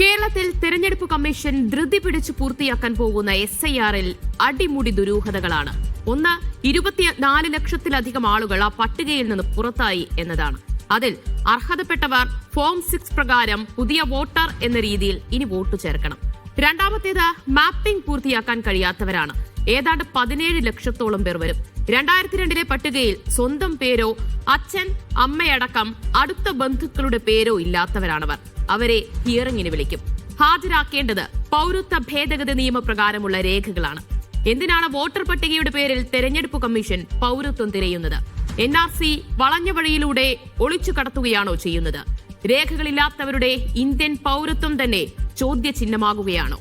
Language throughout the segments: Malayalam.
കേരളത്തിൽ തെരഞ്ഞെടുപ്പ് കമ്മീഷൻ ധൃതി പിടിച്ച് പൂർത്തിയാക്കാൻ പോകുന്ന SIR-ൽ അടിമുടി ദുരൂഹതകളാണ്. ഒന്ന്, 24 ലക്ഷത്തിലധികം ആളുകൾ ആ പട്ടികയിൽ നിന്ന് പുറത്തായി എന്നതാണ്. അതിൽ അർഹതപ്പെട്ടവർ ഫോം 6 പ്രകാരം പുതിയ വോട്ടർ എന്ന രീതിയിൽ ഇനി വോട്ട് ചേർക്കണം. രണ്ടാമത്തേത്, മാപ്പിംഗ് പൂർത്തിയാക്കാൻ കഴിയാത്തവരാണ്. ഏതാണ്ട് 17 ലക്ഷത്തോളം പേർ വരും. 2002 പട്ടികയിൽ സ്വന്തം പേരോ അച്ഛൻ അമ്മയടക്കം അടുത്ത ബന്ധുക്കളുടെ പേരോ ഇല്ലാത്തവരാണവർ. അവരെ ഹിയറിംഗിന് വിളിക്കും. ഹാജരാക്കേണ്ടത് പൗരത്വ ഭേദഗതി നിയമപ്രകാരമുള്ള രേഖകളാണ്. എന്തിനാണ് വോട്ടർ പട്ടികയുടെ പേരിൽ തെരഞ്ഞെടുപ്പ് കമ്മീഷൻ പൗരത്വം തിരയുന്നത്? NRC വളഞ്ഞ വഴിയിലൂടെ ഒളിച്ചു കടത്തുകയാണോ ചെയ്യുന്നത്? രേഖകളില്ലാത്തവരുടെ ഇന്ത്യൻ പൗരത്വം തന്നെ ചോദ്യചിഹ്നമാകുകയാണോ?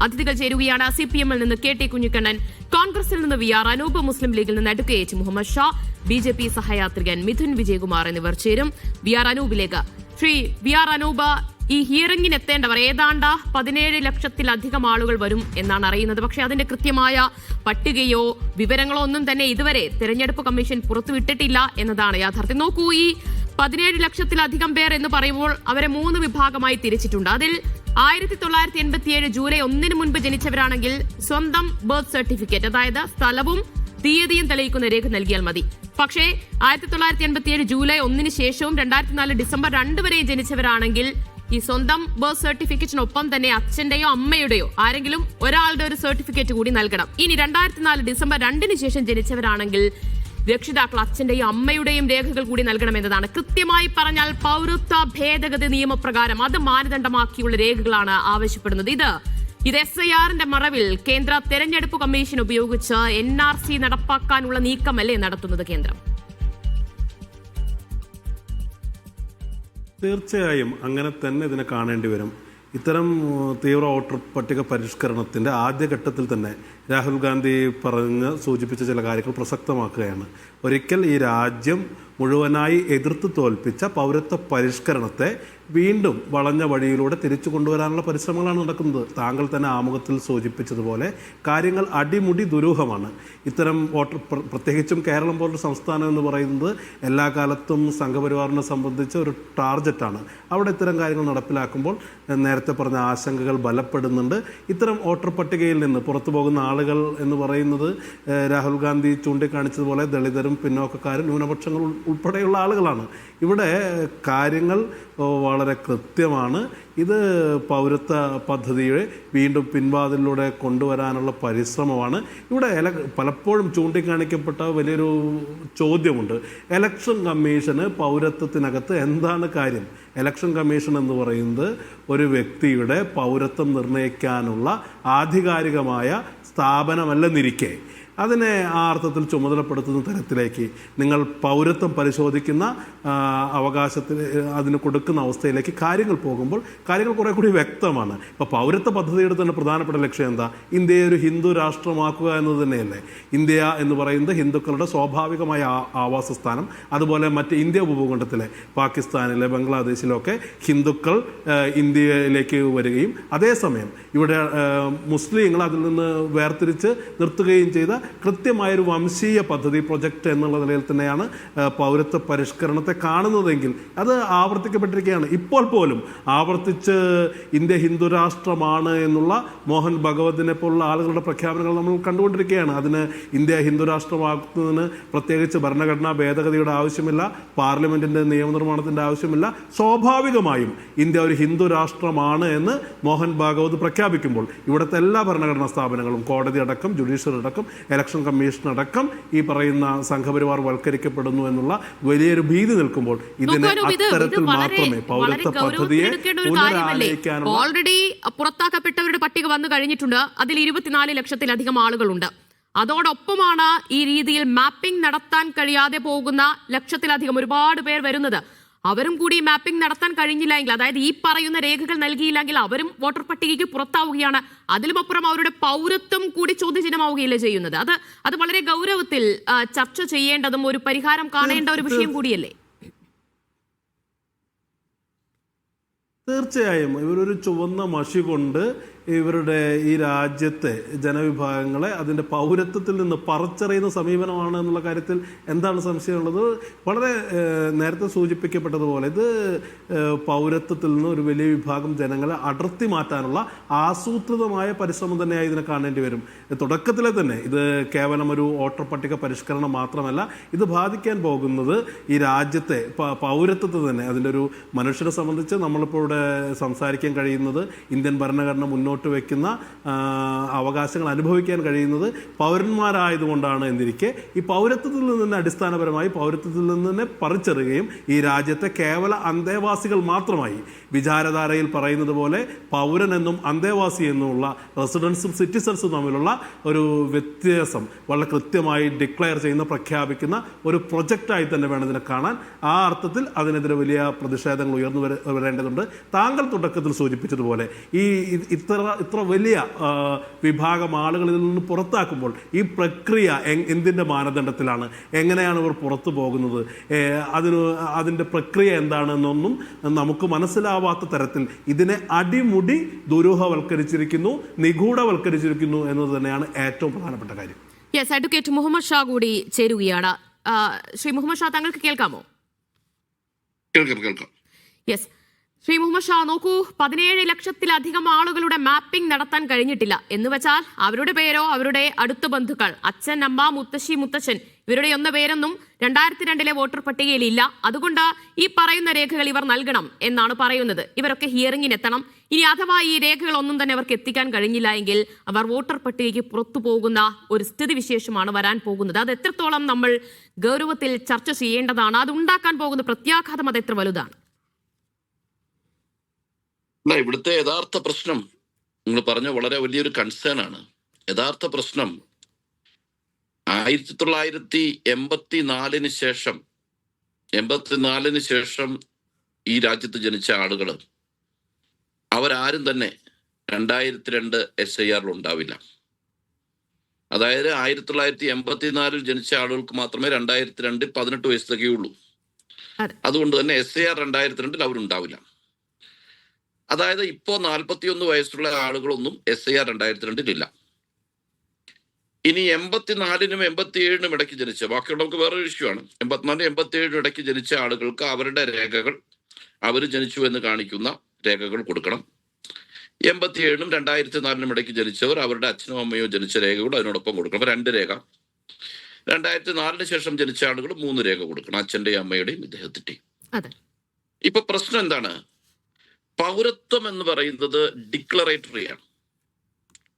അതിഥികൾ ചേരുകയാണ്. CPM-ൽ നിന്ന് KT കുഞ്ഞിക്കണ്ണൻ, കോൺഗ്രസിൽ നിന്ന് VR അനൂപ്, മുസ്ലിം ലീഗിൽ നിന്ന് അഡ്വക്കേറ്റ് മുഹമ്മദ് ഷാ, BJP സഹയാത്രികൻ മിഥുൻ വിജയകുമാർ എന്നിവർ ചേരും. VR അനൂപിലേക്ക്. ശ്രീ VR അനൂപ്, ഈ ഹിയറിംഗിന് എത്തേണ്ടവർ ഏതാണ്ട് 17 ലക്ഷത്തിലധികം ആളുകൾ വരും എന്നാണ് അറിയുന്നത്. പക്ഷേ അതിന്റെ കൃത്യമായ പട്ടികയോ വിവരങ്ങളോ ഒന്നും തന്നെ ഇതുവരെ തെരഞ്ഞെടുപ്പ് കമ്മീഷൻ പുറത്തുവിട്ടിട്ടില്ല എന്നതാണ് യാഥാർത്ഥ്യം. നോക്കൂ, ഈ 17 ലക്ഷത്തിലധികം പേർ എന്ന് പറയുമ്പോൾ അവരെ 3 വിഭാഗമായി തിരിച്ചിട്ടുണ്ട്. അതിൽ 1987 ജൂലൈ 1 മുൻപ് ജനിച്ചവരാണെങ്കിൽ സ്വന്തം ബർത്ത് സർട്ടിഫിക്കറ്റ്, അതായത് സ്ഥലവും തീയതിയും തെളിയിക്കുന്ന രേഖ നൽകിയാൽ മതി. പക്ഷേ 1987 ജൂലൈ 1 ശേഷവും 2004 ഡിസംബർ 2 വരെയും ജനിച്ചവരാണെങ്കിൽ ഈ സ്വന്തം ബർത്ത് സർട്ടിഫിക്കറ്റിനൊപ്പം തന്നെ അച്ഛന്റെയോ അമ്മയുടെയോ ആരെങ്കിലും ഒരാളുടെ ഒരു സർട്ടിഫിക്കറ്റ് കൂടി നൽകണം. ഇനി 2004 ഡിസംബർ 2 ശേഷം ജനിച്ചവരാണെങ്കിൽ രക്ഷിതാക്കൾ അച്ഛന്റെയും അമ്മയുടെയും രേഖകൾ കൂടി നൽകണമെന്നതാണ്. കൃത്യമായി പറഞ്ഞാൽ പൗരത്വ ഭേദഗതി നിയമപ്രകാരം അത് മാനദണ്ഡമാക്കിയുള്ള രേഖകളാണ് ആവശ്യപ്പെടുന്നത്. ഇത് SIR-ന്റെ മറവിൽ കേന്ദ്ര തെരഞ്ഞെടുപ്പ് കമ്മീഷൻ ഉപയോഗിച്ച് NRC നടപ്പാക്കാനുള്ള നീക്കമല്ലേ നടത്തുന്നത് കേന്ദ്രം? തീർച്ചയായും അങ്ങനെ തന്നെ ഇതിനെ കാണേണ്ടി വരും. ഇത്തരം തീവ്ര വോട്ടർ പട്ടിക പരിഷ്കരണത്തിൻ്റെ ആദ്യഘട്ടത്തിൽ തന്നെ രാഹുൽ ഗാന്ധി സൂചിപ്പിച്ച ചില കാര്യങ്ങൾ പ്രസക്തമാക്കുകയാണ്. ഒരിക്കൽ ഈ രാജ്യം മുഴുവനായി എതിർത്ത് തോൽപ്പിച്ച പൗരത്വ പരിഷ്കരണത്തെ വീണ്ടും വളഞ്ഞ വഴിയിലൂടെ തിരിച്ചു കൊണ്ടുവരാനുള്ള പരിശ്രമങ്ങളാണ് നടക്കുന്നത്. താങ്കൾ തന്നെ ആമുഖത്തിൽ സൂചിപ്പിച്ചതുപോലെ കാര്യങ്ങൾ അടിമുടി ദുരൂഹമാണ്. ഇത്തരം വോട്ടർ, പ്രത്യേകിച്ചും കേരളം പോലൊരു സംസ്ഥാനം എന്ന് പറയുന്നത് എല്ലാ കാലത്തും സംഘപരിവാറിനെ സംബന്ധിച്ച ഒരു ടാർഗറ്റാണ്. അവിടെ ഇത്തരം കാര്യങ്ങൾ നടപ്പിലാക്കുമ്പോൾ നേരത്തെ പറഞ്ഞ ആശങ്കകൾ ബലപ്പെടുന്നുണ്ട്. ഇത്തരം വോട്ടർ പട്ടികയിൽ നിന്ന് പുറത്തു പോകുന്ന ആളുകൾ എന്ന് പറയുന്നത് രാഹുൽ ഗാന്ധി ചൂണ്ടിക്കാണിച്ചതുപോലെ ദളിതരും പിന്നോക്കക്കാരും ന്യൂനപക്ഷങ്ങൾ ഉൾപ്പെടെയുള്ള ആളുകളാണ്. ഇവിടെ കാര്യങ്ങൾ വളരെ കൃത്യമാണ്. ഇത് പൗരത്വ പദ്ധതിയെ വീണ്ടും പിൻവാതിലൂടെ കൊണ്ടുവരാനുള്ള പരിശ്രമമാണ്. ഇവിടെ പലപ്പോഴും ചൂണ്ടിക്കാണിക്കപ്പെട്ട വലിയൊരു ചോദ്യമുണ്ട്. ഇലക്ഷൻ കമ്മീഷന് പൗരത്വത്തിനകത്ത് എന്താണ് കാര്യം? ഇലക്ഷൻ കമ്മീഷൻ എന്ന് പറയുന്നത് ഒരു വ്യക്തിയുടെ പൗരത്വം നിർണ്ണയിക്കാനുള്ള ആധികാരികമായ സ്ഥാപനമല്ലെന്നിരിക്കെ അതിനെ ആ അർത്ഥത്തിൽ ചുമതലപ്പെടുത്തുന്ന തരത്തിലേക്ക് നിങ്ങൾ പൗരത്വം പരിശോധിക്കുന്ന അവകാശത്തിന് അതിന് കൊടുക്കുന്ന അവസ്ഥയിലേക്ക് കാര്യങ്ങൾ പോകുമ്പോൾ കാര്യങ്ങൾ കുറെ കൂടി വ്യക്തമാണ്. ഇപ്പോൾ പൗരത്വ പദ്ധതിയുടെ തന്നെ പ്രധാനപ്പെട്ട ലക്ഷ്യം എന്താ? ഇന്ത്യയെ ഒരു ഹിന്ദു രാഷ്ട്രമാക്കുക എന്നത് തന്നെയല്ലേ. ഇന്ത്യ എന്ന് പറയുന്നത് ഹിന്ദുക്കളുടെ സ്വാഭാവികമായ ആവാസസ്ഥാനം. അതുപോലെ മറ്റ് ഇന്ത്യ ഉപഭൂഖണ്ഡത്തിലെ പാകിസ്ഥാനിലെ ബംഗ്ലാദേശിലൊക്കെ ഹിന്ദുക്കൾ ഇന്ത്യയിലേക്ക് വരികയും അതേസമയം ഇവിടെ മുസ്ലിങ്ങൾ അതിൽ നിന്ന് വേർതിരിച്ച് നിർത്തുകയും ചെയ്ത കൃത്യമായൊരു വംശീയ പദ്ധതി പ്രൊജക്റ്റ് എന്നുള്ള നിലയിൽ തന്നെയാണ് പൗരത്വ പരിഷ്കരണത്തെ കാണുന്നതെങ്കിൽ അത് ആവർത്തിക്കപ്പെട്ടിരിക്കുകയാണ്. ഇപ്പോൾ പോലും ആവർത്തിച്ച് ഇന്ത്യ ഹിന്ദു രാഷ്ട്രമാണ് എന്നുള്ള മോഹൻ ഭഗവതിനെ പോലുള്ള ആളുകളുടെ പ്രഖ്യാപനങ്ങൾ നമ്മൾ കണ്ടുകൊണ്ടിരിക്കുകയാണ്. അതിന് ഇന്ത്യ ഹിന്ദു രാഷ്ട്രമാക്കുന്നതിന് പ്രത്യേകിച്ച് ഭരണഘടനാ ഭേദഗതിയുടെ ആവശ്യമില്ല, പാർലമെന്റിന്റെ നിയമനിർമ്മാണത്തിന്റെ ആവശ്യമില്ല. സ്വാഭാവികമായും ഇന്ത്യ ഒരു ഹിന്ദു രാഷ്ട്രമാണ് എന്ന് മോഹൻ ഭാഗവത് പ്രഖ്യാപിക്കുമ്പോൾ ഇവിടുത്തെ എല്ലാ ഭരണഘടനാ സ്ഥാപനങ്ങളും, കോടതി അടക്കം, ജുഡീഷ്യറി അടക്കം, ഇലക്ഷൻ കമ്മീഷൻ അടക്കം ഈ പറയുന്ന സംഘപരിവാർ വൽക്കരിക്കപ്പെടുന്നു എന്നുള്ള വലിയൊരു ഭീതി നിൽക്കുമ്പോൾ ഇതിനെ അത്തരത്തിൽ മാത്രമേ പൗരത്വ പദ്ധതിയെ പുനരാലോചിക്കാനുള്ള ഓൾറെഡി പുറത്താക്കപ്പെട്ടവരുടെ പട്ടിക വന്നു കഴിഞ്ഞിട്ടുണ്ട്. അതിൽ 24 ലക്ഷത്തിലധികം ആളുകളുണ്ട്. അതോടൊപ്പമാണ് ഈ രീതിയിൽ മാപ്പിംഗ് നടത്താൻ കഴിയാതെ പോകുന്ന ലക്ഷത്തിലധികം ഒരുപാട് പേർ വരുന്നത്. അവരും കൂടി മാപ്പിംഗ് നടത്താൻ കഴിഞ്ഞില്ല എങ്കിൽ, അതായത് ഈ പറയുന്ന രേഖകൾ നൽകിയില്ലെങ്കിൽ അവരും വോട്ടർ പട്ടികയ്ക്ക് പുറത്താവുകയാണ്. അതിലുമപ്പുറം അവരുടെ പൗരത്വം കൂടി ചോദ്യചിഹ്നമാവുകയല്ലേ ചെയ്യുന്നത്. അത് വളരെ ഗൗരവത്തിൽ ചർച്ച ചെയ്യേണ്ടതും ഒരു പരിഹാരം കാണേണ്ട ഒരു വിഷയം കൂടിയല്ലേ? തീർച്ചയായും ഇവരൊരു ചുവന്ന മഷി കൊണ്ട് ഇവരുടെ ഈ രാജ്യത്തെ ജനവിഭാഗങ്ങളെ അതിൻ്റെ പൗരത്വത്തിൽ നിന്ന് പറിച്ചറിയുന്ന സമീപനമാണ് എന്നുള്ള കാര്യത്തിൽ എന്താണ് സംശയമുള്ളത്? വളരെ നേരത്തെ സൂചിപ്പിക്കപ്പെട്ടതുപോലെ ഇത് പൗരത്വത്തിൽ നിന്ന് ഒരു വലിയ വിഭാഗം ജനങ്ങളെ അടർത്തി മാറ്റാനുള്ള ആസൂത്രിതമായ പരിശ്രമം തന്നെയായി ഇതിനെ കാണേണ്ടി വരും. തുടക്കത്തിലെ തന്നെ ഇത് കേവലം ഒരു വോട്ടർ പട്ടിക പരിഷ്കരണം മാത്രമല്ല, ഇത് ബാധിക്കാൻ പോകുന്നത് ഈ രാജ്യത്തെ പൗരത്വത്തെ തന്നെ. അതിൻ്റെ ഒരു മനുഷ്യനെ സംബന്ധിച്ച് നമ്മളിപ്പോൾ ഇവിടെ സംസാരിക്കാൻ കഴിയുന്നത്, ഇന്ത്യൻ ഭരണഘടന മുന്നോട്ട് വയ്ക്കുന്ന അവകാശങ്ങൾ അനുഭവിക്കാൻ കഴിയുന്നത് പൗരന്മാരായതുകൊണ്ടാണ് എന്നിരിക്കെ ഈ പൗരത്വത്തിൽ നിന്ന് തന്നെ അടിസ്ഥാനപരമായി പൗരത്വത്തിൽ നിന്ന് തന്നെ പറിച്ചെറുകയും ഈ രാജ്യത്തെ കേവല അന്തേവാസികൾ മാത്രമായി, വിചാരധാരയിൽ പറയുന്നത് പോലെ പൗരനെന്നും അന്തേവാസി എന്നുമുള്ള റെസിഡൻസും സിറ്റിസൺസും തമ്മിലുള്ള ഒരു വ്യത്യാസം വളരെ കൃത്യമായി ഡിക്ലെയർ ചെയ്യുന്ന, പ്രഖ്യാപിക്കുന്ന ഒരു പ്രൊജക്റ്റായി തന്നെ വേണം ഇതിനെ കാണാൻ. ആ അർത്ഥത്തിൽ അതിനെതിരെ വലിയ പ്രതിഷേധങ്ങൾ ഉയർന്നു വരേണ്ടതുണ്ട്. താങ്കൾ തുടക്കത്തിൽ സൂചിപ്പിച്ചതുപോലെ ഈ ഇത്ര വലിയ വിഭാഗം ആളുകൾ ഇതിൽ നിന്ന് പുറത്താക്കുമ്പോൾ ഈ പ്രക്രിയ എന്തിൻ്റെ മാനദണ്ഡത്തിലാണ്, എങ്ങനെയാണ് ഇവർ പുറത്തു പോകുന്നത്, അതിൻ്റെ പ്രക്രിയ എന്താണെന്നൊന്നും നമുക്ക് മനസ്സിലാവാത്ത തരത്തിൽ ഇതിനെ അടിമുടി ദുരൂഹവൽക്കരിച്ചിരിക്കുന്നു, നിഗൂഢവൽക്കരിച്ചിരിക്കുന്നു എന്നത് തന്നെയാണ് ഏറ്റവും പ്രധാനപ്പെട്ട കാര്യം. യെസ്, അഡ്വക്കേറ്റ് മുഹമ്മദ് ഷാ കൂടി ചേരുകയാണ്. ശ്രീ മുഹമ്മദ് ഷാ, താങ്കൾക്ക് കേൾക്കാമോ? കേൾക്കാം. യെസ്, ശ്രീ മുഹമ്മദ് ഷാ, നോക്കൂ, 17 ലക്ഷത്തിലധികം ആളുകളുടെ മാപ്പിംഗ് നടത്താൻ കഴിഞ്ഞിട്ടില്ല എന്ന് വെച്ചാൽ അവരുടെ പേരോ അവരുടെ അടുത്ത ബന്ധുക്കൾ, അച്ഛൻ, അമ്മ, മുത്തശ്ശി, മുത്തച്ഛൻ, ഇവരുടെ ഒന്ന പേരൊന്നും 2002 വോട്ടർ പട്ടികയിൽ ഇല്ല. അതുകൊണ്ട് ഈ പറയുന്ന രേഖകൾ ഇവർ നൽകണം എന്നാണ് പറയുന്നത്. ഇവരൊക്കെ ഹിയറിംഗിനെത്തണം. ഇനി അഥവാ ഈ രേഖകളൊന്നും തന്നെ അവർക്ക് എത്തിക്കാൻ കഴിഞ്ഞില്ല എങ്കിൽ അവർ വോട്ടർ പട്ടികയ്ക്ക് പുറത്തു പോകുന്ന ഒരു സ്ഥിതിവിശേഷമാണ് വരാൻ പോകുന്നത്. അത് എത്രത്തോളം നമ്മൾ ഗൗരവത്തിൽ ചർച്ച ചെയ്യേണ്ടതാണ്? അത് ഉണ്ടാക്കാൻ പോകുന്ന പ്രത്യാഘാതം അത് എത്ര വലുതാണ്? ഇവിടുത്തെ യഥാർത്ഥ പ്രശ്നം നിങ്ങൾ പറഞ്ഞ വളരെ വലിയൊരു കൺസേൺ ആണ്. യഥാർത്ഥ പ്രശ്നം 1984 ശേഷം ഈ രാജ്യത്ത് ജനിച്ച ആളുകൾ അവരാരും തന്നെ 2002 SIR ഉണ്ടാവില്ല. അതായത് 1984 ജനിച്ച ആളുകൾക്ക് മാത്രമേ 2002 18 വയസ്സ് തികയുള്ളൂ. അതുകൊണ്ട് തന്നെ SIR 2002 അവരുണ്ടാവില്ല. അതായത് ഇപ്പോ 41 വയസ്സുള്ള ആളുകളൊന്നും SIR 2002 ഇല്ല. ഇനി 84-നും 87-നും ഇടയ്ക്ക് ജനിച്ച, ബാക്കിയുള്ള നമുക്ക് വേറൊരു ഇഷ്യൂ ആണ്, 84-നും 87-നും ഇടയ്ക്ക് ജനിച്ച ആളുകൾക്ക് അവരുടെ രേഖകൾ, അവർ ജനിച്ചു എന്ന് കാണിക്കുന്ന രേഖകൾ കൊടുക്കണം. 87-നും 2004-നും ഇടയ്ക്ക് ജനിച്ചവർ അവരുടെ അച്ഛനോ അമ്മയോ ജനിച്ച രേഖകൾ അതിനോടൊപ്പം കൊടുക്കണം. അപ്പൊ 2 രേഖ. 2004-ന് ശേഷം ജനിച്ച ആളുകൾ 3 രേഖ കൊടുക്കണം, അച്ഛന്റെയും അമ്മയുടെയും ഇദ്ദേഹത്തിന്റെയും. ഇപ്പൊ പ്രശ്നം എന്താണ്? പൗരത്വം എന്ന് പറയുന്നത് ഡിക്ലറേറ്ററിയാണ്.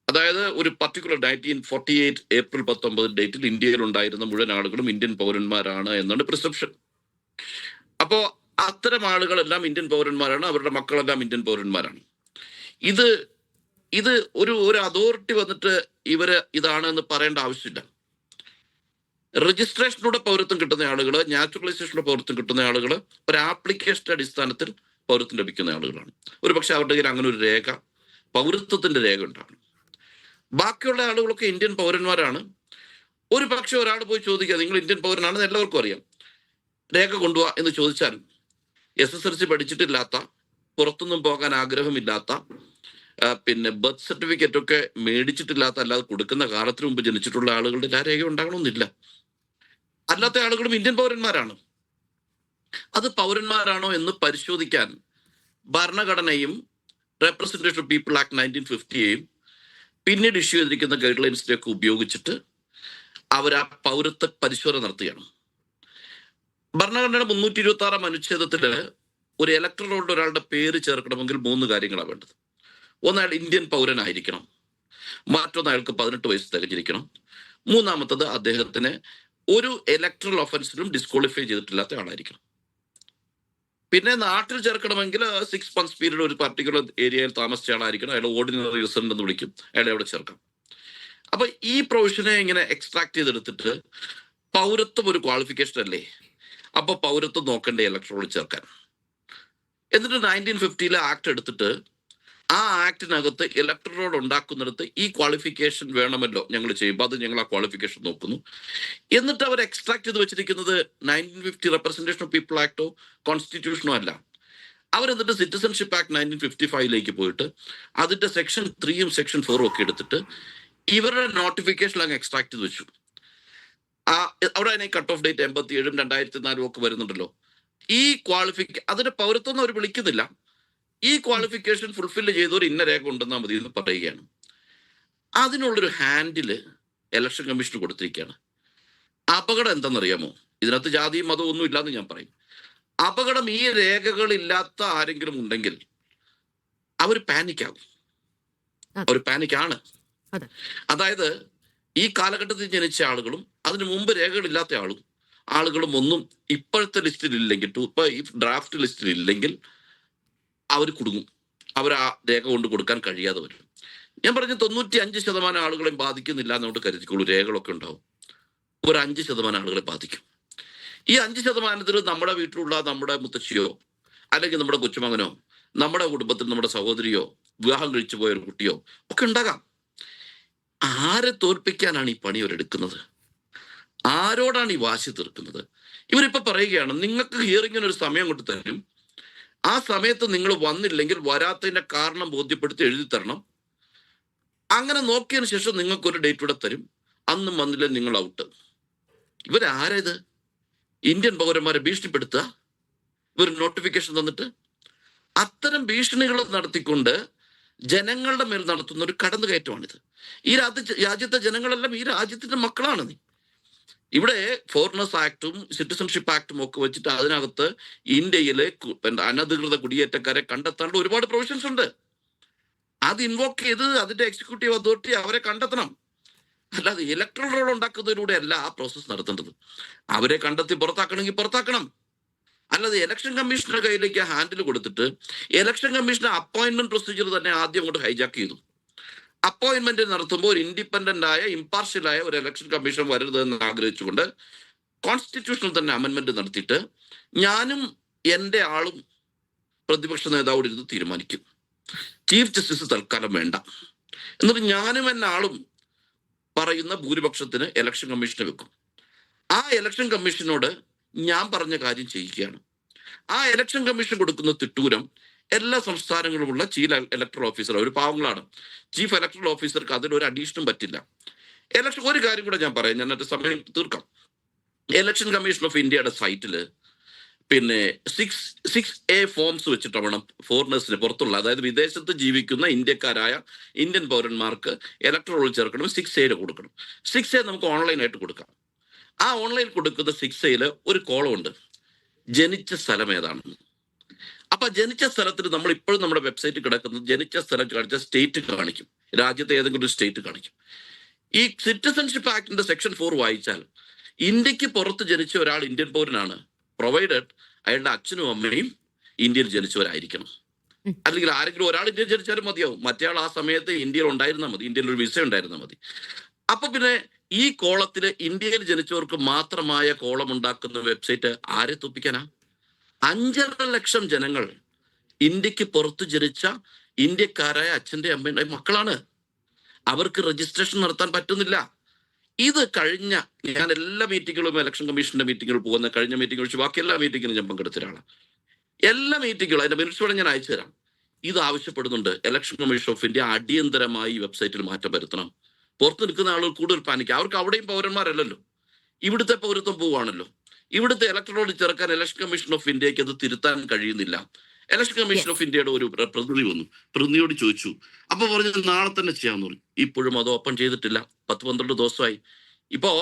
അതായത് ഒരു പർട്ടിക്കുലർ 1948 ഏപ്രിൽ 19 ഡേറ്റിൽ ഇന്ത്യയിൽ ഉണ്ടായിരുന്ന മുഴുവൻ ആളുകളും ഇന്ത്യൻ പൗരന്മാരാണ് എന്നാണ് പ്രിസെപ്ഷൻ. അപ്പോ അത്തരം ആളുകളെല്ലാം ഇന്ത്യൻ പൗരന്മാരാണ്, അവരുടെ മക്കളെല്ലാം ഇന്ത്യൻ പൗരന്മാരാണ്. ഇത് ഒരു അതോറിറ്റി വന്നിട്ട് ഇവര് ഇതാണ് എന്ന് പറയേണ്ട ആവശ്യമില്ല. രജിസ്ട്രേഷനിലൂടെ പൗരത്വം കിട്ടുന്ന ആളുകൾ, നാച്ചുറലൈസേഷനിലൂടെ പൗരത്വം കിട്ടുന്ന ആളുകൾ, ഒരു ആപ്ലിക്കേഷന്റെ അടിസ്ഥാനത്തിൽ പൗരത്വം ലഭിക്കുന്ന ആളുകളാണ്. ഒരു പക്ഷെ അവരുടെ കയ്യിൽ അങ്ങനെ ഒരു രേഖ, പൗരത്വത്തിന്റെ രേഖ ഉണ്ടാകണം. ബാക്കിയുള്ള ആളുകളൊക്കെ ഇന്ത്യൻ പൗരന്മാരാണ്. ഒരു പക്ഷെ ഒരാൾ പോയി ചോദിക്കുക, നിങ്ങൾ ഇന്ത്യൻ പൗരനാണെന്ന് എല്ലാവർക്കും അറിയാം, രേഖ കൊണ്ടുപോവാ എന്ന് ചോദിച്ചാൽ SSLC പഠിച്ചിട്ടില്ലാത്ത, പുറത്തൊന്നും പോകാൻ ആഗ്രഹമില്ലാത്ത, പിന്നെ ബർത്ത് സർട്ടിഫിക്കറ്റ് ഒക്കെ മേടിച്ചിട്ടില്ലാത്ത, അല്ലാതെ കൊടുക്കുന്ന കാലത്തിന് മുമ്പ് ജനിച്ചിട്ടുള്ള ആളുകളുടെ ആ രേഖ ഉണ്ടാകണമെന്നില്ല. അല്ലാത്ത ആളുകളും ഇന്ത്യൻ പൗരന്മാരാണ്. അത് പൗരന്മാരാണോ എന്ന് പരിശോധിക്കാൻ ഭരണഘടനയും റെപ്രസെന്റേഷൻ ഓഫ് പീപ്പിൾ ആക്ട് 1950യെയും പിന്നീട് ഇഷ്യൂ ചെയ്തിരിക്കുന്ന ഗൈഡ് ലൈൻസിനെയൊക്കെ ഉപയോഗിച്ചിട്ട് അവർ ആ പൗരത്വ പരിശോധന നടത്തുകയാണ്. ഭരണഘടനയുടെ 326 അനുച്ഛേദത്തില് ഒരു ഇലക്ടറൽ റോളിൽ ഒരാളുടെ പേര് ചേർക്കണമെങ്കിൽ 3 കാര്യങ്ങളാണ് വേണ്ടത്. ഒന്ന്, അയാൾ ഇന്ത്യൻ പൗരനായിരിക്കണം. മറ്റൊന്ന്, അയാൾക്ക് 18 വയസ്സ് തികഞ്ഞിരിക്കണം. മൂന്നാമത്തത്, അദ്ദേഹത്തിന് ഒരു ഇലക്ടറൽ ഒഫൻസിലും ഡിസ്ക്വാളിഫൈ ചെയ്തിട്ടില്ലാത്ത ആളായിരിക്കണം. പിന്നെ നാട്ടിൽ ചേർക്കണമെങ്കിൽ 6 months പീരീഡ് ഒരു പർട്ടിക്കുലർ ഏരിയയിൽ താമസിച്ച ആളായിരിക്കണം. അയാൾ ഓർഡിനറി റെസിഡന്റ് എന്ന് വിളിക്കും, അയാളെ അവിടെ ചേർക്കാം. അപ്പൊ ഈ പ്രൊവിഷനെ ഇങ്ങനെ എക്സ്ട്രാക്ട് ചെയ്തെടുത്തിട്ട് പൗരത്വം ഒരു ക്വാളിഫിക്കേഷൻ അല്ലേ, അപ്പൊ പൗരത്വം നോക്കണ്ടേ ഇലക്ടറോളിൽ ചേർക്കാൻ. എന്നിട്ട് 1950 ആക്ട് എടുത്തിട്ട് ആ ആക്ടിനകത്ത് ഇലക്ടറോൾ ഉണ്ടാക്കുന്നിടത്ത് ഈ ക്വാളിഫിക്കേഷൻ വേണമല്ലോ ഞങ്ങൾ ചെയ്യുമ്പോൾ അത് ഞങ്ങൾ ആ ക്വാളിഫിക്കേഷൻ നോക്കുന്നു. എന്നിട്ട് അവർ എക്സ്ട്രാക്ട് ചെയ്ത് വെച്ചിരിക്കുന്നത് 1950 റെപ്രസെന്റേഷൻ ഓഫ് പീപ്പിൾ ആക്ടോ കോൺസ്റ്റിറ്റ്യൂഷനോ അല്ല, അവരെന്നിട്ട് സിറ്റിസൺഷിപ്പ് ആക്ട് 1955 പോയിട്ട് അതിന്റെ സെക്ഷൻ 3 സെക്ഷൻ 4 ഒക്കെ എടുത്തിട്ട് ഇവരുടെ നോട്ടിഫിക്കേഷൻ അങ്ങ് എക്സ്ട്രാക്ട് ചെയ്ത് വെച്ചു. അവിടെ അതിനെ കട്ട് ഓഫ് ഡേറ്റ് 87 2004 ഒക്കെ വരുന്നുണ്ടല്ലോ. ഈ അതിന്റെ പൗരത്വം അവർ വിളിക്കുന്നില്ല. ഈ ക്വാളിഫിക്കേഷൻ ഫുൾഫില്ല് ചെയ്തവർ ഇന്ന രേഖ ഉണ്ടെന്നാൽ മതി എന്ന് പറയുകയാണ്. അതിനുള്ളൊരു ഹാൻഡില് ഇലക്ഷൻ കമ്മീഷന് കൊടുത്തിരിക്കുകയാണ്. അപകടം എന്താണെന്നറിയാമോ? ഇതിനകത്ത് ജാതിയും മതവും ഒന്നും ഇല്ലാന്ന് ഞാൻ പറയും. അപകടം ഈ രേഖകളില്ലാത്ത ആരെങ്കിലും ഉണ്ടെങ്കിൽ അവർ പാനിക്കാകും. അവർ പാനിക്കാണ്. അതായത് ഈ കാലഘട്ടത്തിൽ ജനിച്ച ആളുകളും അതിനു മുമ്പ് രേഖകളില്ലാത്ത ആളുകളും ഒന്നും ഇപ്പോഴത്തെ ലിസ്റ്റിൽ ഇല്ലെങ്കിൽ, ഇപ്പൊ ഈ ഡ്രാഫ്റ്റ് ലിസ്റ്റിൽ ഇല്ലെങ്കിൽ അവർ കുടുങ്ങും. അവർ ആ രേഖ കൊണ്ട് കൊടുക്കാൻ കഴിയാതെ വരും. ഞാൻ പറഞ്ഞ 95% ആളുകളെയും ബാധിക്കുന്നില്ല എന്നുകൊണ്ട് കരുതിക്കോളൂ. രേഖകളൊക്കെ ഉണ്ടാവും. ഒരു 5% ആളുകളെ ബാധിക്കും. ഈ 5% നമ്മുടെ വീട്ടിലുള്ള നമ്മുടെ മുത്തശ്ശിയോ അല്ലെങ്കിൽ നമ്മുടെ കൊച്ചുമകനോ നമ്മുടെ കുടുംബത്തിൽ നമ്മുടെ സഹോദരിയോ വിവാഹം കഴിച്ചു പോയ ഒരു കുട്ടിയോ ഒക്കെ ഉണ്ടാകാം. ആരെ തോൽപ്പിക്കാനാണ് ഈ പണി അവരെടുക്കുന്നത്? ആരോടാണ് ഈ വാശി തീർക്കുന്നത്? ഇവരിപ്പോ പറയുകയാണ്, നിങ്ങൾക്ക് ഹിയറിങ്ങിന് ഒരു സമയം കൊണ്ട് തരും. ആ സമയത്ത് നിങ്ങൾ വന്നില്ലെങ്കിൽ വരാത്തതിന്റെ കാരണം ബോധ്യപ്പെടുത്തി എഴുതി തരണം. അങ്ങനെ നോക്കിയതിനു ശേഷം നിങ്ങൾക്കൊരു ഡേറ്റ് കൂടെ തരും. അന്നും വന്നില്ല, നിങ്ങൾ ഔട്ട്. ഇവരാരേത്? ഇന്ത്യൻ പൗരന്മാരെ ഭീഷണിപ്പെടുത്തുക ഇവർ നോട്ടിഫിക്കേഷൻ തന്നിട്ട്. അത്തരം ഭീഷണികൾ നടത്തിക്കൊണ്ട് ജനങ്ങളുടെ മേൽ നടത്തുന്ന ഒരു കടന്നുകയറ്റമാണിത്. ഈ രാജ്യത്തെ ജനങ്ങളെല്ലാം ഈ രാജ്യത്തിന്റെ മക്കളാണ്. ഇവിടെ ഫോറിനേഴ്സ് ആക്ടും സിറ്റിസൺഷിപ്പ് ആക്ടും ഒക്കെ വെച്ചിട്ട് അതിനകത്ത് ഇന്ത്യയിലെ അനധികൃത കുടിയേറ്റക്കാരെ കണ്ടെത്താനുള്ള ഒരുപാട് പ്രൊവിഷൻസ് ഉണ്ട്. അത് ഇൻവോക്ക് ചെയ്ത് അതിന്റെ എക്സിക്യൂട്ടീവ് അതോറിറ്റി അവരെ കണ്ടെത്തണം. അല്ലാതെ ഇലക്ട്രൽ റോൾ ഉണ്ടാക്കുന്നതിലൂടെ അല്ല ആ പ്രോസസ് നടത്തേണ്ടത്. അവരെ കണ്ടെത്തി പുറത്താക്കണമെങ്കിൽ പുറത്താക്കണം. അല്ലാതെ ഇലക്ഷൻ കമ്മീഷന്റെ കയ്യിലേക്ക് ഹാൻഡിൽ കൊടുത്തിട്ട് ഇലക്ഷൻ കമ്മീഷന്റെ അപ്പോയിന്റ്മെന്റ് പ്രൊസീജിയർ തന്നെ ആദ്യം കൊണ്ട് ഹൈജാക്ക് ചെയ്തു. അപ്പോയിന്റ്മെന്റ് നടത്തുമ്പോൾ ഒരു ഇൻഡിപെൻഡന്റ് ആയ ഇമ്പാർഷ്യലായ ഒരു ഇലക്ഷൻ കമ്മീഷൻ വരരുതെന്ന് ആഗ്രഹിച്ചുകൊണ്ട് കോൺസ്റ്റിറ്റ്യൂഷനിൽ തന്നെ അമെന്റ്മെന്റ് നടത്തിയിട്ട് ഞാനും എൻ്റെ ആളും പ്രതിപക്ഷ നേതാവോട് ഇരുന്ന് തീരുമാനിക്കും. ചീഫ് ജസ്റ്റിസ് തൽക്കാലം വേണ്ട. എന്നിട്ട് ഞാനും എൻ്റെ ആളും പറയുന്ന ഭൂരിപക്ഷത്തിന് ഇലക്ഷൻ കമ്മീഷനെ വെക്കും. ആ ഇലക്ഷൻ കമ്മീഷനോട് ഞാൻ പറഞ്ഞ കാര്യം ചെയ്യുകയാണ്. ആ ഇലക്ഷൻ കമ്മീഷൻ കൊടുക്കുന്ന തിട്ടൂരം എല്ലാ സംസ്ഥാനങ്ങളുമുള്ള ചീഫ് ഇലക്ടറൽ ഓഫീസർ, ഒരു പാവങ്ങളാണ്. ചീഫ് ഇലക്ടറൽ ഓഫീസർക്ക് അതിലൊരു അഡീഷനും പറ്റില്ല. ഒരു കാര്യം കൂടെ ഞാൻ പറയാം, ഞാൻ സമയം തീർക്കാം. ഇലക്ഷൻ കമ്മീഷൻ ഓഫ് ഇന്ത്യയുടെ സൈറ്റില് 6A ഫോംസ് വെച്ചിട്ട് വേണം ഫോറിനേഴ്സിന് പുറത്തുള്ള, അതായത് വിദേശത്ത് ജീവിക്കുന്ന ഇന്ത്യക്കാരായ ഇന്ത്യൻ പൗരന്മാർക്ക് ഇലക്ടറൽ റോൾ ചേർക്കണം. 6A കൊടുക്കണം. 6A നമുക്ക് ഓൺലൈനായിട്ട് കൊടുക്കാം. ആ ഓൺലൈൻ കൊടുക്കുന്ന 6A ഒരു കോളം ഉണ്ട്, ജനിച്ച സ്ഥലം ഏതാണെന്ന്. അപ്പൊ ജനിച്ച സ്ഥലത്തിന് നമ്മൾ ഇപ്പോഴും നമ്മുടെ വെബ്സൈറ്റിൽ കിടക്കുന്നത് ജനിച്ച സ്ഥലം കാണിച്ച സ്റ്റേറ്റ് കാണിക്കും, രാജ്യത്തെ ഏതെങ്കിലും ഒരു സ്റ്റേറ്റ് കാണിക്കും. ഈ സിറ്റിസൺഷിപ്പ് ആക്ടിന്റെ സെക്ഷൻ 4 വായിച്ചാൽ ഇന്ത്യക്ക് പുറത്ത് ജനിച്ച ഒരാൾ ഇന്ത്യൻ പൗരനാണ്, പ്രൊവൈഡഡ് അയാളുടെ അച്ഛനും അമ്മയും ഇന്ത്യയിൽ ജനിച്ചവരായിരിക്കണം. അല്ലെങ്കിൽ ആരെങ്കിലും ഒരാൾ ഇന്ത്യയിൽ ജനിച്ചാലും മതിയാവും, മറ്റേയാൾ ആ സമയത്ത് ഇന്ത്യയിൽ ഉണ്ടായിരുന്നാൽ മതി, ഇന്ത്യയിൽ ഒരു വിസ ഉണ്ടായിരുന്നാൽ മതി. അപ്പൊ പിന്നെ ഈ കോളത്തില് ഇന്ത്യയിൽ ജനിച്ചവർക്ക് മാത്രമായ കോളം ഉണ്ടാക്കുന്ന വെബ്സൈറ്റ് ആരെ തോപ്പിക്കാനാ? 5.5 ലക്ഷം ജനങ്ങൾ ഇന്ത്യക്ക് പുറത്ത് ജനിച്ച ഇന്ത്യക്കാരായ അച്ഛന്റെ അമ്മയുടെ മക്കളാണ്. അവർക്ക് രജിസ്ട്രേഷൻ നടത്താൻ പറ്റുന്നില്ല. ഇത് കഴിഞ്ഞ ഞാൻ എല്ലാ മീറ്റിങ്ങുകളും ഇലക്ഷൻ കമ്മീഷന്റെ മീറ്റിങ്ങുകൾ പോകുന്ന കഴിഞ്ഞ മീറ്റിംഗ് ഒഴിച്ച് ബാക്കി എല്ലാ മീറ്റിങ്ങിലും ഞാൻ പങ്കെടുത്ത ഒരാളാണ്. എല്ലാ മീറ്റിങ്ങുകളും അതിന്റെ മിനിറ്റ്സോടെ ഞാൻ അയച്ചു തരാം. ഇത് ആവശ്യപ്പെടുന്നുണ്ട്. ഇലക്ഷൻ കമ്മീഷൻ ഓഫ് ഇന്ത്യ അടിയന്തരമായി വെബ്സൈറ്റിൽ മാറ്റം വരുത്തണം. പുറത്ത് നിൽക്കുന്ന ആളുകൾ കൂടുതൽ പാനിക്കുക. അവർക്ക് അവിടെയും പൗരന്മാരല്ലല്ലോ, ഇവിടുത്തെ പൗരത്വം പോവുകയാണല്ലോ. ഇവിടുത്തെ ഇലക്ടറോട് ചേർക്കാൻ ഇലക്ഷൻ കമ്മീഷൻ ഓഫ് ഇന്ത്യക്ക് അത് തിരുത്താൻ കഴിയുന്നില്ല. ഇലക്ഷൻ കമ്മീഷൻ ഓഫ് ഇന്ത്യയുടെ ഒരു പ്രതിനിധി വന്നു, പ്രതിനിധിയോട് ചോദിച്ചു. അപ്പൊ പറഞ്ഞത് നാളെ തന്നെ ചെയ്യാമെന്ന് പറഞ്ഞു. ഇപ്പോഴും അത് ഓപ്പൺ ചെയ്തിട്ടില്ല. 10-12 ദിവസമായി. ഇപ്പോ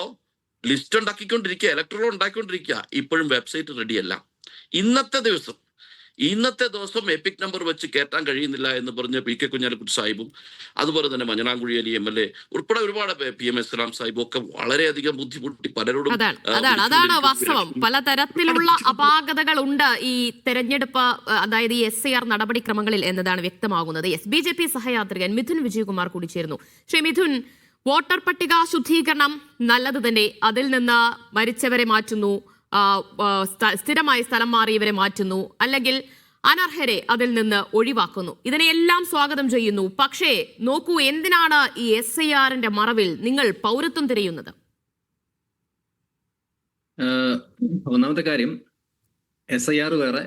ലിസ്റ്റ് ഉണ്ടാക്കിക്കൊണ്ടിരിക്കുക, ഇലക്ടറോൾ ഉണ്ടാക്കിക്കൊണ്ടിരിക്കുക. ഇപ്പോഴും വെബ്സൈറ്റ് റെഡിയല്ല. ഇന്നത്തെ ദിവസം എപ്പിക് നമ്പർ വെച്ച് കയറ്റാൻ കഴിയുന്നില്ല എന്ന് പറഞ്ഞ് PK കുഞ്ഞാലിക്കുട്ടി സാഹിബും അതുപോലെ തന്നെ മഞ്ഞളാംകുഴി MLA ഉൾപ്പെടെ ഒരുപാട് PM ഇസ്ലാം സാഹിബും ഒക്കെ വളരെയധികം ബുദ്ധിമുട്ടി പലരോടും. അതാണ് വാസ്തവം. പലതരത്തിലുള്ള അപാകതകൾ ഉണ്ട് ഈ തെരഞ്ഞെടുപ്പ്, അതായത് ഈ SIR നടപടിക്രമങ്ങളിൽ എന്നതാണ് വ്യക്തമാകുന്നത്. BJP സഹയാത്രികൻ മിഥുൻ വിജയകുമാർ കൂടി ചേർന്നു. ശ്രീ മിഥുൻ, വോട്ടർ പട്ടിക ശുദ്ധീകരണം നല്ലത് തന്നെ. അതിൽ നിന്ന് മരിച്ചവരെ മാറ്റുന്നു, സ്ഥിരമായി സ്ഥലം മാറിയവരെ മാറ്റുന്നു, അല്ലെങ്കിൽ അനർഹരെ അതിൽ നിന്ന് ഒഴിവാക്കുന്നു. ഇതിനെയെല്ലാം സ്വാഗതം ചെയ്യുന്നു. പക്ഷേ നോക്കൂ, എന്തിനാണ് ഈ SIRന്റെ മറവിൽ നിങ്ങൾ പൗരത്വം തിരയുന്നത്? ഒന്നാമത്തെ കാര്യം, SIR വേറെ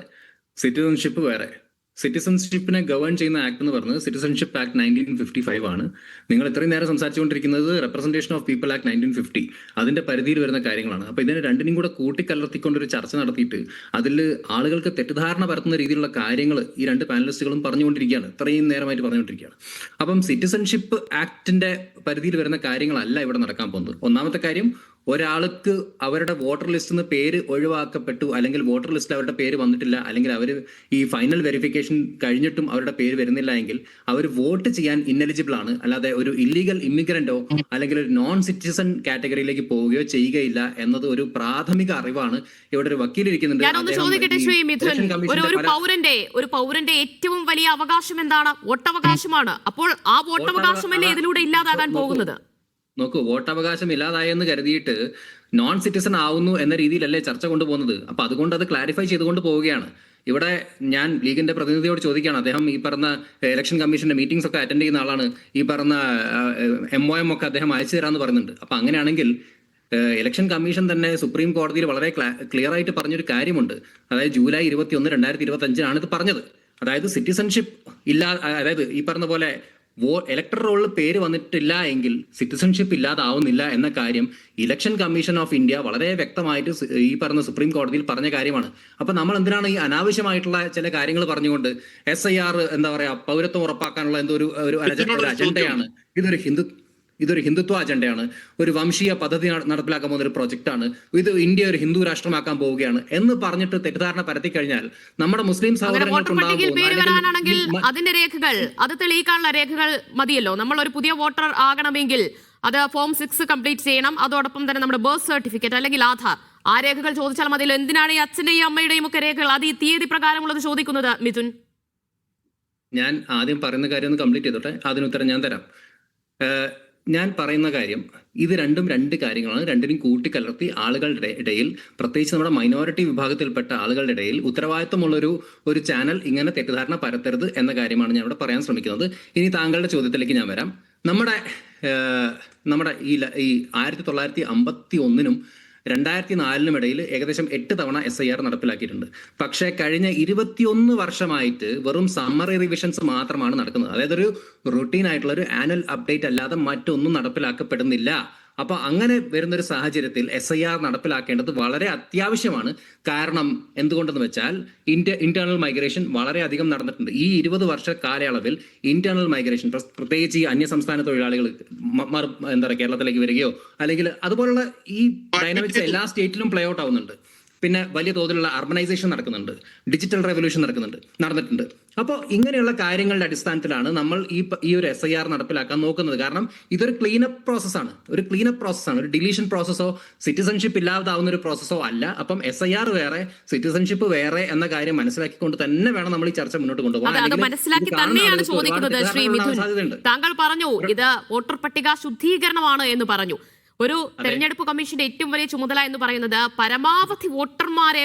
സിറ്റിസൺഷിപ്പ് വേറെ. സിറ്റിസൺഷിപ്പിനെ ഗവേൺ ചെയ്യുന്ന ആക്ട് എന്ന് പറയുന്നത് സിറ്റിസൺഷിപ്പ് ആക്ട് 1955 ആണ്. നിങ്ങൾ ഇത്രയും നേരം സംസാരിച്ചുകൊണ്ടിരിക്കുന്നത് റെപ്രസെന്റേഷൻ ഓഫ് പീപ്പിൾ ആക്ട് 1950 അതിന്റെ പരിധിയിൽ വരുന്ന കാര്യങ്ങളാണ്. അപ്പൊ ഇതിനെ രണ്ടിനും കൂടെ കൂട്ടിക്കലർത്തിക്കൊണ്ടൊരു ചർച്ച നടത്തിയിട്ട് അതിൽ ആളുകൾക്ക് തെറ്റിദ്ധാരണ പരത്തുന്ന രീതിയിലുള്ള കാര്യങ്ങൾ ഈ രണ്ട് പാനലിസ്റ്റുകളും പറഞ്ഞുകൊണ്ടിരിക്കുകയാണ്, ഇത്രയും നേരമായിട്ട് പറഞ്ഞുകൊണ്ടിരിക്കുകയാണ്. അപ്പം സിറ്റിസൺഷിപ്പ് ആക്ടിന്റെ പരിധിയിൽ വരുന്ന കാര്യങ്ങളല്ല ഇവിടെ നടക്കാൻ പോകുന്നത്. ഒന്നാമത്തെ കാര്യം, ഒരാൾക്ക് അവരുടെ വോട്ടർ ലിസ്റ്റിൽ നിന്ന് പേര് ഒഴിവാക്കപ്പെട്ടു, അല്ലെങ്കിൽ വോട്ടർ ലിസ്റ്റിൽ അവരുടെ പേര് വന്നിട്ടില്ല, അല്ലെങ്കിൽ അവർ ഈ ഫൈനൽ വെരിഫിക്കേഷൻ കഴിഞ്ഞിട്ടും അവരുടെ പേര് വരുന്നില്ല എങ്കിൽ അവർ വോട്ട് ചെയ്യാൻ ഇന്നെലിജിബിൾ ആണ്. അല്ലാതെ ഒരു ഇല്ലീഗൽ ഇമിഗ്രന്റോ അല്ലെങ്കിൽ ഒരു നോൺ സിറ്റിസൺ കാറ്റഗറിയിലേക്ക് പോവുകയോ ചെയ്യുകയില്ല എന്നത് ഒരു പ്രാഥമിക അറിവാണ്. ഇവിടെ ഒരു വക്കീലിരിക്കുന്നുണ്ട്. ഞാനൊന്ന് ചോദിക്കട്ടെ ശ്രീ മിഥുൻ, ഒരു പൗരന്റെ ഏറ്റവും വലിയ അവകാശം എന്താണ്? വോട്ടവകാശമാണ്. അപ്പോൾ ആ വോട്ടവകാശമല്ലേ ഇതിലൂടെ ഇല്ലാതാകാൻ പോകുന്നത്? നോക്കൂ, വോട്ടവകാശം ഇല്ലാതായെന്ന് കരുതിയിട്ട് നോൺ സിറ്റിസൺ ആവുന്നു എന്ന രീതിയിലല്ലേ ചർച്ച കൊണ്ടുപോകുന്നത്. അപ്പൊ അതുകൊണ്ട് അത് ക്ലാരിഫൈ ചെയ്തുകൊണ്ട് പോവുകയാണ്. ഇവിടെ ഞാൻ ലീഗിന്റെ പ്രതിനിധിയോട് ചോദിക്കുകയാണ്. അദ്ദേഹം ഈ പറഞ്ഞ ഇലക്ഷൻ കമ്മീഷന്റെ മീറ്റിംഗ്സ് ഒക്കെ അറ്റൻഡ് ചെയ്യുന്ന ആളാണ്. ഈ പറഞ്ഞ MOM ഒക്കെ അദ്ദേഹം അയച്ചു തരാമെന്ന് പറയുന്നുണ്ട്. അപ്പൊ അങ്ങനെയാണെങ്കിൽ ഇലക്ഷൻ കമ്മീഷൻ തന്നെ സുപ്രീം കോടതിയിൽ വളരെ ക്ലിയർ ആയിട്ട് പറഞ്ഞൊരു കാര്യമുണ്ട്. അതായത് ജൂലൈ 21, 2025 ഇത് പറഞ്ഞത്. അതായത് സിറ്റിസൺഷിപ്പ് അതായത് ഈ പറഞ്ഞ പോലെ ഇലക്ടർ റോളിൽ പേര് വന്നിട്ടില്ല എങ്കിൽ സിറ്റിസൺഷിപ്പ് ഇല്ലാതാവുന്നില്ല എന്ന കാര്യം ഇലക്ഷൻ കമ്മീഷൻ ഓഫ് ഇന്ത്യ വളരെ വ്യക്തമായിട്ട് ഈ പറഞ്ഞ സുപ്രീം കോടതിയിൽ പറഞ്ഞ കാര്യമാണ്. അപ്പൊ നമ്മൾ എന്തിനാണ് ഈ അനാവശ്യമായിട്ടുള്ള ചില കാര്യങ്ങൾ പറഞ്ഞുകൊണ്ട് SIR എന്താ പറയാ പൗരത്വം ഉറപ്പാക്കാനുള്ള എന്തോ ഒരു അജണ്ടയാണ്. ഇതൊരു ഹിന്ദുത്വ അജണ്ടയാണ്, ഒരു വംശീയ പദ്ധതി നടപ്പിലാക്കാൻ പോകുന്ന ഒരു പ്രൊജക്ടാണ്, ഇത് ഇന്ത്യ ഒരു ഹിന്ദു രാഷ്ട്രമാക്കാൻ പോവുകയാണ് എന്ന് പറഞ്ഞിട്ട് തെറ്റിദ്ധാരണ പരത്തി കഴിഞ്ഞാൽ നമ്മുടെ മുസ്ലിം സഹോദരങ്ങൾക്കുണ്ടാകും അതിന്റെ രേഖകൾ, അത് തെളിയിക്കാനുള്ള രേഖകൾ മതിയല്ലോ. നമ്മൾ ഒരു പുതിയ വോട്ടർ ആകണമെങ്കിൽ അത് ഫോം 6 കംപ്ലീറ്റ് ചെയ്യണം. അതോടൊപ്പം തന്നെ നമ്മുടെ ബർത്ത് സർട്ടിഫിക്കറ്റ് അല്ലെങ്കിൽ ആധാർ, ആ രേഖകൾ ചോദിച്ചാൽ മതിയല്ലോ. എന്തിനാണ് ഈ അച്ഛന്റെയും അമ്മയുടെയും ഒക്കെ രേഖകൾ, അത് ഈ തീയതി പ്രകാരമുള്ളത് ചോദിക്കുന്നത്? മിഥുൻ, ഞാൻ ആദ്യം പറയുന്ന കാര്യം ഒന്ന് കംപ്ലീറ്റ് ചെയ്തോട്ടെ, അതിനുത്തരം ഞാൻ തരാം. ഞാൻ പറയുന്ന കാര്യം, ഇത് രണ്ട് കാര്യങ്ങളാണ്. രണ്ടിനും കൂട്ടിക്കലർത്തി ആളുകളുടെ ഇടയിൽ, പ്രത്യേകിച്ച് നമ്മുടെ മൈനോറിറ്റി വിഭാഗത്തിൽപ്പെട്ട ആളുകളുടെ ഇടയിൽ ഉത്തരവാദിത്വമുള്ളൊരു ചാനൽ ഇങ്ങനെ തെറ്റിദ്ധാരണ പരത്തരുത് എന്ന കാര്യമാണ് ഞാൻ ഇവിടെ പറയാൻ ശ്രമിക്കുന്നത്. ഇനി താങ്കളുടെ ചോദ്യത്തിലേക്ക് ഞാൻ വരാം. നമ്മുടെ ഈ 1951 2004 ഇടയിൽ ഏകദേശം 8 തവണ SIR നടപ്പിലാക്കിയിട്ടുണ്ട്. പക്ഷേ കഴിഞ്ഞ 21 വർഷമായിട്ട് വെറും സമ്മറി റിവിഷൻസ് മാത്രമാണ് നടക്കുന്നത്. അതായത് ഒരു റുട്ടീൻ ആയിട്ടുള്ള ഒരു ആനുവൽ അപ്ഡേറ്റ് അല്ലാതെ മറ്റൊന്നും നടപ്പിലാക്കപ്പെടുന്നില്ല. അപ്പൊ അങ്ങനെ വരുന്നൊരു സാഹചര്യത്തിൽ SIR നടപ്പിലാക്കേണ്ടത് വളരെ അത്യാവശ്യമാണ്. കാരണം എന്തുകൊണ്ടെന്ന് വെച്ചാൽ ഇന്റേണൽ മൈഗ്രേഷൻ വളരെയധികം നടന്നിട്ടുണ്ട്. ഈ 20 വർഷ കാലയളവിൽ ഇന്റേണൽ മൈഗ്രേഷൻ, പ്രത്യേകിച്ച് ഈ അന്യസംസ്ഥാന തൊഴിലാളികൾ എന്താ പറയുക കേരളത്തിലേക്ക് വരികയോ അല്ലെങ്കിൽ അതുപോലുള്ള ഈ ഡൈനാമിക്സ് എല്ലാ സ്റ്റേറ്റിലും പ്ലേ ഔട്ട് ആവുന്നുണ്ട്. പിന്നെ വലിയ തോതിലുള്ള അർബനൈസേഷൻ നടക്കുന്നുണ്ട്, ഡിജിറ്റൽ റെവല്യൂഷൻ നടന്നിട്ടുണ്ട്. അപ്പോൾ ഇങ്ങനെയുള്ള കാര്യങ്ങളുടെ അടിസ്ഥാനത്തിലാണ് നമ്മൾ ഈ ഒരു SIR നടപ്പിലാക്കാൻ നോക്കുന്നത്. കാരണം ഇതൊരു ക്ലീനപ്പ് പ്രോസസ്സാണ്, ഒരു ഡിലീഷൻ പ്രോസസ്സോ സിറ്റിസൺഷിപ്പ് ഇല്ലാതാവുന്ന ഒരു പ്രോസസ്സോ അല്ല. അപ്പം SIR വേറെ, സിറ്റിസൺഷിപ്പ് വേറെ എന്ന കാര്യം മനസ്സിലാക്കിക്കൊണ്ട് തന്നെ വേണം നമ്മൾ ഈ ചർച്ച മുന്നോട്ട് കൊണ്ടുപോകാൻ. താങ്കൾ പറഞ്ഞു ഇത് വോട്ടർ പട്ടിക ശുദ്ധീകരണമാണ് എന്ന് പറഞ്ഞു. ഒരു തെരഞ്ഞെടുപ്പ് കമ്മീഷന്റെ ഏറ്റവും വലിയ ചുമതല എന്ന് പറയുന്നത് പരമാവധി വോട്ടർമാരെ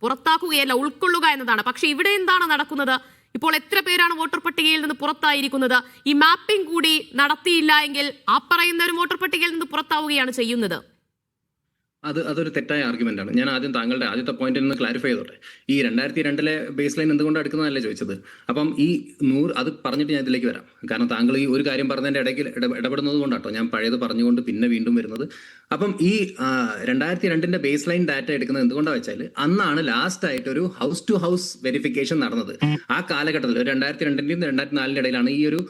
പുറത്താക്കുകയല്ല, ഉൾക്കൊള്ളുക എന്നതാണ്. പക്ഷെ ഇവിടെ എന്താണ് നടക്കുന്നത്? ഇപ്പോൾ എത്ര പേരാണ് വോട്ടർ പട്ടികയിൽ നിന്ന് പുറത്തായിരിക്കുന്നത്? ഈ മാപ്പിംഗ് കൂടി നടത്തിയില്ല എങ്കിൽ ആ പറയുന്നവരും വോട്ടർ പട്ടികയിൽ നിന്ന് പുറത്താവുകയാണ് ചെയ്യുന്നത്. അതൊരു തെറ്റായ ആർഗ്യുമെന്റ് ആണ്. ഞാൻ ആദ്യം താങ്കളുടെ ആദ്യത്തെ പോയിന്റിൽ നിന്ന് ക്ലാരിഫൈ ചെയ്തോട്ടെ. ഈ 2002 ബേസ് ലൈൻ എന്തുകൊണ്ട് എടുക്കുന്നതല്ലേ ചോദിച്ചത്. അപ്പം ഈ 100 അത് പറഞ്ഞിട്ട് ഞാൻ ഇതിലേക്ക് വരാം. കാരണം താങ്കൾ ഈ ഒരു കാര്യം പറഞ്ഞതിന്റെ ഇടയ്ക്ക് ഇടപെടുന്നത് കൊണ്ടാട്ടോ ഞാൻ പഴയത് പറഞ്ഞുകൊണ്ട് പിന്നെ വീണ്ടും വരുന്നത്. അപ്പം ഈ 2002 ബേസ് ലൈൻ ഡാറ്റ എടുക്കുന്നത് എന്തുകൊണ്ടാണ് വെച്ചാൽ അന്നാണ് ലാസ്റ്റ് ആയിട്ട് ഒരു ഹൗസ് ടു ഹൗസ് വെരിഫിക്കേഷൻ നടന്നത്. ആ കാലഘട്ടത്തിൽ 2002 2004 ഇടയിലാണ് ഈ ഒരു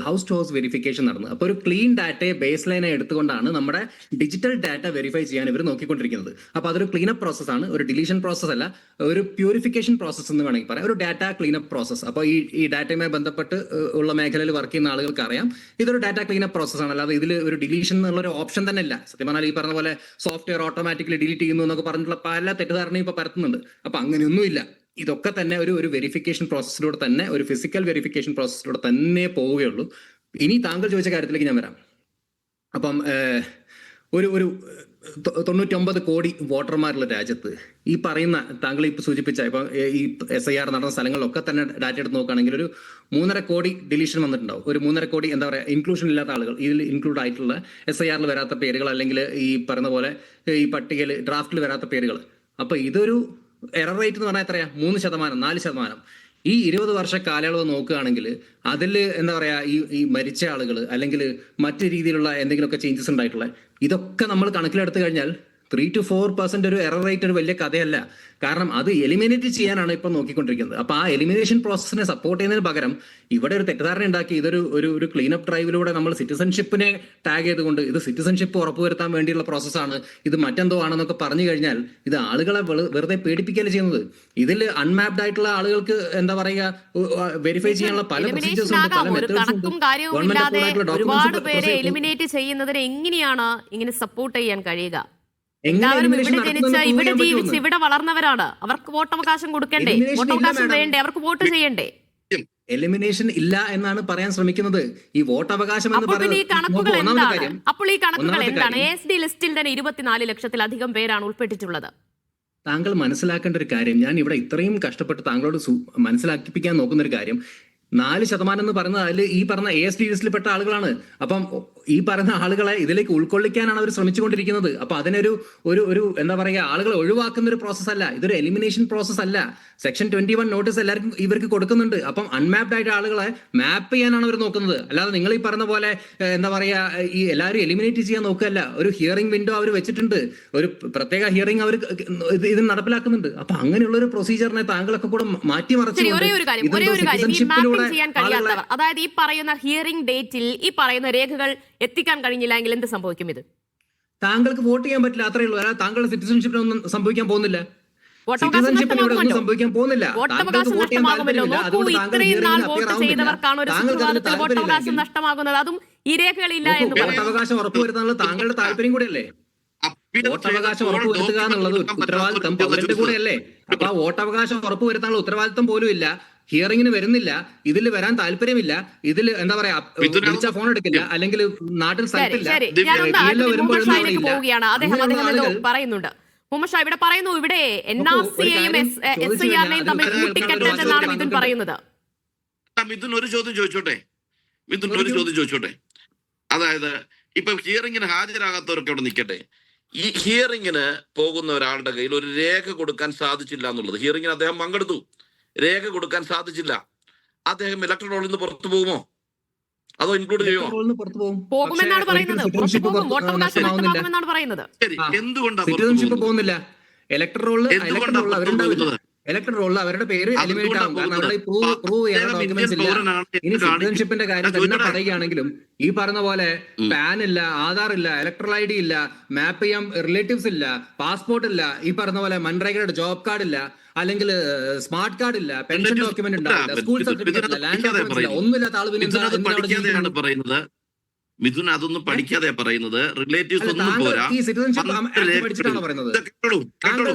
ഹൗസ് ടു ഹൗസ് വെരിഫിക്കേഷൻ നടന്നത്. അപ്പോൾ ഒരു ക്ലീൻ ഡാറ്റയെ ബേസ് ലൈനെ എടുത്തുകൊണ്ടാണ് നമ്മുടെ ഡിജിറ്റൽ ഡാറ്റ വെരിഫൈ ചെയ്യാൻ ഇവർ നോക്കിക്കൊണ്ടിരിക്കുന്നത്. അപ്പോൾ അതൊരു ക്ലീനപ്പ് പ്രോസസ്സാണ്, ഒരു ഡിലീഷൻ പ്രോസസ് അല്ല, ഒരു പ്യൂരിഫിക്കേഷൻ പ്രോസസ് എന്ന് വേണമെങ്കിൽ പറയാം, ഒരു ഡാറ്റ ക്ലീനപ്പ് പ്രോസസ്. അപ്പോൾ ഈ ഡാറ്റയുമായി ബന്ധപ്പെട്ട് ഉള്ള മേഖലയിൽ വർക്ക് ചെയ്യുന്ന ആളുകൾക്ക് അറിയാം ഇതൊരു ഡാറ്റ ക്ലീനപ്പ് പ്രോസസ്സാണ്. അല്ലാതെ ഇതിൽ ഒരു ഡിലീഷൻ എന്നുള്ള ഒരു ഓപ്ഷൻ തന്നെ ഇല്ല. സത്യം പറഞ്ഞാൽ ഈ പറഞ്ഞ പോലെ സോഫ്റ്റ്വെയർ ഓട്ടോമാറ്റിക്കലി ഡിലീറ്റ് ചെയ്യുന്നു എന്നൊക്കെ പറഞ്ഞിട്ടുള്ള പല തെറ്റിദ്ധാരണയും ഇപ്പോൾ പരത്തുന്നുണ്ട്. അപ്പോൾ അങ്ങനെയൊന്നുമില്ല. ഇതൊക്കെ തന്നെ ഒരു വെരിഫിക്കേഷൻ പ്രോസസ്സിലൂടെ തന്നെ, ഒരു ഫിസിക്കൽ വെരിഫിക്കേഷൻ പ്രോസസ്സിലൂടെ തന്നെ പോവുകയുള്ളൂ. ഇനി താങ്കൾ ചോദിച്ച കാര്യത്തിലേക്ക് ഞാൻ വരാം. അപ്പം ഒരു 99 കോടി വോട്ടർമാരുള്ള രാജ്യത്ത് ഈ പറയുന്ന താങ്കൾ ഇപ്പോൾ സൂചിപ്പിച്ച ഇപ്പൊ ഈ SIR നടന്ന സ്ഥലങ്ങളിലൊക്കെ തന്നെ ഡാറ്റ എടുത്ത് നോക്കുകയാണെങ്കിൽ ഒരു 3.5 കോടി ഡിലീഷൻ വന്നിട്ടുണ്ടാവും. ഒരു 3.5 കോടി എന്താ പറയുക ഇൻക്ലൂഷൻ ഇല്ലാത്ത ആളുകൾ, ഇതിൽ ഇൻക്ലൂഡ് ആയിട്ടുള്ള SIRൽ വരാത്ത പേരുകൾ അല്ലെങ്കിൽ ഈ പറയുന്ന പോലെ ഈ പട്ടികയിൽ ഡ്രാഫ്റ്റിൽ വരാത്ത പേരുകൾ. അപ്പൊ ഇതൊരു എറർ റേറ്റ് എന്ന് പറഞ്ഞാൽ എത്രയാ? 3%, 4%. ഈ 20 വർഷ കാലയളവ് നോക്കുകയാണെങ്കിൽ അതിൽ എന്താ പറയാ, ഈ മരിച്ച ആളുകൾ അല്ലെങ്കിൽ മറ്റു രീതിയിലുള്ള എന്തെങ്കിലുമൊക്കെ ചേഞ്ചസ് ഉണ്ടായിട്ടുള്ള ഇതൊക്കെ നമ്മൾ കണക്കിലെടുത്ത് കഴിഞ്ഞാൽ 3 to 4% ഒരു എറർ റേറ്റ് ഒരു വലിയ കഥയല്ല. കാരണം അത് എലിമിനേറ്റ് ചെയ്യാനാണ് ഇപ്പൊ നോക്കിക്കൊണ്ടിരിക്കുന്നത്. അപ്പൊ ആ എലിമിനേഷൻ പ്രോസസ്സിനെ സപ്പോർട്ട് ചെയ്യുന്നതിന് പകരം ഇവിടെ ഒരു തെറ്റിദ്ധാരണ ഉണ്ടാക്കി ഇതൊരു ഒരു ക്ലീനപ്പ് ഡ്രൈവിലൂടെ നമ്മൾ സിറ്റിസൺഷിപ്പിനെ ടാഗ് ചെയ്തുകൊണ്ട് ഇത് സിറ്റിസൺഷിപ്പ് ഉറപ്പുവരുത്താൻ വേണ്ടിയുള്ള പ്രോസസ്സാണ്, ഇത് മറ്റെന്തോ ആണെന്നൊക്കെ പറഞ്ഞു കഴിഞ്ഞാൽ ഇത് ആളുകളെ വെറുതെ പേടിപ്പിക്കുകയല്ലേ ചെയ്യുന്നത്. ഇതിൽ അൺമാപ്ഡ് ആയിട്ടുള്ള ആളുകൾക്ക് എന്താ പറയുക, വെരിഫൈ ചെയ്യാനുള്ള പല പ്രൊസീജിയേഴ്സ് ഉണ്ട്, പല ഒരു മെത്തേഡ്സ് ഉണ്ട്. കണക്കും കാര്യവും ഇല്ലാതെ ഒരുപാട് പേരെ എലിമിനേറ്റ് ചെയ്യുന്നതിന് എങ്ങനെയാണ് ഇങ്ങനെ സപ്പോർട്ട് ചെയ്യാൻ കഴിയുക? എല്ലാവരും ഇവിടെ ജനിച്ച, ഇവിടെ ജീവിച്ച്, ഇവിടെ വളർന്നവരാണ്. അവർക്ക് വോട്ടവകാശം കൊടുക്കണ്ടേ? വോട്ടവകാശം വേണ്ടേ? അവർക്ക് വോട്ട് ചെയ്യണ്ടേ? എലിമിനേഷൻ ഇല്ല എന്നാണ് പറയാൻ ശ്രമിക്കുന്നത്. ഈ വോട്ടവകാശം എന്ന് അപ്പോൾ ഈ പറയുന്നത് കണക്കുകൾ ഒന്നാമത്തെ എന്താണ്? കാര്യം, അപ്പോൾ ഈ കണക്കുകൾ ഒന്നാമത്തെ എന്താണ്? കാര്യം, ASD ലിസ്റ്റിൽ തന്നെ 24 ലക്ഷത്തിലധികം പേരാണ് ഉൾപ്പെട്ടിട്ടുള്ളത്. താങ്കൾ മനസ്സിലാക്കേണ്ട ഒരു കാര്യം, ഞാൻ ഇവിടെ ഇത്രയും കഷ്ടപ്പെട്ട് താങ്കളോട് മനസ്സിലാക്കിപ്പിക്കാൻ നോക്കുന്ന ഒരു കാര്യം, 4% എന്ന് പറയുന്നത് അതിൽ ഈ പറഞ്ഞ ASD ലിസ്റ്റിൽപ്പെട്ട ആളുകളാണ്. അപ്പം ഈ പറയുന്ന ആളുകളെ ഇതിലേക്ക് ഉൾക്കൊള്ളിക്കാനാണ് അവർ ശ്രമിച്ചുകൊണ്ടിരിക്കുന്നത്. അപ്പൊ അതിനൊരു ഒരു എന്താ പറയുക, ആളുകളെ ഒഴിവാക്കുന്ന ഒരു പ്രോസസ് അല്ല, ഇതൊരു എലിമിനേഷൻ പ്രോസസ് അല്ല. സെക്ഷൻ 21 നോട്ടീസ് എല്ലാവർക്കും ഇവർക്ക് കൊടുക്കുന്നുണ്ട്. അപ്പം അൺമാപ്ഡ് ആയിട്ട് ആളുകളെ മാപ്പ് ചെയ്യാനാണ് അവർ നോക്കുന്നത്. അല്ലാതെ നിങ്ങൾ ഈ പറഞ്ഞ പോലെ എന്താ പറയാ, ഈ എല്ലാവരും എലിമിനേറ്റ് ചെയ്യാൻ നോക്കുകയല്ല. ഒരു ഹിയറിംഗ് വിൻഡോ അവർ വെച്ചിട്ടുണ്ട്, ഒരു പ്രത്യേക ഹിയറിംഗ് അവർ ഇത് നടപ്പിലാക്കുന്നുണ്ട്. അപ്പൊ അങ്ങനെയുള്ള ഒരു പ്രൊസീജിയറിനെ താങ്കളൊക്കെ കൂടെ മാറ്റിമറിച്ചു ചെയ്യാൻ കഴിയാത്തവർ, അതായത് ഈ പറയുന്ന ഹിയറിംഗ് ഡേറ്റിൽ ഈ പറയുന്ന രേഖകൾ എത്തിക്കാൻ കഴിഞ്ഞില്ല എങ്കിൽ എന്ത് സംഭവിക്കും? ഇത് താങ്കൾക്ക് വോട്ട് ചെയ്യാൻ പറ്റില്ല, അത്രേ ഉള്ളൂ. അല്ലാതെ താങ്കളുടെ സിറ്റിസൺഷിപ്പിനൊന്നും സംഭവിക്കാൻ പോകുന്നില്ല. വോട്ടവകാശം സംഭവിക്കാൻ പോകുന്നില്ല. നഷ്ടമാകുമല്ലോ. നോക്കൂ, ഇത്രയും നാൾ വോട്ട് ചെയ്തവർക്കാണ് ഒരു സുപ്രഭാതത്തിൽ വോട്ടവകാശം നഷ്ടമാകുന്നത്, അതും ഈ രേഖകളില്ല എന്ന് പറയുന്നത്. വോട്ടവകാശം ഉറപ്പുവരുത്താനുള്ള താങ്കളുടെ താല്പര്യം കൂടെയല്ലേ? വോട്ടവകാശം ഉറപ്പുവരുത്തുക എന്നുള്ളത് ഉത്തരവാദിത്വം പൗരന്റെ കൂടെയല്ലേ? അപ്പൊ ആ വോട്ടവകാശം ഉറപ്പുവരുത്താനുള്ള ഉത്തരവാദിത്വം പോലും ഇല്ല. ഹിയറിംഗിന് വരുന്നില്ല, ഇതിൽ വരാൻ താല്പര്യമില്ല, ഇതിൽ എന്താ പറയാ, വിളിച്ച ഫോൺ എടുക്കില്ല, അല്ലെങ്കിൽ നാട്ടിൽ സ്ഥലത്തില്ല. പോവുകയാണ് അദ്ദേഹം പറയുന്നുണ്ട്. മുഹമ്മദ് ഷാ ഇവിടെ പറയുന്നു, ഇവിടെ NRCയെയും SIRനെയും തമ്മിൽ കൂട്ടിക്കെട്ടെന്നാണ് മിഥുൻ പറയുന്നത്. മിഥുൻ ഒരു ചോദ്യം ചോദിച്ചോട്ടെ. അതായത് ഇപ്പൊ ഹിയറിംഗിന് ഹാജരാകാത്തവരൊക്കെ അവിടെ നിൽക്കട്ടെ. ഈ ഹിയറിംഗിന് പോകുന്ന ഒരാളുടെ കയ്യിൽ ഒരു രേഖ കൊടുക്കാൻ സാധിച്ചില്ല എന്നുള്ളത്, ഹിയറിംഗിന് അദ്ദേഹം പങ്കെടുത്തു, രേഖ കൊടുക്കാൻ സാധിച്ചില്ല, അദ്ദേഹം ഇലക്ട്രൽ റോളിൽ നിന്ന് പുറത്തു പോകുമോ, അതോ ഇൻക്ലൂഡ് ചെയ്യുമോ? പോകുമെന്നാണ് പറയുന്നത്. ശരി, എന്തുകൊണ്ടാണ് പോകുന്നില്ല? ഇലക്ട്രൽ റോളിൽ അവരുടെ പേര് എലിമിനേറ്റ് ആവും. കാരണം അവിടെ പ്രൂവ് ചെയ്യാൻ ഡോക്യുമെന്റ്സ് ഇല്ല. ഇനി സിറ്റിസൺഷിപ്പിന്റെ കാര്യം തന്നെ പറയുകയാണെങ്കിലും ഈ പറഞ്ഞ പോലെ പാൻ ഇല്ല, ആധാർ ഇല്ല, ഇലക്ട്രൽ ID ഇല്ല, മാപ്പ് ചെയ്യാൻ റിലേറ്റീവ്സ് ഇല്ല, പാസ്പോർട്ട് ഇല്ല, ഈ പറഞ്ഞ പോലെ മൻറേഗയുടെ ജോബ് കാർഡ് ഇല്ല, അല്ലെങ്കിൽ സ്മാർട്ട് കാർഡ് ഇല്ല, പെൻഷൻ ഡോക്യുമെന്റ് ഉണ്ടാവില്ല, സ്കൂൾ സർട്ടിഫിക്കറ്റ് ഇല്ല, ലാൻഡ് ഡോക്യുമെന്റ് ഇല്ല, ഒന്നുമില്ലാത്ത ആൾ പറയുന്നത്. മിഥുൻ അതൊന്നും പഠിക്കാതെ പറയുന്നത്. റിലേറ്റീവ്സ് ഒന്നും പോരാ. ഈ സിറ്റിസൺഷിപ്പ് ആക്ട് പഠിച്ചിട്ടാണോ പറയുന്നത്?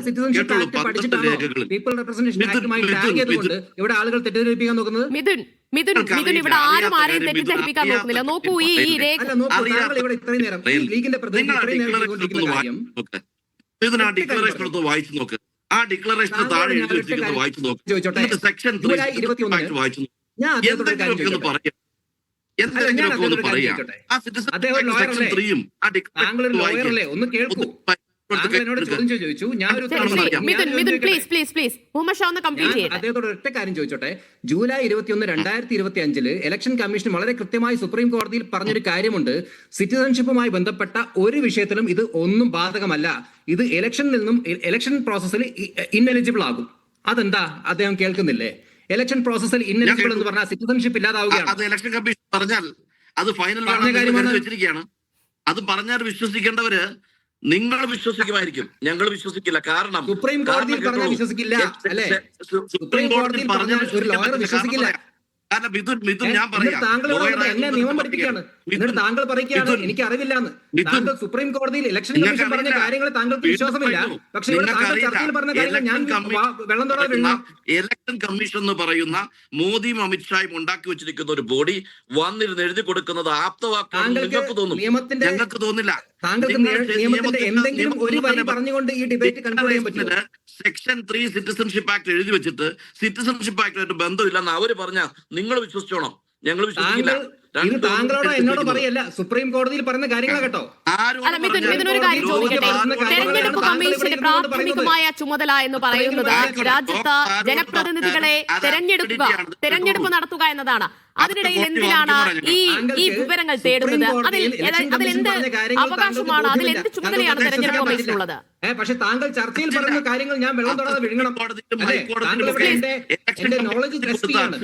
Citizenship act പഠിച്ചിട്ടാണോ people representation ആക്ടുമായി tag ചെയ്തുകൊണ്ട് ഇവിടെ ആളുകൾ തെറ്റിദ്ധരിപ്പിക്കാൻ നോക്കുന്നത്? മിഥുൻ ഇവിടെ ആരും ആരെയും തെറ്റിദ്ധരിപ്പിക്കാൻ നോക്കുന്നില്ല. നോക്കൂ, ഈ രേഖ ഇവിടെ ഇത്രയും നേരം ലീഗിന്റെ കാര്യം മിഥുൻ ആ ഡിക്ലറേഷൻ എടുത്ത് വായിച്ചു നോക്ക്. ആ ഡിക്ലറേഷൻ താഴെ എഴുതി വെച്ചിരിക്കുന്നത് വായിച്ചു നോക്ക്. സെക്ഷൻ 3 വായിച്ചു നോക്ക്. എന്തെങ്കിലുമൊക്കെ ഒന്ന് പറയാം, എന്തെങ്കിലുമൊക്കെ ഒന്ന് പറയാം. ആ സിറ്റിസൺ സെക്ഷൻ 3യും ആ ഡിക്ലറേഷൻ ഒന്ന് കേൾക്കൂ. അദ്ദേഹത്തോട് ഒറ്റ കാര്യം ചോദിച്ചോട്ടെ. ജൂലൈ 21, 2025 ഇലക്ഷൻ കമ്മീഷൻ വളരെ കൃത്യമായി സുപ്രീം കോടതിയിൽ പറഞ്ഞൊരു കാര്യമുണ്ട്. സിറ്റിസൺഷിപ്പുമായി ബന്ധപ്പെട്ട ഒരു വിഷയത്തിലും ഇത് ഒന്നും ബാധകമല്ല. ഇത് ഇലക്ഷൻ പ്രോസസ്സിൽ ഇന്നെലിജിബിൾ ആകും. അതെന്താ അദ്ദേഹം കേൾക്കുന്നില്ലേ? ഇലക്ഷൻ പ്രോസസ്സിൽ ഇന്നെലിജിബിൾ എന്ന് പറഞ്ഞാൽ സിറ്റിസൺഷിപ്പ് ഇല്ലാതാവുകയാണ്. അത് ഇലക്ഷൻ കമ്മീഷൻ പറഞ്ഞാൽ അത് ഫൈനൽ വെച്ചിരിക്കുകയാണ്. അത് പറഞ്ഞാൽ വിശ്വസിക്കേണ്ടവര് നിങ്ങൾ വിശ്വസിക്കുമായിരിക്കും, ഞങ്ങൾ വിശ്വസിക്കില്ല. കാരണം സുപ്രീം കോടതിയിൽ പറഞ്ഞാൽ വിശ്വസിക്കില്ല, അല്ലെ? സുപ്രീം കോടതിയിൽ പറഞ്ഞാൽ ഒരു ലോയർ വിശ്വസിക്കില്ല. കാരണം മിഥുൻ ഞാൻ പറയാം, എന്നെ നിയമം പഠിപ്പിക്കുകയാണ്. എന്നിട്ട് താങ്കൾ പറയുകയാണ് എനിക്ക് അറിവില്ലാന്ന്. താങ്കൾ സുപ്രീം കോടതിയിൽ ഇലക്ഷൻ കമ്മീഷൻ പറഞ്ഞ കാര്യങ്ങൾ താങ്കൾക്ക് വിശ്വാസമില്ല. പക്ഷേ ഇവിടെ താങ്കൾ ചർച്ചയിൽ പറഞ്ഞ കാര്യങ്ങൾ ഞാൻ വെള്ളം തൊടാതെ ഇലക്ഷൻ കമ്മീഷൻ എന്ന് പറയുന്ന മോദിയും അമിത്ഷായും ഉണ്ടാക്കി വെച്ചിരിക്കുന്ന ഒരു ബോഡി വന്നിരുന്ന് എഴുതി കൊടുക്കുന്നത് ആപ്തവാക്കാണെന്ന് നിങ്ങൾക്ക് തോന്നും, ഞങ്ങൾക്ക് തോന്നില്ല. താങ്കൾക്ക് നിയമത്തിന്റെ എന്തെങ്കിലും ഒരു വരി പറഞ്ഞുകൊണ്ട് ഈ ഡിബേറ്റ് കൺക്ലൂഡ് ചെയ്യാൻ പറ്റില്ല. സെക്ഷൻ 3 സിറ്റിസൺഷിപ്പ് ആക്ട് എഴുതി വെച്ചിട്ട് സിറ്റിസൺഷിപ്പ് ആക്ടുമായിട്ട് ബന്ധമില്ലെന്ന് അവര് പറഞ്ഞാൽ നിങ്ങൾ വിശ്വസിച്ചോണം, ഞങ്ങൾ വിശ്വസിക്കില്ല. ഇത് താങ്കളോട് എന്നോട് പറയല്ല, സുപ്രീം കോടതിയിൽ പറയുന്ന കാര്യങ്ങളാ കേട്ടോ. അല്ല മിഥുൻ ഒരു കാര്യം ചോദിക്കട്ടെ. തെരഞ്ഞെടുപ്പ് കമ്മീഷന്റെ പ്രാഥമികമായ ചുമതല എന്ന് പറയുന്നത് രാജ്യത്ത് ജനപ്രതിനിധികളെ തെരഞ്ഞെടുപ്പ് നടത്തുക എന്നതാണ്. അതിനിടയിൽ എന്തിനാണ് ഈ വിവരങ്ങൾ തേടുന്നത്? അതിലെന്ത് അവകാശമാണ്, അതിലെന്ത് ചുമതലയാണ് തെരഞ്ഞെടുപ്പ് കമ്മീഷനുള്ളത്? പക്ഷെ താങ്കൾ ചർച്ചയിൽ പറയുന്ന കാര്യങ്ങൾ ഞാൻ വെള്ളം തൊടാതെ വിഴുങ്ങണം. എന്റെ നോളജ് ടെസ്റ്റ് ചെയ്യാണ്.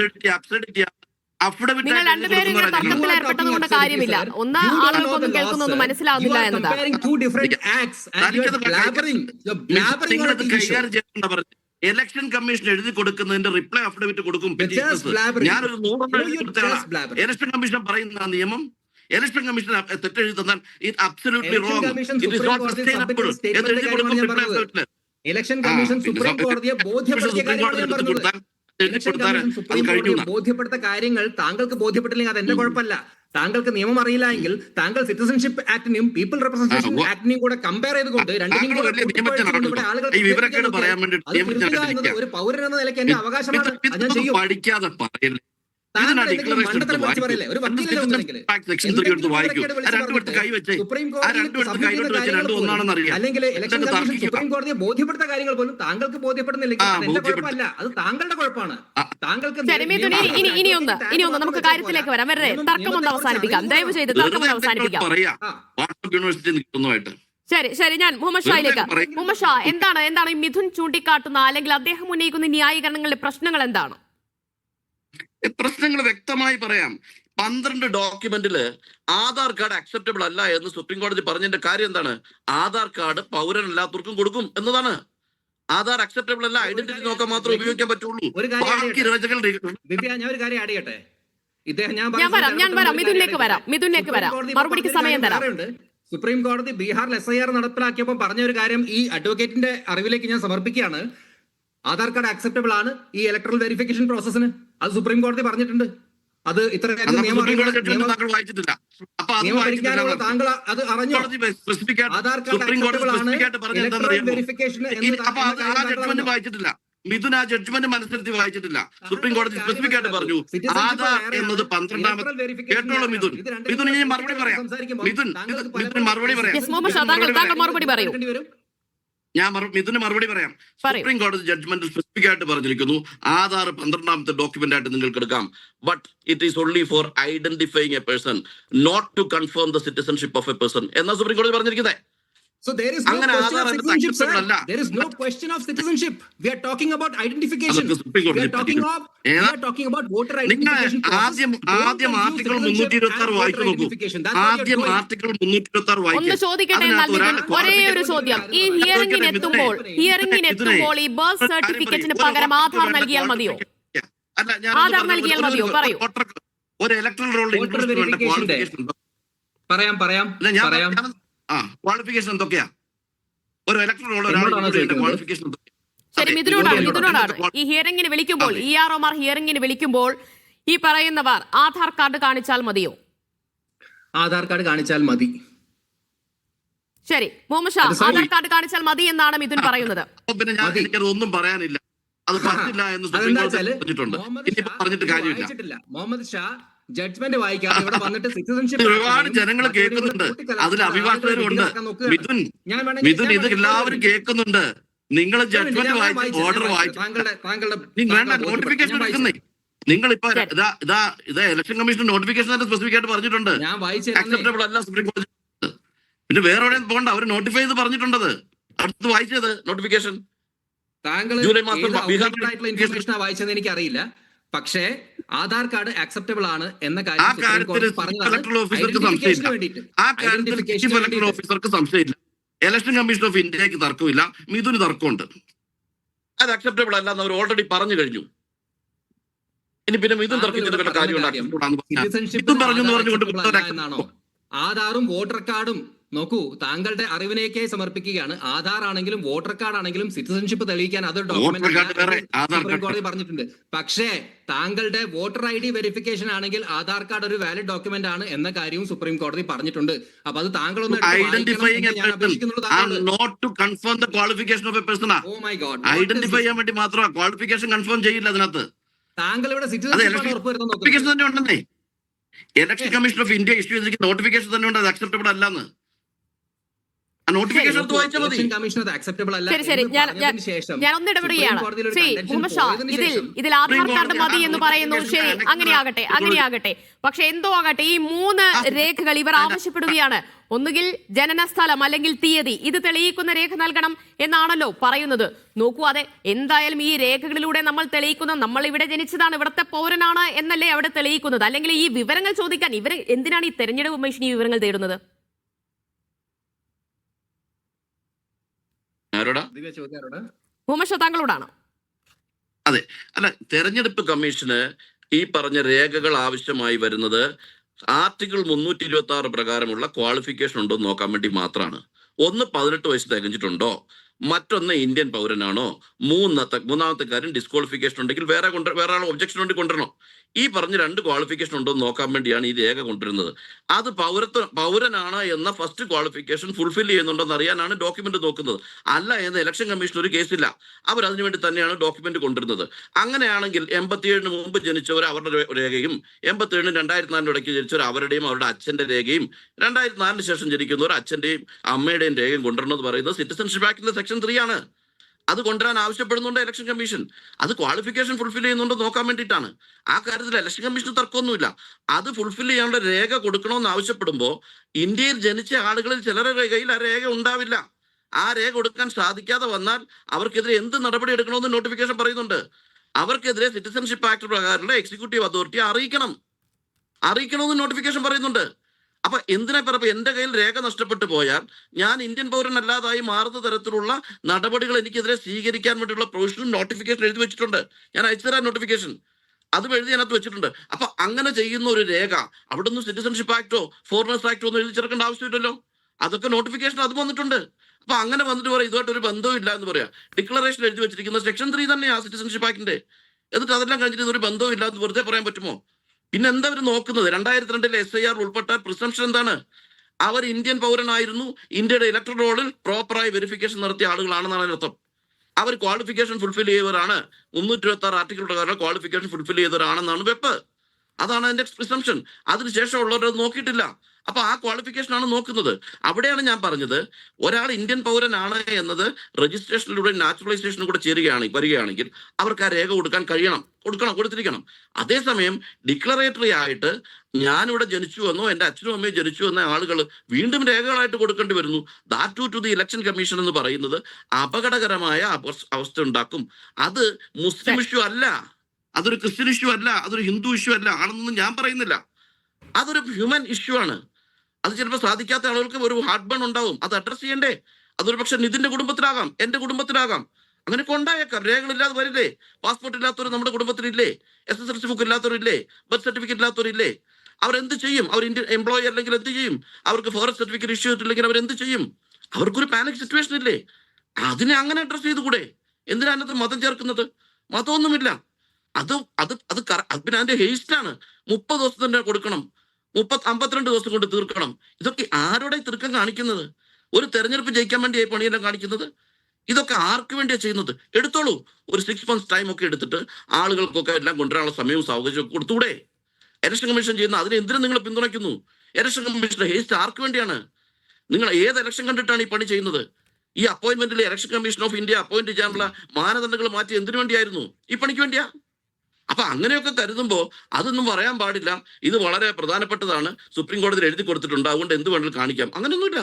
നിങ്ങൾ രണ്ടുപേരും ഇങ്ങനെ തർക്കത്തിൽ ഏർപ്പെട്ടത് കൊണ്ട് കാര്യമില്ല. ഒന്ന്, ആളുകൾക്കൊന്നും കേൾക്കുന്നൊന്നും മനസ്സിലാവുന്നില്ല എന്നതാണ്. ഇലക്ഷൻ കമ്മീഷൻ എഴുതി കൊടുക്കുന്നതിന്റെ റിപ്ലൈ അഫിഡവിറ്റ് കൊടുക്കും. ഞാനൊരു 100 ഇലക്ഷൻ കമ്മീഷൻ പറയുന്ന നിയമം ഇലക്ഷൻ കമ്മീഷൻ തെറ്റെഴുതി തന്നാൽ it absolutely wrong, it is not sustainable എന്ന് എഴുതി കൊടുക്കും റിപ്ലൈ അഫിഡവിറ്റിൽ. ഇലക്ഷൻ കമ്മീഷൻ സുപ്രീം കോടതിയെ ബോധ്യപ്പെടുത്തിയ ബോധ്യപ്പെടുത്ത കാര്യങ്ങൾ താങ്കൾക്ക് ബോധ്യപ്പെട്ടില്ലെങ്കിൽ അത് എന്റെ കുഴപ്പമില്ല. താങ്കൾക്ക് നിയമം അറിയില്ല എങ്കിൽ താങ്കൾ സിറ്റിസൺഷിപ്പ് ആക്ടിനെയും പീപ്പിൾ റെപ്രസെന്റേഷൻ ആക്ടിനെയും കൂടെ കമ്പയർ ചെയ്തുകൊണ്ട് രണ്ടിനെയും ഒരു പൗരൻ എന്ന നിലയ്ക്ക് എന്റെ അവകാശമാണ്. അത് ഞാൻ ചെയ്യും. ഒരു അല്ലെങ്കിൽ ഇലക്ഷൻ കമ്മീഷൻ സുപ്രീം കോടതിയെ ബോധ്യപ്പെടുത്ത കാര്യങ്ങൾ പോലും താങ്കൾക്ക് ബോധ്യപ്പെടുന്നില്ലെങ്കിൽ എന്റെ കുഴപ്പമല്ല, അത് താങ്കളുടെ കുഴപ്പമാണ്. താങ്കൾക്ക് ഇനിയൊന്ന് നമുക്ക് കാര്യത്തിലേക്ക് വരാം. വെറുതെ തർക്കമൊന്ന് അവസാനിപ്പിക്കാം, ദയവ് ചെയ്ത് തർക്കമൊന്ന് അവസാനിപ്പിക്കാം. ശരി, ഞാൻ മുഹമ്മദ് ഷായിലേക്ക്. മുഹമ്മദ് ഷാ, എന്താണ് ഈ മിഥുൻ ചൂണ്ടിക്കാട്ടുന്ന അല്ലെങ്കിൽ അദ്ദേഹം ഉന്നയിക്കുന്ന ന്യായീകരണങ്ങളിലെ പ്രശ്നങ്ങൾ എന്താണ്? പ്രശ്നങ്ങൾ വ്യക്തമായി പറയാം. 12 ഡോക്യുമെന്റില് ആധാർ കാർഡ് അക്സെപ്റ്റബിൾ അല്ല എന്ന് സുപ്രീം കോടതി പറഞ്ഞതിന്റെ കാര്യം എന്താണ്? ആധാർ കാർഡ് പൗരനല്ലാത്തവർക്കും കൊടുക്കും എന്നതാണ്. ആധാർ അക്സെപ്റ്റബിൾ അല്ല, ഐഡന്റിറ്റി നോക്കാൻ മാത്രമേ ഉപയോഗിക്കാൻ പറ്റുള്ളൂ. ഞാൻ ഒരു കാര്യം ആഡ് ചെയ്യട്ടെ. ഞാൻ വരാം, മിഥുനിലേക്ക് വരാം, മറുപടിക്ക് സമയം തരാം. സുപ്രീം കോടതി ബീഹാറിൽ SIR നടപ്പിലാക്കിയപ്പോൾ പറഞ്ഞ ഒരു കാര്യം ഈ അഡ്വക്കേറ്റിന്റെ അറിവിലേക്ക് ഞാൻ സമർപ്പിക്കുകയാണ്. ആധാർ കാർഡ് അക്സെപ്റ്റബിൾ ആണ് ഈ ഇലക്ട്രൽ വെരിഫിക്കേഷൻ പ്രോസസ്സിന്. അത് സുപ്രീം കോടതി പറഞ്ഞിട്ടുണ്ട്. അത് ഇത്രയധികം താങ്കൾ അത് അറിഞ്ഞോ? ആധാർ കാർഡ് അക്സെപ്റ്റബിൾ ആണ് ഇലക്ട്രൽ വെരിഫിക്കേഷൻ. മിഥുൻ ആ ജഡ്ജ്മെന്റ് മനസ്സിലെത്തി വായിച്ചിട്ടില്ല. സുപ്രീം കോടതി സ്പെസിഫിക് ആയിട്ട് പറഞ്ഞു ആധാർ എന്നത് 12ാമത്തെ. കേട്ടോളൂ മിഥുൻ, ഞാൻ മറുപടി പറയാം. മിഥുൻ മറുപടി പറയാം. ഞാൻ മിഥുന് മറുപടി പറയാം. സുപ്രീം കോടതി ജഡ്ജ്മെന്റിൽ സ്പെസിഫിക് ആയിട്ട് പറഞ്ഞിരിക്കുന്നു ആധാർ 12ാമത്തെ ഡോക്യുമെന്റ് ആയിട്ട് നിങ്ങൾക്ക് എടുക്കാം. But it is only for identifying a person, not to confirm the citizenship of a person എന്നാ സുപ്രീം കോടതി പറഞ്ഞിരിക്കുന്നത്. So there is no question of citizenship, sir. There is no question of citizenship. We are talking about identification. We are talking about voter identification. ആദ്യം ആർട്ടിക്കിൾ 326 വായിച്ചു നോക്കൂ. ആദ്യം ആർട്ടിക്കിൾ 326 വായിച്ചു. ഒന്ന് ചോദിക്കട്ടെ, ഒരേ ഒരു ചോദ്യം. ഈ ഹിയറിംഗിന് എത്തുമ്പോൾ ഈ ബർത്ത് സർട്ടിഫിക്കറ്റിന് പകരം ആധാർ നൽകിയാൽ മതിയോ? ആധാർ നൽകിയാൽ മതിയോ? പറയൂ. ഒരു ഇലക്ട്രൽ റോൾ പറയാം. ക്വാളിഫിക്കേഷൻ എന്തൊക്കെയാ? ഒരു ഇലക്ട്രൽ റോൾ ക്വാളിഫിക്കേഷൻ എന്തൊക്കെയാ? ശരി, മിഥുനോടാണ് ഈ ഹിയറിംഗിന് വിളിക്കുമ്പോൾ, EROമാർ ഹിയറിംഗിന് വിളിക്കുമ്പോൾ ഈ പറയുന്നവർ ആധാർ കാർഡ് കാണിച്ചാൽ മതിയോ? ആധാർ കാർഡ് കാണിച്ചാൽ മതി. ശരി, മുഹമ്മദ് ഷാ, ആധാർ കാർഡ് കാണിച്ചാൽ മതി എന്നാണ് മിഥുൻ പറയുന്നത്. പിന്നെ എനിക്കതൊന്നും പറയാനില്ല, അത് പറ്റില്ല എന്ന് സുപ്രീം കോടതി പറഞ്ഞിട്ടുണ്ട്. പറഞ്ഞിട്ട് കാര്യമില്ല. മുഹമ്മദ് ഷാ ജഡ്ജ്മെന്റ് വായിക്കാതെ ഇവിടെ വന്നിട്ട് സിറ്റിസൺഷിപ്പ് ഒരുപാട് ജനങ്ങൾ കേൾക്കുന്നുണ്ട്, അതിൽ അഭിഭാഷകരും ഉണ്ട്. മിഥുൻ ഇത് എല്ലാവരും കേൾക്കുന്നുണ്ട്. നിങ്ങൾ ജഡ്ജ്മെന്റ് വായിച്ച് ഓർഡർ വായിച്ചു വേണ്ട നോട്ടിഫിക്കേഷൻ എടുക്കുന്നേ. നിങ്ങൾ ഇപ്പൊ ഇതാ ഇലക്ഷൻ കമ്മീഷൻ നോട്ടിഫിക്കേഷൻ തന്നെ സ്പെസിഫിക് ആയിട്ട് പറഞ്ഞിട്ടുണ്ട് അക്സെപ്റ്റബിൾ അല്ല സുപ്രീം കോടതി. പിന്നെ വേറെ എവിടെയും പോകണ്ട, അവർ നോട്ടിഫൈ ചെയ്ത് പറഞ്ഞിട്ടുണ്ടത്. അടുത്ത് വായിച്ചത് നോട്ടിഫിക്കേഷൻ ജൂലൈ മാസം വായിച്ചത് എനിക്കറിയില്ല. പക്ഷേ ആധാർ കാർഡ് അക്സെപ്റ്റബിൾ ആണ് എന്ന ഓഫീസർക്ക് സംശയമില്ല, ഇലക്ഷൻ കമ്മീഷൻ ഓഫ് ഇന്ത്യക്ക് തർക്കമില്ല, മിഥുന് തർക്കമുണ്ട്. അത് അക്സെപ്റ്റബിൾ അല്ല എന്ന് അവർ ഓൾറെഡി പറഞ്ഞു കഴിഞ്ഞു. ഇനി പിന്നെ മിഥുൻ തർക്കിച്ചിട്ട് കാര്യം എന്നാണോ? ആധാറും വോട്ടർ കാർഡും നോക്കൂ, താങ്കളുടെ അറിവിനേക്ക് സമർപ്പിക്കുകയാണ്. ആധാർ ആണെങ്കിലും വോട്ടർ കാർഡ് ആണെങ്കിലും സിറ്റിസൺഷിപ്പ് തെളിയിക്കാൻ അതൊരു ഡോക്യുമെന്റ് കോടതി പറഞ്ഞിട്ടുണ്ട്. പക്ഷേ താങ്കളുടെ വോട്ടർ ID വെരിഫിക്കേഷൻ ആണെങ്കിൽ ആധാർ കാർഡ് ഒരു വാലിഡ് ഡോക്യുമെന്റ് ആണ് എന്ന കാര്യവും സുപ്രീം കോടതി പറഞ്ഞിട്ടുണ്ട്. അപ്പൊ അത് താങ്കളൊന്ന് ഐഡന്റിഫൈ ചെയ്യാൻ വേണ്ടി മാത്രമാണ്, ക്വാളിഫിക്കേഷൻ കൺഫേം ചെയ്യില്ല അതിനകത്ത്. താങ്കൾ ഇവിടെ സിറ്റിസൺഷിപ്പ് ഉറപ്പുവരുത്താൻ നോക്കുന്നത്. Election commission of India issue ചെയ്തിരിക്കുന്ന നോട്ടിഫിക്കേഷൻ തന്നെ ഉണ്ട് അത് അക്സെപ്റ്റബിൾ അല്ലെന്ന്. ആ നോട്ടിഫിക്കേഷൻ എടുത്ത് വായിച്ചാൽ മതി. കമ്മീഷൻ അത് അക്സെപ്റ്റബിൾ അല്ല ശരി ശരി എന്ന് ഞാൻ പറഞ്ഞതിന് ശേഷം ഞാൻ ഒന്ന് ഇടപെടുകയാണ്. സുപ്രീം കോടതിയിൽ ഒരു ശ്രീ contention മുഹമ്മദ് ഷാ, പോയതിന് ശേഷം ഇതിൽ ആധാർ കാർഡ് മതി എന്ന് പറയുന്നു. ശരി, അങ്ങനെയാകട്ടെ. പക്ഷെ എന്തോ ആകട്ടെ, ഈ 3 രേഖകൾ ഇവർ ആവശ്യപ്പെടുകയാണ്. ഒന്നുകിൽ ജനന സ്ഥലം അല്ലെങ്കിൽ തീയതി, ഇത് തെളിയിക്കുന്ന രേഖ നൽകണം എന്നാണല്ലോ പറയുന്നത്. നോക്കൂ, അതെ, എന്തായാലും ഈ രേഖകളിലൂടെ നമ്മൾ തെളിയിക്കുന്നത് നമ്മൾ ഇവിടെ ജനിച്ചതാണ്, ഇവിടുത്തെ പൗരനാണ് എന്നല്ലേ അവിടെ തെളിയിക്കുന്നത്. അല്ലെങ്കിൽ ഈ വിവരങ്ങൾ ചോദിക്കാൻ ഇവർ എന്തിനാണ് ഈ തെരഞ്ഞെടുപ്പ് കമ്മീഷൻ ഈ വിവരങ്ങൾ തേടുന്നത്? മുഹമ്മദ് ഷാ, താങ്കളോടാണ്. അതെ, അല്ല, തെരഞ്ഞെടുപ്പ് കമ്മീഷന് ഈ പറഞ്ഞ രേഖകൾ ആവശ്യമായി വരുന്നത് ആർട്ടിക്കിൾ 326 പ്രകാരമുള്ള ക്വാളിഫിക്കേഷൻ ഉണ്ടോ എന്ന് നോക്കാൻ വേണ്ടി മാത്രമാണ്. ഒന്ന് 18 വയസ്സ് തികഞ്ഞിട്ടുണ്ടോ, മറ്റൊന്ന് ഇന്ത്യൻ പൗരനാണോ, മൂന്നാമത്തെ കാര്യം ഡിസ്ക്വാളിഫിക്കേഷൻ ഉണ്ടെങ്കിൽ വേറെ ആൾ ഒബ്ജക്ഷൻ വേണ്ടി കൊണ്ടുവരണം. ഈ പറഞ്ഞ 2 ക്വാളിഫിക്കേഷൻ ഉണ്ടോ എന്ന് നോക്കാൻ വേണ്ടിയാണ് ഈ രേഖ കൊണ്ടുവരുന്നത്. അത് പൗരനാണ് എന്ന ഫസ്റ്റ് ക്വാളിഫിക്കേഷൻ ഫുൾഫിൽ ചെയ്യുന്നുണ്ടോ എന്ന് അറിയാനാണ് ഡോക്യുമെന്റ് നോക്കുന്നത്. അല്ല എന്ന് ഇലക്ഷൻ കമ്മീഷൻ ഒരു കേസില്ല, അവർ അതിനു വേണ്ടി തന്നെയാണ് ഡോക്യുമെന്റ് കൊണ്ടുവരുന്നത്. അങ്ങനെയാണെങ്കിൽ 87 മുമ്പ് ജനിച്ചവർ അവരുടെ രേഖയും 87 2004 ഇടയ്ക്ക് ജനിച്ചവർ അവരുടെയും അവരുടെ അച്ഛന്റെ രേഖയും 2004 ശേഷം ജനിക്കുന്നവർ അച്ഛന്റെയും അമ്മയുടെയും രേഖയും കൊണ്ടുവരണമെന്ന് പറയുന്നത് സിറ്റിസൺഷിപ്പ് ആക്ടിന്റെ സെക്ഷൻ 3 ആണ്. അത് കൊണ്ടുവരാൻ ആവശ്യപ്പെടുന്നുണ്ട് ഇലക്ഷൻ കമ്മീഷൻ. അത് ക്വാളിഫിക്കേഷൻ ഫുൾഫിൽ ചെയ്യുന്നുണ്ടോ നോക്കാൻ വേണ്ടിയിട്ടാണ്. ആ കാര്യത്തിൽ ഇലക്ഷൻ കമ്മീഷൻ തർക്കമൊന്നുമില്ല. അത് ഫുൾഫിൽ ചെയ്യാനുള്ള രേഖ കൊടുക്കണമെന്ന് ആവശ്യപ്പെടുമ്പോൾ ഇന്ത്യയിൽ ജനിച്ച ആളുകളിൽ ചിലരുടെ കയ്യിൽ ആ രേഖ ഉണ്ടാവില്ല. ആ രേഖ കൊടുക്കാൻ സാധിക്കാതെ വന്നാൽ അവർക്കെതിരെ എന്ത് നടപടി എടുക്കണമെന്ന് നോട്ടിഫിക്കേഷൻ പറയുന്നുണ്ട്. അവർക്കെതിരെ സിറ്റിസൺഷിപ്പ് ആക്ട് പ്രകാരമുള്ള എക്സിക്യൂട്ടീവ് അതോറിറ്റി അറിയിക്കണമെന്ന് നോട്ടിഫിക്കേഷൻ പറയുന്നുണ്ട്. അപ്പൊ എന്തിനാ പറയുക, എന്റെ കയ്യിൽ രേഖ നഷ്ടപ്പെട്ടു പോയാൽ ഞാൻ ഇന്ത്യൻ പൗരനല്ലാതായി മാറുന്ന തരത്തിലുള്ള നടപടികൾ എനിക്കെതിരെ സ്വീകരിക്കാൻ വേണ്ടിയുള്ള പ്രൊവിഷണൽ നോട്ടിഫിക്കേഷൻ എഴുതി വെച്ചിട്ടുണ്ട്. ഞാൻ അയച്ചുതരാൻ നോട്ടിഫിക്കേഷൻ അതും എഴുതി അതിനകത്ത് വെച്ചിട്ടുണ്ട്. അപ്പൊ അങ്ങനെ ചെയ്യുന്ന ഒരു രേഖ അവിടുന്ന് സിറ്റിസൺഷിപ്പ് ആക്ടോ ഫോറിനേഴ്സ് ആക്ടോ ഒന്നും എഴുതി ചേർക്കേണ്ട ആവശ്യമില്ലല്ലോ. അതൊക്കെ നോട്ടിഫിക്കേഷൻ അത് വന്നിട്ടുണ്ട്. അപ്പൊ അങ്ങനെ വന്നിട്ട് പറയാം ഇതുമായിട്ട് ഒരു ബന്ധവും ഇല്ല എന്ന് പറയാം. ഡിക്ലറേഷൻ എഴുതി വെച്ചിരിക്കുന്ന സെക്ഷൻ 3 തന്നെയാണ് സിറ്റിസൺഷിപ്പ് ആക്ടിന്റെ. എന്നിട്ട് അതെല്ലാം കഴിഞ്ഞിട്ട് ഇതൊരു ബന്ധവും ഇല്ല എന്ന് വെറുതെ പറയാൻ പറ്റുമോ? പിന്നെ എന്താ അവർ നോക്കുന്നത്? 2002 SIR ഉൾപ്പെട്ട പ്രിസംപ്ഷൻ എന്താണ്? അവർ ഇന്ത്യൻ പൗരനായിരുന്നു, ഇന്ത്യയുടെ ഇലക്ട്രൽ റോളിൽ പ്രോപ്പറായി വെരിഫിക്കേഷൻ നടത്തിയ ആളുകളാണെന്നാണ് അതിനർത്ഥം. അവർ ക്വാളിഫിക്കേഷൻ ഫുൾഫിൽ ചെയ്തവരാണ്, 326 ആർട്ടിക്കിൾ പ്രകാരം ക്വാളിഫിക്കേഷൻ ഫുൾഫിൽ ചെയ്തവരാണെന്നാണ് വെപ്പ്. അതാണ് അതിന്റെ പ്രിസംപ്ഷൻ. അതിനുശേഷം ഉള്ളവരത് നോക്കിയിട്ടില്ല. അപ്പൊ ആ ക്വാളിഫിക്കേഷൻ ആണ് നോക്കുന്നത്. അവിടെയാണ് ഞാൻ പറഞ്ഞത്, ഒരാൾ ഇന്ത്യൻ പൗരനാണ് എന്നത് രജിസ്ട്രേഷനിലൂടെ നാച്ചുറലൈസേഷനും കൂടെ വരികയാണെങ്കിൽ അവർക്ക് ആ രേഖ കൊടുത്തിരിക്കണം. അതേസമയം ഡിക്ലറേറ്ററി ആയിട്ട് ഞാനിവിടെ ജനിച്ചു എന്നോ എൻ്റെ അച്ഛനും അമ്മയും ജനിച്ചു എന്ന ആളുകൾ വീണ്ടും രേഖകളായിട്ട് കൊടുക്കേണ്ടി വരുന്നു. That to the election commission എന്ന് പറയുന്നത് അപകടകരമായ അവസ്ഥ ഉണ്ടാക്കും. അത് മുസ്ലിം ഇഷ്യൂ അല്ല, അതൊരു ക്രിസ്ത്യൻ ഇഷ്യൂ അല്ല, അതൊരു ഹിന്ദു ഇഷ്യൂ അല്ല ആണെന്നൊന്നും ഞാൻ പറയുന്നില്ല. അതൊരു ഹ്യൂമൻ ഇഷ്യൂ ആണ്. അത് ചിലപ്പോൾ സാധിക്കാത്ത ആളുകൾക്ക് ഒരു ഹാർട്ട് ബേൺ ഉണ്ടാവും. അത് അഡ്രസ് ചെയ്യണ്ടേ? അതൊരു പക്ഷെ നിതിന്റെ കുടുംബത്തിലാകാം, എന്റെ കുടുംബത്തിലാകാം. അങ്ങനെയൊക്കെ ഉണ്ടായേക്കാം. രേഖകളില്ലാതെ വരില്ലേ? പാസ്പോർട്ട് ഇല്ലാത്തവർ നമ്മുടെ കുടുംബത്തിലില്ലേ? SSLC book ഇല്ലാത്തവരില്ലേ? Birth certificate ഇല്ലാത്തവരില്ലേ? അവരെന്ത് ചെയ്യും? അവർ ഇന്ത്യൻ എംപ്ലോയി അല്ലെങ്കിൽ എന്ത് ചെയ്യും? അവർക്ക് ഫോറസ്റ്റ് സർട്ടിഫിക്കറ്റ് ഇഷ്യൂ ചെയ്തിട്ടില്ലെങ്കിൽ അവരെന്ത് ചെയ്യും? അവർക്കൊരു പാനിക് സിറ്റുവേഷൻ ഇല്ലേ? അതിനെ അങ്ങനെ അഡ്രസ് ചെയ്തുകൂടെ? എന്തിനാ അതിനകത്ത് മതം ചേർക്കുന്നത്? മതമൊന്നുമില്ല. അത് പിന്നെ അതിന്റെ ഹേസ്റ്റാണ്. 30 ദിവസം തന്നെ കൊടുക്കണം, 52 ദിവസം കൊണ്ട് തീർക്കണം. ഇതൊക്കെ ആരുടെ തീർക്കം കാണിക്കുന്നത്? ഒരു തെരഞ്ഞെടുപ്പ് ജയിക്കാൻ വേണ്ടി പണിയെല്ലാം കാണിക്കുന്നത്? ഇതൊക്കെ ആർക്ക് വേണ്ടിയാണ് ചെയ്യുന്നത്? എടുത്തോളൂ, ഒരു 6 months ടൈം ഒക്കെ എടുത്തിട്ട് ആളുകൾക്കൊക്കെ എല്ലാം കൊണ്ടുവരാനുള്ള സമയവും സാഹചര്യവും കൊടുത്തൂടെ? ഇലക്ഷൻ കമ്മീഷൻ ചെയ്യുന്ന അതിനെ എന്തിനും നിങ്ങൾ പിന്തുണയ്ക്കുന്നു? ഇലക്ഷൻ കമ്മീഷന്റെ ഹേസ്റ്റ് ആർക്ക് വേണ്ടിയാണ്? നിങ്ങൾ ഏത് ഇലക്ഷൻ കണ്ടിട്ടാണ് ഈ പണി ചെയ്യുന്നത്? ഈ അപ്പോയിന്റ്മെന്റിലെ election commission of India appoint ചെയ്യാനുള്ള മാനദണ്ഡങ്ങൾ മാറ്റി എന്തിനു വേണ്ടിയായിരുന്നു? ഈ പണിക്ക് വേണ്ടിയാ? അപ്പൊ അങ്ങനെയൊക്കെ കരുതുമ്പോൾ അതൊന്നും പറയാൻ പാടില്ല. ഇത് വളരെ പ്രധാനപ്പെട്ടതാണ്, സുപ്രീം കോടതിയിൽ എഴുതി കൊടുത്തിട്ടുണ്ട്, അതുകൊണ്ട് എന്ത് വേണമെങ്കിലും കാണിക്കാം. അങ്ങനെയൊന്നുമില്ല.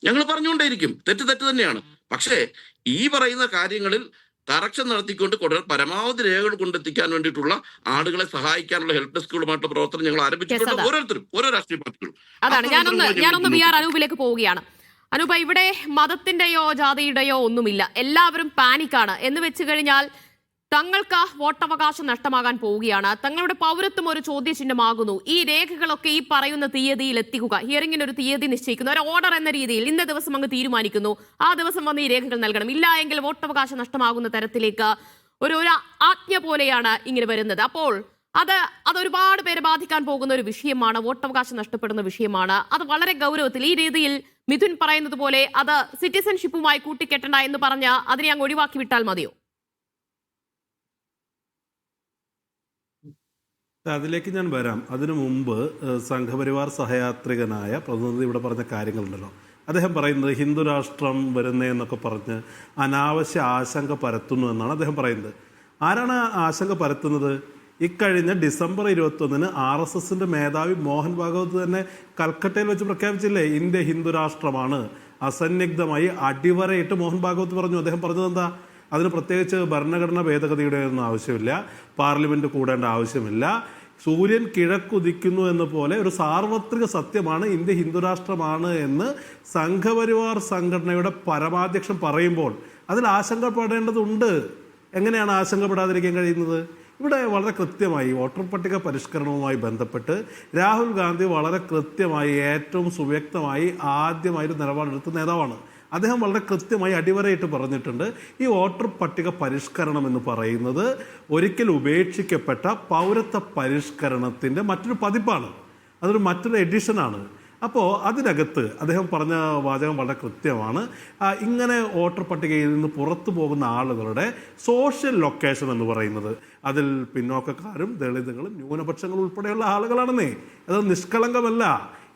ഞങ്ങൾ പറഞ്ഞുകൊണ്ടേയിരിക്കും തെറ്റ് തന്നെയാണ്. പക്ഷേ ഈ പറയുന്ന കാര്യങ്ങളിൽ കറക്ഷൻ നടത്തിക്കൊണ്ട് പരമാവധി രേഖകൾ കൊണ്ടെത്തിക്കാൻ വേണ്ടിയിട്ടുള്ള ആളുകളെ സഹായിക്കാനുള്ള ഹെൽപ്പ് ഡെസ്കുകളുമായിട്ടുള്ള പ്രവർത്തനം ഞങ്ങൾ ആരംഭിച്ചിട്ടുണ്ട്. ഓരോരുത്തരും ഓരോ രാഷ്ട്രീയ പാർട്ടികളും. അതാണ് ഞാനൊന്ന് ബി ആർ അനൂപിലേക്ക് പോവുകയാണ്. അനൂപ, ഇവിടെ മതത്തിന്റെയോ ജാതിയുടെയോ ഒന്നുമില്ല, എല്ലാവരും പാനിക്കാണ് എന്ന് വെച്ച് കഴിഞ്ഞാൽ തങ്ങൾക്ക് വോട്ടവകാശം നഷ്ടമാകാൻ പോവുകയാണ്. തങ്ങളുടെ പൗരത്വം ഒരു ചോദ്യചിഹ്നമാകുന്നു. ഈ രേഖകളൊക്കെ ഈ പറയുന്ന തീയതിയിൽ എത്തിക്കുക, ഹിയറിംഗിന് ഒരു തീയതി നിശ്ചയിക്കുന്നു, ഒരു ഓർഡർ എന്ന രീതിയിൽ ഇന്ന ദിവസം അങ്ങ് തീരുമാനിക്കുന്നു, ആ ദിവസം വന്ന് ഈ രേഖകൾ നൽകണം, ഇല്ല എങ്കിൽ വോട്ടവകാശം നഷ്ടമാകുന്ന തരത്തിലേക്ക് ഒരു ആജ്ഞ പോലെയാണ് ഇങ്ങനെ വരുന്നത്. അപ്പോൾ അതൊരുപാട് പേരെ ബാധിക്കാൻ പോകുന്ന ഒരു വിഷയമാണ്, വോട്ടവകാശം നഷ്ടപ്പെടുന്ന വിഷയമാണ്. അത് വളരെ ഗൗരവത്തിൽ ഈ രീതിയിൽ മിഥുൻ പറയുന്നത് പോലെ അത് സിറ്റിസൺഷിപ്പുമായി കൂട്ടിക്കെട്ടണ്ട എന്ന് പറഞ്ഞ് അതിനെ അങ്ങ് ഒഴിവാക്കി വിട്ടാൽ മതിയോ? അതിലേക്ക് ഞാൻ വരാം. അതിനു മുമ്പ് സംഘപരിവാർ സഹയാത്രികനായ പ്രതിനിധി ഇവിടെ പറഞ്ഞ കാര്യങ്ങളുണ്ടല്ലോ. അദ്ദേഹം പറയുന്നത് ഹിന്ദു രാഷ്ട്രം വരുന്നതെന്നൊക്കെ പറഞ്ഞ് അനാവശ്യ ആശങ്ക പരത്തുന്നു എന്നാണ് അദ്ദേഹം പറയുന്നത്. ആരാണ് ആശങ്ക പരത്തുന്നത്? ഇക്കഴിഞ്ഞ ഡിസംബർ 21 RSSന്റെ മേധാവി മോഹൻ ഭാഗവത് തന്നെ കൽക്കട്ടയിൽ വെച്ച് പ്രഖ്യാപിച്ചില്ലേ, ഇന്ത്യ ഹിന്ദു രാഷ്ട്രമാണ്. അസന്നിഗ്ധമായി അടിവരയിട്ട് മോഹൻ ഭാഗവത് പറഞ്ഞു. അദ്ദേഹം പറഞ്ഞത് എന്താ? അതിന് പ്രത്യേകിച്ച് ഭരണഘടനാ ഭേദഗതിയുടെ ഒന്നും ആവശ്യമില്ല, പാർലമെന്റ് കൂടേണ്ട ആവശ്യമില്ല, സൂര്യൻ കിഴക്കുദിക്കുന്നു എന്ന പോലെ ഒരു സാർവത്രിക സത്യമാണ് ഇന്ത്യ ഹിന്ദുരാഷ്ട്രമാണ് എന്ന് സംഘപരിവാർ സംഘടനയുടെ പരമാധ്യക്ഷൻ പറയുമ്പോൾ അതിൽ ആശങ്കപ്പെടേണ്ടതുണ്ട്. എങ്ങനെയാണ് ആശങ്കപ്പെടാതിരിക്കാൻ കഴിയുന്നത്? ഇവിടെ വളരെ കൃത്യമായി വോട്ടർ പട്ടിക പരിഷ്കരണവുമായി ബന്ധപ്പെട്ട് രാഹുൽ ഗാന്ധി വളരെ കൃത്യമായി ഏറ്റവും സുവ്യക്തമായി ആദ്യമായൊരു നിലപാടെടുത്ത നേതാവാണ്. അദ്ദേഹം വളരെ കൃത്യമായി അടിവരയിട്ട് പറഞ്ഞിട്ടുണ്ട്, ഈ വോട്ടർ പട്ടിക പരിഷ്കരണം എന്ന് പറയുന്നത് ഒരിക്കൽ ഉപേക്ഷിക്കപ്പെട്ട പൗരത്വ പരിഷ്കരണത്തിൻ്റെ മറ്റൊരു പതിപ്പാണ്, അതൊരു മറ്റൊരു എഡിഷനാണ്. അപ്പോൾ അതിനകത്ത് അദ്ദേഹം പറഞ്ഞ വാചകം വളരെ കൃത്യമാണ്. ഇങ്ങനെ വോട്ടർ പട്ടികയിൽ നിന്ന് പുറത്തു പോകുന്ന ആളുകളുടെ സോഷ്യൽ ലൊക്കേഷൻ എന്ന് പറയുന്നത് അതിൽ പിന്നോക്കക്കാരും ദളിതുകളും ന്യൂനപക്ഷങ്ങളും ഉൾപ്പെടെയുള്ള ആളുകളാണെന്നേ. അത് നിഷ്കളങ്കമല്ല.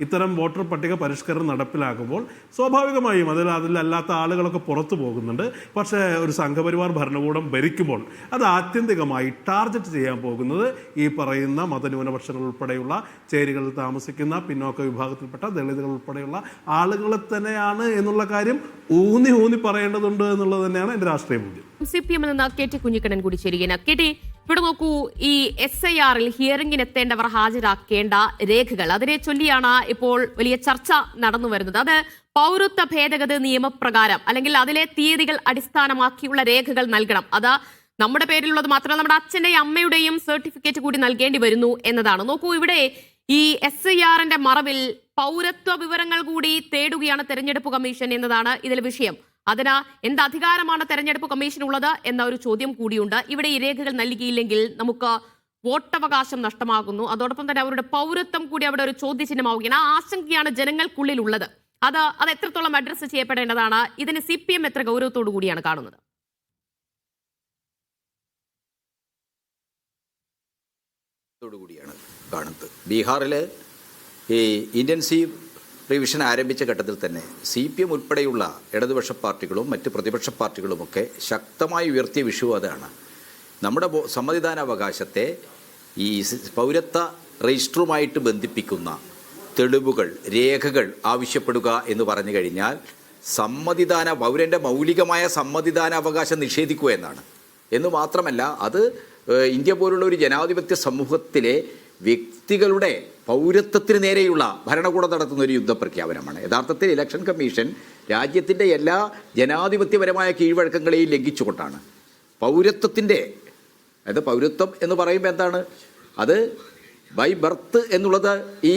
ഇത്തരം വോട്ടർ പട്ടിക പരിഷ്കരണം നടപ്പിലാക്കുമ്പോൾ സ്വാഭാവികമായും അതിലല്ലാത്ത ആളുകളൊക്കെ പുറത്തു പോകുന്നുണ്ട്. പക്ഷേ ഒരു സംഘപരിവാർ ഭരണകൂടം ഭരിക്കുമ്പോൾ അത് ആത്യന്തികമായി ടാർഗറ്റ് ചെയ്യാൻ പോകുന്നത് ഈ പറയുന്ന മതന്യൂനപക്ഷങ്ങൾ ഉൾപ്പെടെയുള്ള ചേരികളിൽ താമസിക്കുന്ന പിന്നോക്ക വിഭാഗത്തിൽപ്പെട്ട ദളിതുകൾ ഉൾപ്പെടെയുള്ള ആളുകളെ തന്നെയാണ് എന്നുള്ള കാര്യം ഊന്നി പറയേണ്ടതുണ്ട് എന്നുള്ളത് തന്നെയാണ് എൻ്റെ രാഷ്ട്രീയ ബോധ്യം. CPM നിന്ന് KT കുഞ്ഞിക്കണ്ണൻ കൂടി ചേരുകയാണ്. KT, ഇവിടെ നോക്കൂ, ഈ SIRൽ ഹിയറിംഗിന് എത്തേണ്ടവർ ഹാജരാക്കേണ്ട രേഖകൾ, അതിനെ ചൊല്ലിയാണ് ഇപ്പോൾ വലിയ ചർച്ച നടന്നു വരുന്നത്. അത് പൗരത്വ ഭേദഗതി നിയമപ്രകാരം അല്ലെങ്കിൽ അതിലെ തീയതികൾ അടിസ്ഥാനമാക്കിയുള്ള രേഖകൾ നൽകണം. അത് നമ്മുടെ പേരിലുള്ളത് മാത്രമല്ല, നമ്മുടെ അച്ഛന്റെയും അമ്മയുടെയും സർട്ടിഫിക്കറ്റ് കൂടി നൽകേണ്ടി വരുന്നു എന്നതാണ്. നോക്കൂ, ഇവിടെ ഈ SIRന്റെ മറവിൽ പൗരത്വ വിവരങ്ങൾ കൂടി തേടുകയാണ് തെരഞ്ഞെടുപ്പ് കമ്മീഷൻ എന്നതാണ് ഇതിലെ വിഷയം. അതിന് എന്ത് അധികാരമാണ് തെരഞ്ഞെടുപ്പ് കമ്മീഷനുള്ളത് എന്ന ഒരു ചോദ്യം കൂടിയുണ്ട്. ഇവിടെ ഈ രേഖകൾ നൽകിയില്ലെങ്കിൽ നമുക്ക് വോട്ടവകാശം നഷ്ടമാകുന്നു, അതോടൊപ്പം തന്നെ അവരുടെ പൗരത്വം കൂടി അവിടെ ഒരു ചോദ്യചിഹ്നമാവുകയാണ്. ആ ആശങ്കയാണ് ജനങ്ങൾക്കുള്ളിലുള്ളത്. അത് എത്രത്തോളം അഡ്രസ്സ് ചെയ്യപ്പെടേണ്ടതാണ്? ഇതിന് CPM എത്ര ഗൗരവത്തോടു കൂടിയാണ് കാണുന്നത്? കൂടിയാണ് കാണുന്നത്. ബീഹാറിൽ ഈ ഇന്റൻസീവ് റിവിഷൻ ആരംഭിച്ച ഘട്ടത്തിൽ തന്നെ CPM ഉൾപ്പെടെയുള്ള ഇടതുപക്ഷ പാർട്ടികളും മറ്റ് പ്രതിപക്ഷ പാർട്ടികളുമൊക്കെ ശക്തമായി ഉയർത്തിയ വിഷയം അതാണ്. നമ്മുടെ സമ്മതിദാനാവകാശത്തെ ഈ പൗരത്വ രജിസ്റ്ററുമായിട്ട് ബന്ധിപ്പിക്കുന്ന തെളിവുകൾ, രേഖകൾ ആവശ്യപ്പെടുക എന്ന് പറഞ്ഞു കഴിഞ്ഞാൽ പൗരൻ്റെ മൗലികമായ സമ്മതിദാനാവകാശം നിഷേധിക്കുക എന്നാണ്. എന്ന് മാത്രമല്ല, അത് ഇന്ത്യ പോലുള്ള ഒരു ജനാധിപത്യ സമൂഹത്തിലെ വ്യക്തികളുടെ പൗരത്വത്തിന് നേരെയുള്ള ഭരണകൂടം നടത്തുന്ന ഒരു യുദ്ധപ്രഖ്യാപനമാണ്. യഥാർത്ഥത്തിൽ ഇലക്ഷൻ കമ്മീഷൻ രാജ്യത്തിൻ്റെ എല്ലാ ജനാധിപത്യപരമായ കീഴ്വഴക്കങ്ങളെയും ലംഘിച്ചുകൊണ്ടാണ് പൗരത്വത്തിൻ്റെ, അതായത് പൗരത്വം എന്ന് പറയുമ്പോൾ എന്താണ്, അത് ബൈ ബർത്ത് എന്നുള്ളത് ഈ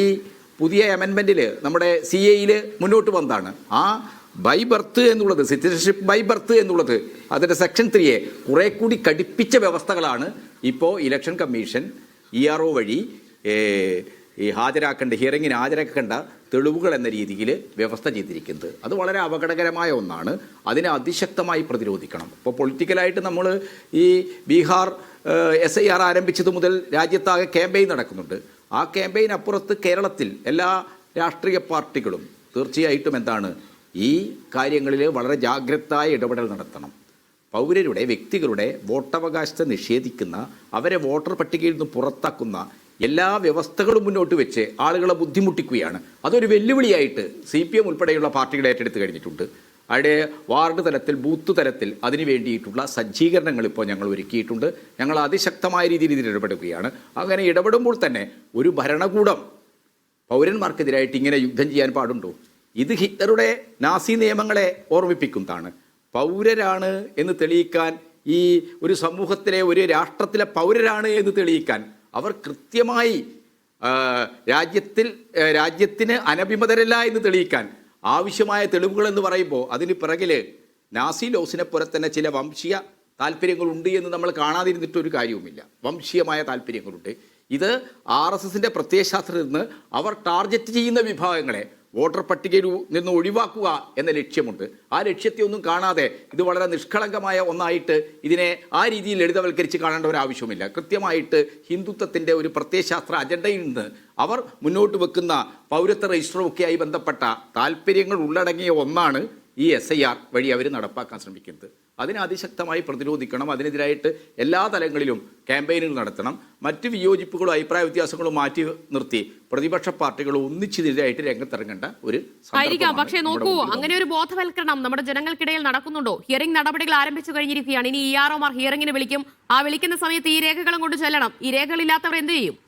പുതിയ അമെൻമെൻറ്റിൽ നമ്മുടെ CAയിൽ മുന്നോട്ട് വന്നതാണ്. ആ ബൈ ബർത്ത് എന്നുള്ളത്, സിറ്റിസൺഷിപ്പ് ബൈ ബർത്ത് എന്നുള്ളത്, അതിൻ്റെ സെക്ഷൻ 3 കുറെ കൂടി കടുപ്പിച്ച വ്യവസ്ഥകളാണ് ഇപ്പോൾ ഇലക്ഷൻ കമ്മീഷൻ ERO വഴി ഈ ഹിയറിങ്ങിന് ഹാജരാക്കേണ്ട തെളിവുകൾ എന്ന രീതിയിൽ വ്യവസ്ഥ ചെയ്തിരിക്കുന്നത്. അത് വളരെ അപകടകരമായ ഒന്നാണ്. അതിനെ അതിശക്തമായി പ്രതിരോധിക്കണം. ഇപ്പോൾ പൊളിറ്റിക്കലായിട്ട് നമ്മൾ ഈ ബീഹാർ SIR ആരംഭിച്ചത് മുതൽ രാജ്യത്താകെ ക്യാമ്പയിൻ നടക്കുന്നുണ്ട്. ആ ക്യാമ്പയിൻ അപ്പുറത്ത് കേരളത്തിൽ എല്ലാ രാഷ്ട്രീയ പാർട്ടികളും തീർച്ചയായിട്ടും എന്താണ്, ഈ കാര്യങ്ങളിൽ വളരെ ജാഗ്രതയായ ഇടപെടൽ നടത്തണം. പൗരരുടെ, വ്യക്തികളുടെ വോട്ടവകാശത്തെ നിഷേധിക്കുന്ന, അവരെ വോട്ടർ പട്ടികയിൽ നിന്ന് പുറത്താക്കുന്ന എല്ലാ വ്യവസ്ഥകളും മുന്നോട്ട് വെച്ച് ആളുകളെ ബുദ്ധിമുട്ടിക്കുകയാണ്. അതൊരു വെല്ലുവിളിയായിട്ട് CPM ഉൾപ്പെടെയുള്ള പാർട്ടികൾ ഏറ്റെടുത്ത് കഴിഞ്ഞിട്ടുണ്ട്. അവിടെ വാർഡ് തലത്തിൽ, ബൂത്ത് തലത്തിൽ അതിനു വേണ്ടിയിട്ടുള്ള സജ്ജീകരണങ്ങൾ ഇപ്പോൾ ഞങ്ങൾ ഒരുക്കിയിട്ടുണ്ട്. ഞങ്ങൾ അതിശക്തമായ രീതിയിൽ ഇതിൽ ഇടപെടുകയാണ്. അങ്ങനെ ഇടപെടുമ്പോൾ തന്നെ ഒരു ഭരണകൂടം പൗരന്മാർക്കെതിരായിട്ട് ഇങ്ങനെ യുദ്ധം ചെയ്യാൻ പാടുണ്ടോ? ഇത് ഹിറ്റ്ലറുടെ നാസി നിയമങ്ങളെ ഓർമ്മിപ്പിക്കുന്നതാണ്. പൗരരാണ് എന്ന് തെളിയിക്കാൻ, ഈ ഒരു സമൂഹത്തിലെ, ഒരു രാഷ്ട്രത്തിലെ പൗരരാണ് എന്ന് തെളിയിക്കാൻ അവർ കൃത്യമായി രാജ്യത്തിന് അനഭിമതരല്ല എന്ന് തെളിയിക്കാൻ ആവശ്യമായ തെളിവുകൾ എന്ന് പറയുമ്പോൾ അതിന് പിറകിൽ നാസി ലോസിനെ പോലെ തന്നെ ചില വംശീയ താല്പര്യങ്ങളുണ്ട് എന്ന് നമ്മൾ കാണാതിരുന്നിട്ടൊരു കാര്യവുമില്ല. വംശീയമായ താല്പര്യങ്ങളുണ്ട്. ഇത് RSSന്റെ പ്രത്യയശാസ്ത്രത്തിൽ നിന്ന് അവർ ടാർഗറ്റ് ചെയ്യുന്ന വിഭാഗങ്ങളെ വോട്ടർ പട്ടികയിൽ നിന്ന് ഒഴിവാക്കുക എന്ന ലക്ഷ്യമുണ്ട്. ആ ലക്ഷ്യത്തെ ഒന്നും കാണാതെ ഇത് വളരെ നിഷ്കളങ്കമായ ഒന്നായിട്ട് ഇതിനെ ആ രീതിയിൽ ലളിതവൽക്കരിച്ച് കാണേണ്ട ഒരു ആവശ്യമില്ല. കൃത്യമായിട്ട് ഹിന്ദുത്വത്തിൻ്റെ ഒരു പ്രത്യയശാസ്ത്ര അജണ്ടയിൽ നിന്ന് അവർ മുന്നോട്ട് വെക്കുന്ന പൗരത്വ രജിസ്റ്ററുമൊക്കെയായി ബന്ധപ്പെട്ട താല്പര്യങ്ങൾ ഉള്ളടങ്ങിയ ഒന്നാണ് ഈ SIR വഴി അവർ നടപ്പാക്കാൻ ശ്രമിക്കുന്നത്. അതിനെ അതിശക്തമായി പ്രതിരോധിക്കണം. അതിനെതിരായിട്ട് എല്ലാ തലങ്ങളിലും ക്യാമ്പയിനുകൾ നടത്തണം. മറ്റ് വിയോജിപ്പുകളും അഭിപ്രായ വ്യത്യാസങ്ങളും മാറ്റി നിർത്തി പ്രതിപക്ഷ പാർട്ടികൾ ഒന്നിച്ചെതിരായിട്ട് രംഗത്തിറങ്ങേണ്ട ഒരു ആയിരിക്കാം. പക്ഷേ നോക്കൂ, അങ്ങനെ ഒരു ബോധവൽക്കരണം നമ്മുടെ ജനങ്ങൾക്കിടയിൽ നടക്കുന്നുണ്ടോ? ഹിയറിംഗ് നടപടികൾ ആരംഭിച്ചു കഴിഞ്ഞിരിക്കുകയാണ്. ഇനി EROമാർ ഹിയറിംഗിന് വിളിക്കും. ആ വിളിക്കുന്ന സമയത്ത് ഈ രേഖകളും കൊണ്ട് ചെല്ലണം. ഈ രേഖകളില്ലാത്തവർ എന്ത് ചെയ്യും?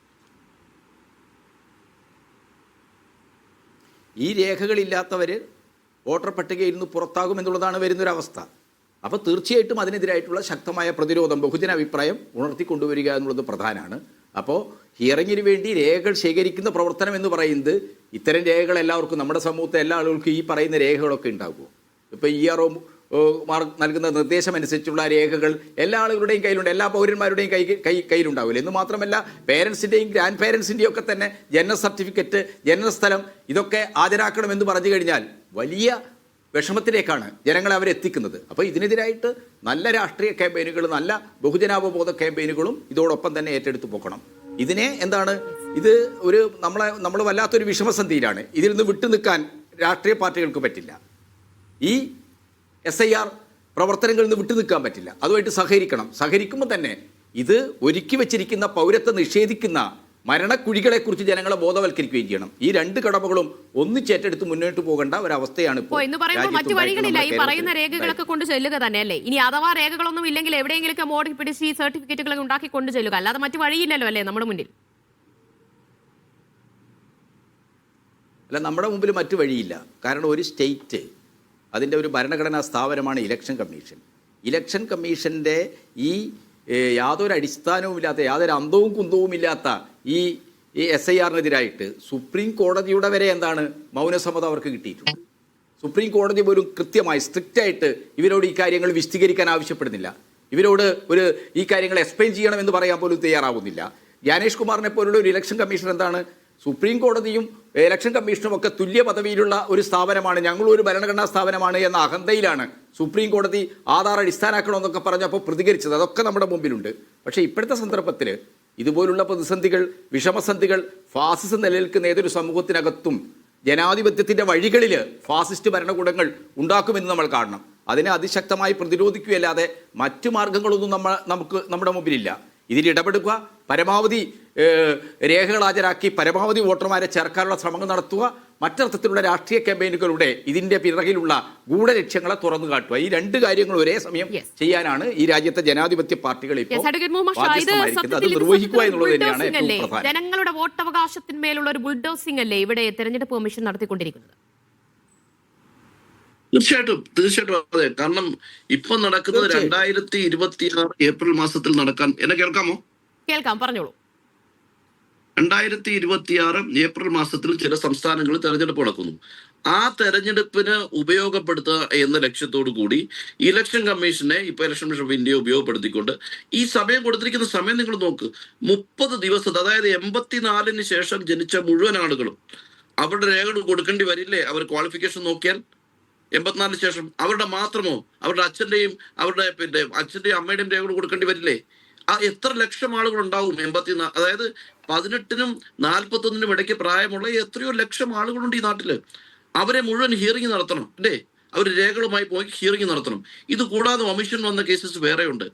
ഈ രേഖകളില്ലാത്തവർ വോട്ടർ പട്ടികയിൽ നിന്ന് പുറത്താകുമെന്നുള്ളതാണ് വരുന്നൊരവസ്ഥ. അപ്പോൾ തീർച്ചയായിട്ടും അതിനെതിരായിട്ടുള്ള ശക്തമായ പ്രതിരോധം, ബഹുജന അഭിപ്രായം ഉണർത്തിക്കൊണ്ടുവരിക എന്നുള്ളത് പ്രധാനമാണ്. അപ്പോൾ ഹിയറിങ്ങിന് വേണ്ടി രേഖകൾ ശേഖരിക്കുന്ന പ്രവർത്തനം എന്ന് പറയുന്നത് ഇത്തരം രേഖകൾ എല്ലാവർക്കും, നമ്മുടെ സമൂഹത്തെ എല്ലാ ആളുകൾക്കും ഈ പറയുന്ന രേഖകളൊക്കെ ഉണ്ടാകുമോ? ഇപ്പോൾ ERO നൽകുന്ന നിർദ്ദേശം അനുസരിച്ചുള്ള രേഖകൾ എല്ലാ ആളുകളുടെയും കയ്യിലുണ്ട്, എല്ലാ പൗരന്മാരുടെയും കയ്യിലുണ്ടാവില്ല. എന്ന് മാത്രമല്ല പേരൻസിൻ്റെയും ഗ്രാൻഡ് പേരൻസിൻ്റെയും ഒക്കെ തന്നെ ജനന സർട്ടിഫിക്കറ്റ്, ജനനസ്ഥലം ഇതൊക്കെ ഹാജരാക്കണമെന്ന് പറഞ്ഞു കഴിഞ്ഞാൽ വലിയ വിഷമത്തിലേക്കാണ് ജനങ്ങളെ അവരെത്തിക്കുന്നത്. അപ്പോൾ ഇതിനെതിരായിട്ട് നല്ല രാഷ്ട്രീയ ക്യാമ്പയിനുകൾ, നല്ല ബഹുജനാവബോധ ക്യാമ്പയിനുകളും ഇതോടൊപ്പം തന്നെ ഏറ്റെടുത്തു പോകണം. ഇതിനെ ഇത് ഒരു നമ്മൾ വല്ലാത്തൊരു വിഷമസന്ധിയിലാണ്. ഇതിൽ നിന്ന് വിട്ടു നിൽക്കാൻ രാഷ്ട്രീയ പാർട്ടികൾക്ക് പറ്റില്ല. ഈ SIR പ്രവർത്തനങ്ങളിൽ നിന്ന് വിട്ടു നിൽക്കാൻ പറ്റില്ല. അതുമായിട്ട് സഹകരിക്കണം. സഹകരിക്കുമ്പോൾ തന്നെ ഇത് ഒരുക്കി വെച്ചിരിക്കുന്ന പൗരത്വം നിഷേധിക്കുന്ന മരണക്കുഴികളെക്കുറിച്ച് ജനങ്ങളെ ബോധവൽക്കരിക്കുകയും ചെയ്യണം. ഈ രണ്ട് കടമകളും ഒന്നിച്ചേറ്റെടുത്ത് മുന്നോട്ട് പോകേണ്ട ഒരവസ്ഥയാണ് ഇപ്പോൾ. എന്ന് പറയുമ്പോൾ മറ്റു വഴികളില്ല, ഈ പറയുന്ന രേഖകളൊക്കെ കൊണ്ട് ചെല്ലുക തന്നെയല്ലേ. ഇനി അഥവാ രേഖകളൊന്നും ഇല്ലെങ്കിൽ എവിടെയെങ്കിലൊക്കെ മോഡി പിടിച്ച് ഈ സർട്ടിഫിക്കറ്റുകളൊക്കെ ഉണ്ടാക്കി കൊണ്ട് ചെല്ലുക, അല്ലാതെ മറ്റു വഴിയില്ലല്ലോ അല്ലേ നമ്മുടെ മുന്നിൽ? അല്ല, നമ്മുടെ മുമ്പിൽ മറ്റു വഴിയില്ല. കാരണം ഒരു സ്റ്റേറ്റ്, അതിൻ്റെ ഒരു ഭരണഘടനാ സ്ഥാപനമാണ് ഇലക്ഷൻ കമ്മീഷൻ. ഇലക്ഷൻ കമ്മീഷൻ്റെ ഈ യാതൊരു അടിസ്ഥാനവുമില്ലാത്ത, യാതൊരു അന്തവും കുന്തവും ഇല്ലാത്ത ഈ SIRനെതിരായിട്ട് സുപ്രീം കോടതിയുടെ വരെ മൗനസമ്മതം അവർക്ക് കിട്ടിയിട്ടുണ്ട്. സുപ്രീം കോടതി പോലും കൃത്യമായി സ്ട്രിക്റ്റായിട്ട് ഇവരോട് ഈ കാര്യങ്ങൾ വിശദീകരിക്കാൻ ആവശ്യപ്പെടുന്നില്ല. ഇവരോട് ഈ കാര്യങ്ങൾ എക്സ്പ്ലെയിൻ ചെയ്യണമെന്ന് പറയാൻ പോലും തയ്യാറാവുന്നില്ല. ജ്ഞാനേഷ് കുമാറിനെ പോലുള്ള ഒരു ഇലക്ഷൻ കമ്മീഷൻ സുപ്രീം കോടതിയും ഇലക്ഷൻ കമ്മീഷനും ഒക്കെ തുല്യ പദവിയിലുള്ള ഒരു സ്ഥാപനമാണ്, ഞങ്ങളൊരു ഭരണഘടനാ സ്ഥാപനമാണ് എന്ന അഹന്തയിലാണ് സുപ്രീം കോടതി ആധാർ അടിസ്ഥാനാക്കണമെന്നൊക്കെ പറഞ്ഞപ്പോൾ പ്രതികരിച്ചത്. അതൊക്കെ നമ്മുടെ മുമ്പിലുണ്ട്. പക്ഷേ ഇപ്പോഴത്തെ സന്ദർഭത്തിൽ ഇതുപോലുള്ള പ്രതിസന്ധികൾ, വിഷമസന്ധികൾ ഫാസിസം നിലനിൽക്കുന്ന ഏതൊരു സമൂഹത്തിനകത്തും ജനാധിപത്യത്തിൻ്റെ വഴികളിൽ ഫാസിസ്റ്റ് ഭരണകൂടങ്ങൾ ഉണ്ടാക്കുമെന്ന് നമ്മൾ കാണണം. അതിനെ അതിശക്തമായി പ്രതിരോധിക്കുകയല്ലാതെ മറ്റു മാർഗങ്ങളൊന്നും നമ്മുടെ മുമ്പിലില്ല. ഇതിൽ ഇടപെടുക, പരമാവധി രേഖകൾ ഹാജരാക്കി പരമാവധി വോട്ടർമാരെ ചേർക്കാനുള്ള ശ്രമങ്ങൾ നടത്തുക, മറ്റർത്ഥത്തിലുള്ള രാഷ്ട്രീയ ക്യാമ്പയിനുകളുടെ ഇതിൻ്റെ പിറകിലുള്ള ഗൂഢലക്ഷ്യങ്ങളെ തുറന്നു കാട്ടുക. ഈ രണ്ട് കാര്യങ്ങൾ ഒരേ സമയം ചെയ്യാനാണ് ഈ രാജ്യത്തെ ജനാധിപത്യ പാർട്ടികൾ ഇപ്പോൾ ബാധ്യസ്ഥമായിരിക്കുന്നത്. അത് നിർവഹിക്കുക എന്നുള്ളത് തന്നെയാണ് ഏറ്റവും പ്രധാനം. ജനങ്ങളുടെ വോട്ടവകാശത്തിന്മേലുള്ള ഒരു ബുൾഡോസിംഗ് അല്ലേ ഇവിടെ തെരഞ്ഞെടുപ്പ് കമ്മീഷൻ നടത്തിക്കൊണ്ടിരിക്കുന്നത്? തീർച്ചയായിട്ടും അതെ. കാരണം ഇപ്പൊ നടക്കുന്നത് 2026 ഏപ്രിൽ മാസത്തിൽ നടക്കാൻ, എന്നെ കേൾക്കാമോ? കേൾക്കാം, പറഞ്ഞോളൂ. 2026 ഏപ്രിൽ മാസത്തിൽ ചില സംസ്ഥാനങ്ങളിൽ തെരഞ്ഞെടുപ്പ് നടക്കുന്നു. ആ തെരഞ്ഞെടുപ്പിന് ഉപയോഗപ്പെടുത്തുക എന്ന ലക്ഷ്യത്തോടു കൂടി ഇലക്ഷൻ കമ്മീഷനെ ഇപ്പൊ ഇലക്ഷൻ കമ്മീഷൻ ഓഫ് ഇന്ത്യയെ ഉപയോഗപ്പെടുത്തിക്കൊണ്ട് ഈ സമയം കൊടുത്തിരിക്കുന്ന സമയം നിങ്ങൾ നോക്ക്, 30 ദിവസത്തെ, അതായത് 84-ന് ശേഷം ജനിച്ച മുഴുവൻ ആളുകളും അവരുടെ രേഖകൾ കൊടുക്കേണ്ടി വരില്ലേ? അവർ ക്വാളിഫിക്കേഷൻ നോക്കിയാൽ 84-ന് ശേഷം അവരുടെ മാത്രമോ, അവരുടെ അച്ഛൻ്റെയും അച്ഛൻ്റെയും അമ്മയുടെയും രേഖകൾ കൊടുക്കേണ്ടി വരില്ലേ? ആ എത്ര ലക്ഷം ആളുകൾ ഉണ്ടാവും? 84, അതായത് 18-നും 41-നും ഇടയ്ക്ക് പ്രായമുള്ള എത്രയോ ലക്ഷം ആളുകളുണ്ട് ഈ നാട്ടില്. അവരെ മുഴുവൻ ഹിയറിംഗ് നടത്തണം അല്ലേ? അവർ രേഖകളുമായി പോയി ഹിയറിംഗ് നടത്തണം. ഇത് കൂടാതെ ഒമിഷൻ വന്ന കേസസ് വേറെയുണ്ട്.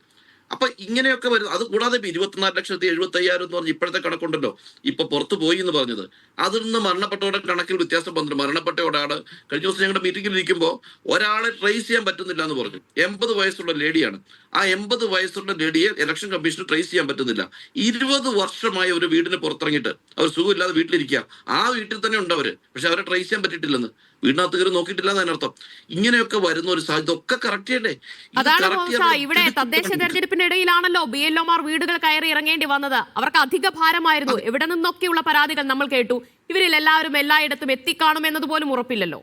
അപ്പൊ ഇങ്ങനെയൊക്കെ വരും. അത് കൂടാതെ 24,75,000 എന്ന് പറഞ്ഞ് ഇപ്പോഴത്തെ കണക്കുണ്ടല്ലോ, ഇപ്പൊ പുറത്തു പോയി എന്ന് പറഞ്ഞത്, അതിൽ നിന്ന് മരണപ്പെട്ടവരുടെ കണക്കിൽ വ്യത്യാസം വന്നിട്ടുണ്ട്. മരണപ്പെട്ട ഒരാള് കഴിഞ്ഞ ദിവസം ഞങ്ങളുടെ മീറ്റിംഗിൽ ഇരിക്കുമ്പോൾ ഒരാളെ ട്രേസ് ചെയ്യാൻ പറ്റുന്നില്ല എന്ന് പറഞ്ഞു. 80 വയസ്സുള്ള ലേഡിയാണ്. ആ 80 വയസ്സുള്ള ലേഡിയെ ഇലക്ഷൻ കമ്മീഷന് ട്രേസ് ചെയ്യാൻ പറ്റുന്നില്ല. 20 വർഷമായി ഒരു വീടിന് പുറത്തിറങ്ങിയിട്ട് അവർ സുഖമില്ലാതെ വീട്ടിലിരിക്കുക. ആ വീട്ടിൽ തന്നെ ഉണ്ട് അവര്, പക്ഷെ അവരെ ട്രേസ് ചെയ്യാൻ പറ്റിയിട്ടില്ലെന്ന്, വീടിനകത്ത് കയറി നോക്കിയിട്ടില്ല എന്നതിനർത്ഥം. ഇങ്ങനെയൊക്കെ വരുന്ന ഒരു സാധ്യത ഒക്കെ കറക്റ്റ് ചെയ്യണ്ടേ? അതാണ് ഇവിടെ തദ്ദേശ തെരഞ്ഞെടുപ്പിനിടയിലാണല്ലോ BLOമാർ വീടുകൾ കയറി ഇറങ്ങേണ്ടി വന്നത്. അവർക്ക് അധിക ഭാരമായിരുന്നു. എവിടെ നിന്നൊക്കെയുള്ള പരാതികൾ നമ്മൾ കേട്ടു. ഇവരിൽ എല്ലാവരും എല്ലായിടത്തും എത്തിക്കാണുമെന്നത് പോലും ഉറപ്പില്ലല്ലോ.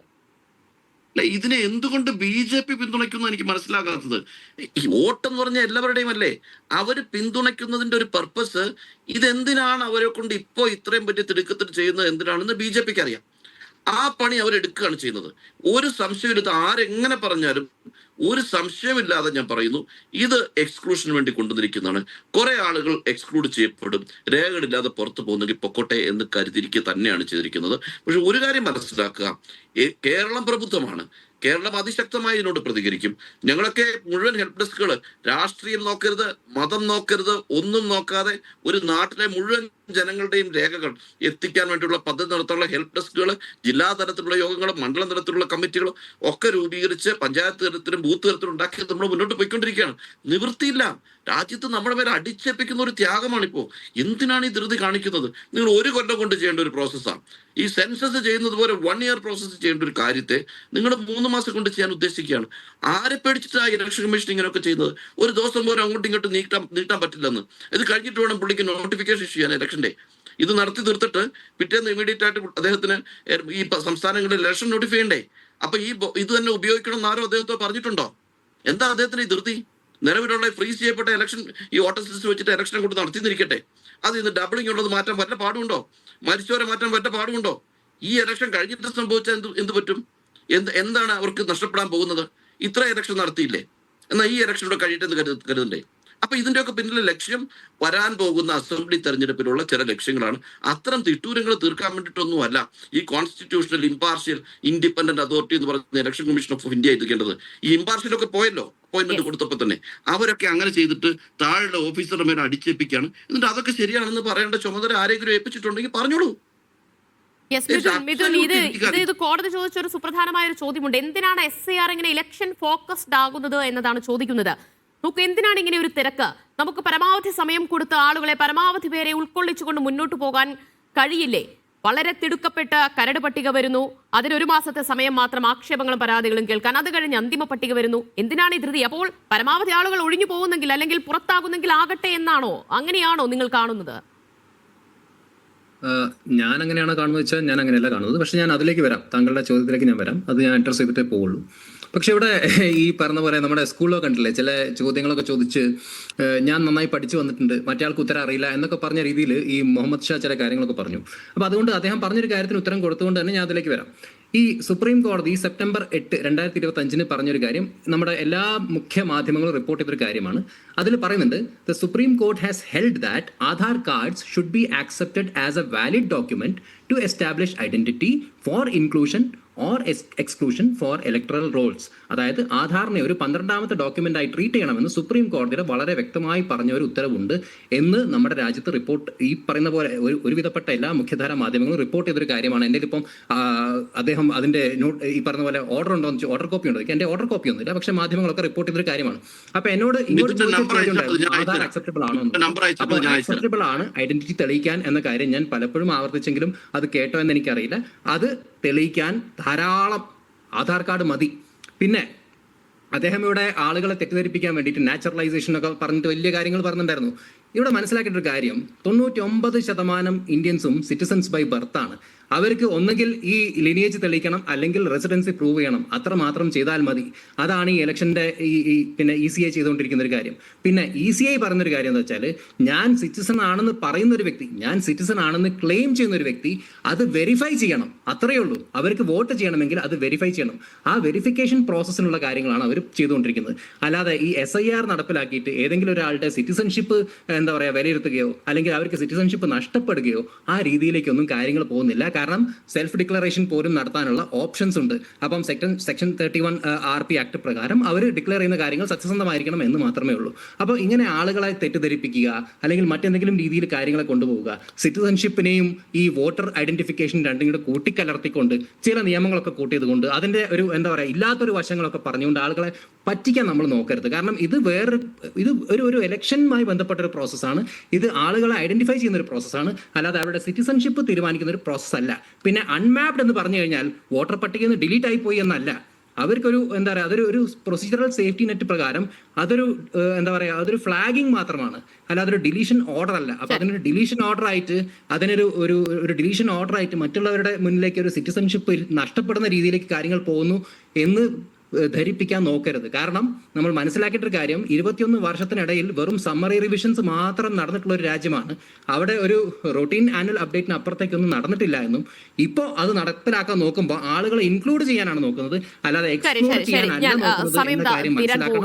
ഇതിനെ എന്തുകൊണ്ട് BJP പിന്തുണയ്ക്കുന്നു എനിക്ക് മനസ്സിലാകാത്തത്. ഈ വോട്ടെന്ന് പറഞ്ഞാൽ എല്ലാവരുടെയും അല്ലേ? അവര് പിന്തുണയ്ക്കുന്നതിന്റെ ഒരു പർപ്പസ്, ഇതെന്തിനാണ് അവരെ കൊണ്ട് ഇപ്പോ ഇത്രയും പറ്റി തിടുക്കത്തിൽ ചെയ്യുന്നത് എന്തിനാണെന്ന് BJPക്ക് അറിയാം. ആ പണി അവരെടുക്കുകയാണ് ചെയ്യുന്നത്. ഒരു സംശയമില്ല, ഇത് ആരെങ്ങനെ പറഞ്ഞാലും ഒരു സംശയമില്ലാതെ ഞാൻ പറയുന്നു, ഇത് എക്സ്ക്ലൂഷന് വേണ്ടി കൊണ്ടുവന്നിരിക്കുന്നതാണ്. കുറെ ആളുകൾ എക്സ്ക്ലൂഡ് ചെയ്യപ്പെടും, രേഖകളില്ലാതെ പുറത്തു പോകുന്നെങ്കിൽ പൊക്കോട്ടെ എന്ന് കരുതിയിരിക്കുക തന്നെയാണ് ചെയ്തിരിക്കുന്നത്. പക്ഷെ ഒരു കാര്യം മനസ്സിലാക്കുക, കേരളം പ്രബുദ്ധമാണ്, കേരളം അതിശക്തമായി ഇതിനോട് പ്രതികരിക്കും. ഞങ്ങളൊക്കെ മുഴുവൻ ഹെൽപ്പ് ഡെസ്കുകൾ രാഷ്ട്രീയം നോക്കരുത്, മതം നോക്കരുത്, ഒന്നും നോക്കാതെ ഒരു നാട്ടിലെ മുഴുവൻ ജനങ്ങളുടെയും രേഖകൾ എത്തിക്കാൻ വേണ്ടിയുള്ള പദ്ധതി നടത്താനുള്ള ഹെൽപ്പ് ഡെസ്കുകൾ, ജില്ലാ തലത്തിലുള്ള യോഗങ്ങൾ, മണ്ഡലം തലത്തിലുള്ള കമ്മിറ്റികൾ ഒക്കെ രൂപീകരിച്ച് പഞ്ചായത്ത് തലത്തിലും ബൂത്ത് തലത്തിലും ഉണ്ടാക്കി നമ്മൾ മുന്നോട്ട് പോയിക്കൊണ്ടിരിക്കുകയാണ്. നിവൃത്തിയില്ല. രാജ്യത്ത് നമ്മുടെ മേലെ അടിച്ചേൽപ്പിക്കുന്ന ഒരു ത്യാഗമാണിപ്പോ. എന്തിനാണ് ഈ ധൃതി കാണിക്കുന്നത്? നിങ്ങൾ 1 കൊല്ലം കൊണ്ട് ചെയ്യേണ്ട ഒരു പ്രോസസ്സാണ്. ഈ സെൻസസ് ചെയ്യുന്നത് പോലെ 1 ഇയർ പ്രോസസ്സ് ചെയ്യേണ്ട ഒരു കാര്യത്തെ നിങ്ങൾ 3 മാസം കൊണ്ട് ചെയ്യാൻ ഉദ്ദേശിക്കുകയാണ്. ആരെ പേടിച്ചിട്ടാണ് ഇലക്ഷൻ കമ്മീഷൻ ഇങ്ങനെയൊക്കെ ചെയ്യുന്നത്? ഒരു ദിവസം പോലും അങ്ങോട്ടും ഇങ്ങോട്ടും നീട്ടാൻ പറ്റില്ലെന്ന്. ഇത് കഴിഞ്ഞിട്ട് വേണം പുള്ളിക്ക് നോട്ടിഫിക്കേഷൻ ഇഷ്യൂ ചെയ്യാൻ ഇലക്ഷന്റെ. ഇത് നടത്തി തീർത്തിട്ട് പിറ്റേന്ന് ഇമീഡിയറ്റ് ആയിട്ട് അദ്ദേഹത്തിന് ഈ സംസ്ഥാനങ്ങളിൽ ഇലക്ഷൻ നോട്ടിഫൈ ചെയ്യണ്ടേ? അപ്പൊ ഇത് തന്നെ ഉപയോഗിക്കണം എന്ന് ആരോ അദ്ദേഹത്തെ പറഞ്ഞിട്ടുണ്ടോ? എന്താ അദ്ദേഹത്തിന് ഈ ധൃതി? നിലവിലുള്ള ഫ്രീസ് ചെയ്യപ്പെട്ട ഇലക്ഷൻ ഈ വോട്ടർ സിസ്റ്റം വെച്ചിട്ട് ഇലക്ഷനെ കൊണ്ട് നടത്തിയിരിക്കട്ടെ. അത് ഇന്ന് ഡബിളിംഗ് ഉള്ളത് മാറ്റാൻ വല്ല പാടുണ്ടോ? മരിച്ചവരെ മാറ്റാൻ വല്ല പാടുണ്ടോ? ഈ ഇലക്ഷൻ കഴിഞ്ഞിട്ട് സംഭവിച്ചാൽ എന്ത് പറ്റും? എന്താണ് അവർക്ക് നഷ്ടപ്പെടാൻ പോകുന്നത്? ഇത്ര ഇലക്ഷൻ നടത്തിയില്ലേ, എന്നാൽ ഈ ഇലക്ഷനോട് കഴിയട്ടെന്ന് കരുതണ്ടേ? അപ്പൊ ഇതിന്റെയൊക്കെ പിന്നിലെ ലക്ഷ്യം വരാൻ പോകുന്ന അസംബ്ലി തെരഞ്ഞെടുപ്പിലുള്ള ചില ലക്ഷ്യങ്ങളാണ്. അത്തരം തിട്ടൂരങ്ങൾ തീർക്കാൻ വേണ്ടിയിട്ടൊന്നുമല്ല ഈ കോൺസ്റ്റിറ്റ്യൂഷണൽ ഇമ്പാർഷ്യൽ ഇൻഡിപെൻഡന്റ് അതോറിറ്റി എന്ന് പറയുന്ന ഇലക്ഷൻ കമ്മീഷൻ ഓഫ് ഇന്ത്യ ഇരിക്കേണ്ടത്. ഈ ഇമ്പാർഷ്യലൊക്കെ പോയല്ലോ അപ്പോയിന്റ്മെന്റ് കൊടുത്തപ്പോൾ തന്നെ. അവരൊക്കെ അങ്ങനെ ചെയ്തിട്ട് താഴെ ഓഫീസറുടെ മേലെ അടിച്ചേൽപ്പിക്കുകയാണ്. എന്നിട്ട് അതൊക്കെ ശരിയാണെന്ന് പറയേണ്ട ചുമതല ആരെങ്കിലും ഏൽപ്പിച്ചിട്ടുണ്ടെങ്കിൽ പറഞ്ഞോളൂ. മിഥുൻ, ഇത് കോടതി ചോദിച്ച ഒരു സുപ്രധാനമായ ഒരു ചോദ്യമുണ്ട്. എന്തിനാണ് SIR ഇങ്ങനെ ഇലക്ഷൻ ഫോക്കസ്ഡ് ആകുന്നത് എന്നതാണ് ചോദിക്കുന്നത്. നമുക്ക് എന്തിനാണ് ഇങ്ങനെ ഒരു തിരക്ക്? നമുക്ക് പരമാവധി സമയം കൊടുത്ത് ആളുകളെ പരമാവധി പേരെ ഉൾക്കൊള്ളിച്ചുകൊണ്ട് മുന്നോട്ട് പോകാൻ കഴിയില്ലേ? വളരെ തിടുക്കപ്പെട്ട കരട് പട്ടിക വരുന്നു, അതിന് 1 മാസത്തെ സമയം മാത്രം ആക്ഷേപങ്ങളും പരാതികളും കേൾക്കാൻ, അത് കഴിഞ്ഞ് അന്തിമ പട്ടിക വരുന്നു. എന്തിനാണ് ഈ ധൃതി? അപ്പോൾ പരമാവധി ആളുകൾ ഒഴിഞ്ഞു പോകുന്നെങ്കിൽ അല്ലെങ്കിൽ പുറത്താകുന്നെങ്കിൽ ആകട്ടെ എന്നാണോ? അങ്ങനെയാണോ നിങ്ങൾ കാണുന്നത്? ഞാൻ അങ്ങനെയാണ് കാണുന്നത് വെച്ചാൽ ഞാൻ അങ്ങനെയല്ല കാണുന്നത്. പക്ഷെ ഞാൻ അതിലേക്ക് വരാം, താങ്കളുടെ ചോദ്യത്തിലേക്ക് ഞാൻ വരാം. അത് ഞാൻ അഡ്രസ് ചെയ്തിട്ടേ പോവുള്ളൂ. പക്ഷെ ഇവിടെ ഈ പറഞ്ഞ പോലെ നമ്മുടെ സ്കൂളിലോ കണ്ടില്ലേ, ചില ചോദ്യങ്ങളൊക്കെ ചോദിച്ച് ഞാൻ നന്നായി പഠിച്ചു വന്നിട്ടുണ്ട്, മറ്റേ ആൾക്ക് ഉത്തരം അറിയില്ല എന്നൊക്കെ പറഞ്ഞ രീതിയിൽ ഈ മുഹമ്മദ് ഷാ ചില കാര്യങ്ങളൊക്കെ പറഞ്ഞു. അപ്പോൾ അതുകൊണ്ട് അദ്ദേഹം പറഞ്ഞൊരു കാര്യത്തിന് ഉത്തരം കൊടുത്തുകൊണ്ട് തന്നെ ഞാൻ അതിലേക്ക് വരാം. ഈ സുപ്രീം കോടതി സെപ്റ്റംബർ 8, 2025 പറഞ്ഞൊരു കാര്യം നമ്മുടെ എല്ലാ മുഖ്യ മാധ്യമങ്ങളും റിപ്പോർട്ട് ചെയ്തൊരു കാര്യമാണ്. അതിൽ പറയുന്നുണ്ട്, the supreme court has held that Aadhaar cards should be accepted as a valid document to establish identity for inclusion or exclusion for electoral rolls. അതായത് ആധാറിനെ ഒരു 12ാമത്തെ ഡോക്യുമെന്റ് ആയി ട്രീറ്റ് ചെയ്യണമെന്ന് സുപ്രീം കോടതിയുടെ വളരെ വ്യക്തമായി പറഞ്ഞ ഒരു ഉത്തരവുണ്ട് എന്ന് നമ്മുടെ രാജ്യത്ത് റിപ്പോർട്ട് ഈ പറയുന്ന പോലെ ഒരുവിധപ്പെട്ട എല്ലാ മുഖ്യധാര മാധ്യമങ്ങളും റിപ്പോർട്ട് ചെയ്തൊരു കാര്യമാണ്. എൻ്റെ ഇപ്പം അദ്ദേഹം അതിന്റെ ഈ പറഞ്ഞ പോലെ ഓർഡർ ഉണ്ടോ എന്ന് വെച്ചാൽ ഓർഡർ കോപ്പി ഉണ്ടോ? എൻ്റെ ഓർഡർ കോപ്പി ഒന്നുമില്ല, പക്ഷേ മാധ്യമങ്ങളൊക്കെ റിപ്പോർട്ട് ചെയ്തൊരു കാര്യമാണ്. അപ്പൊ എന്നോട് ആധാർ അക്സെപ്റ്റബിൾ ആണോ? അപ്പൊ അക്സെപ്റ്റബിൾ ആണ് ഐഡന്റിറ്റി തെളിയിക്കാൻ എന്ന കാര്യം ഞാൻ പലപ്പോഴും ആവർത്തിച്ചെങ്കിലും അത് കേട്ടോ എന്ന് എനിക്കറിയില്ല. അത് തെളിയിക്കാൻ ധാരാളം ആധാർ കാർഡ് മതി. പിന്നെ അദ്ദേഹം ഇവിടെ ആളുകളെ തെറ്റിദ്ധരിപ്പിക്കാൻ വേണ്ടിയിട്ട് നാച്ചുറലൈസേഷൻ ഒക്കെ പറഞ്ഞിട്ട് വലിയ കാര്യങ്ങൾ പറഞ്ഞിട്ടുണ്ടായിരുന്നു. ഇവിടെ മനസ്സിലാക്കേണ്ട ഒരു കാര്യം, 99% ഇന്ത്യൻസും സിറ്റിസൺസ് ബൈ ബർത്ത് ആണ്. അവർക്ക് ഒന്നുകിൽ ഈ ലിനിയേജ് തെളിയിക്കണം അല്ലെങ്കിൽ റെസിഡൻസി പ്രൂവ് ചെയ്യണം. അത്ര മാത്രം ചെയ്താൽ മതി. അതാണ് ഈ ഇലക്ഷന്റെ പിന്നെ ECI ചെയ്തുകൊണ്ടിരിക്കുന്ന ഒരു കാര്യം. പിന്നെ ECI പറഞ്ഞൊരു കാര്യം എന്ന് വെച്ചാൽ, ഞാൻ സിറ്റിസൺ ആണെന്ന് പറയുന്ന ഒരു വ്യക്തി, ഞാൻ സിറ്റിസൺ ആണെന്ന് ക്ലെയിം ചെയ്യുന്ന ഒരു വ്യക്തി അത് വെരിഫൈ ചെയ്യണം. അത്രയേ ഉള്ളൂ. അവർക്ക് വോട്ട് ചെയ്യണമെങ്കിൽ അത് വെരിഫൈ ചെയ്യണം. ആ വെരിഫിക്കേഷൻ പ്രോസസ്സിനുള്ള കാര്യങ്ങളാണ് അവർ ചെയ്തുകൊണ്ടിരിക്കുന്നത്. അല്ലാതെ ഈ SIR നടപ്പിലാക്കിയിട്ട് ഏതെങ്കിലും ഒരാളുടെ സിറ്റിസൺഷിപ്പ് എന്താ പറയുക വിലയിരുത്തുകയോ അല്ലെങ്കിൽ അവർക്ക് സിറ്റിസൺഷിപ്പ് നഷ്ടപ്പെടുകയോ ആ രീതിയിലേക്കൊന്നും കാര്യങ്ങൾ പോകുന്നില്ല. കാരണം സെൽഫ് ഡിക്ലറേഷൻ പോലും നടത്താനുള്ള ഓപ്ഷൻസ് ഉണ്ട്. അപ്പം സെക്ഷൻ 31 RP ആക്ട് പ്രകാരം അവർ ഡിക്ലെയർ ചെയ്യുന്ന കാര്യങ്ങൾ സത്യസന്ധമായിരിക്കണം എന്ന് മാത്രമേ ഉള്ളൂ. അപ്പോൾ ഇങ്ങനെ ആളുകളെ തെറ്റിദ്ധരിപ്പിക്കുക അല്ലെങ്കിൽ മറ്റെന്തെങ്കിലും രീതിയിൽ കാര്യങ്ങളെ കൊണ്ടുപോവുക, സിറ്റിസൺഷിപ്പിനെയും ഈ വോട്ടർ ഐഡന്റിഫിക്കേഷൻ രണ്ടും കൂടെ കൂട്ടിക്കലർത്തിക്കൊണ്ട് ചില നിയമങ്ങളൊക്കെ കൂട്ടിയതുകൊണ്ട് അതിന്റെ ഒരു എന്താ പറയുക ഇല്ലാത്തൊരു വശങ്ങളൊക്കെ പറഞ്ഞുകൊണ്ട് ആളുകളെ പറ്റിക്കാൻ നമ്മൾ നോക്കരുത്. കാരണം ഇത് ഒരു ഇലക്ഷനുമായി ബന്ധപ്പെട്ട ഒരു പ്രോസസ്സാണ്. ഇത് ആളുകളെ ഐഡന്റിഫൈ ചെയ്യുന്ന ഒരു പ്രോസസ്സാണ്, അല്ലാതെ അവരുടെ സിറ്റിസൺഷിപ്പ് തീരുമാനിക്കുന്ന ഒരു പ്രോസസ് അല്ല. പിന്നെ അൺമാപ്ഡ് എന്ന് പറഞ്ഞു കഴിഞ്ഞാൽ വോട്ടർ പട്ടികയിൽ നിന്ന് ഡിലീറ്റ് ആയി പോയി എന്നല്ല. അവർക്കൊരു എന്താ പറയുക അതൊരു പ്രൊസീജറൽ സേഫ്റ്റി നെറ്റ് പ്രകാരം അതൊരു എന്താ പറയുക അതൊരു ഫ്ലാഗിങ് മാത്രമാണ്, അല്ലാതെ ഒരു ഡിലീഷൻ ഓർഡർ അല്ല. അപ്പൊ അതിനൊരു ഡിലീഷൻ ഓർഡർ ആയിട്ട് മറ്റുള്ളവരുടെ മുന്നിലേക്ക് ഒരു സിറ്റിസൺഷിപ്പ് നഷ്ടപ്പെടുന്ന രീതിയിലേക്ക് കാര്യങ്ങൾ പോകുന്നു എന്ന് ധരിപ്പിക്കാൻ നോക്കരുത്. കാരണം നമ്മൾ മനസ്സിലാക്കിയിട്ടൊരു കാര്യം, 21 വർഷത്തിനിടയിൽ വെറും സമ്മറി റിവിഷൻസ് മാത്രം നടന്നിട്ടുള്ള ഒരു രാജ്യമാണ്. അവിടെ ഒരു റൊട്ടീൻ ആനുവൽ അപ്ഡേറ്റിന് അപ്പുറത്തേക്കൊന്നും നടന്നിട്ടില്ല എന്നും ഇപ്പോൾ അത് നടപ്പിലാക്കാൻ നോക്കുമ്പോൾ ആളുകളെ ഇൻക്ലൂഡ് ചെയ്യാനാണ് നോക്കുന്നത്, അല്ലാതെ എക്സ്ക്ലൂഡ് ചെയ്യാനല്ല നോക്കുന്നത് എന്ന കാര്യം മനസ്സിലാക്കണം.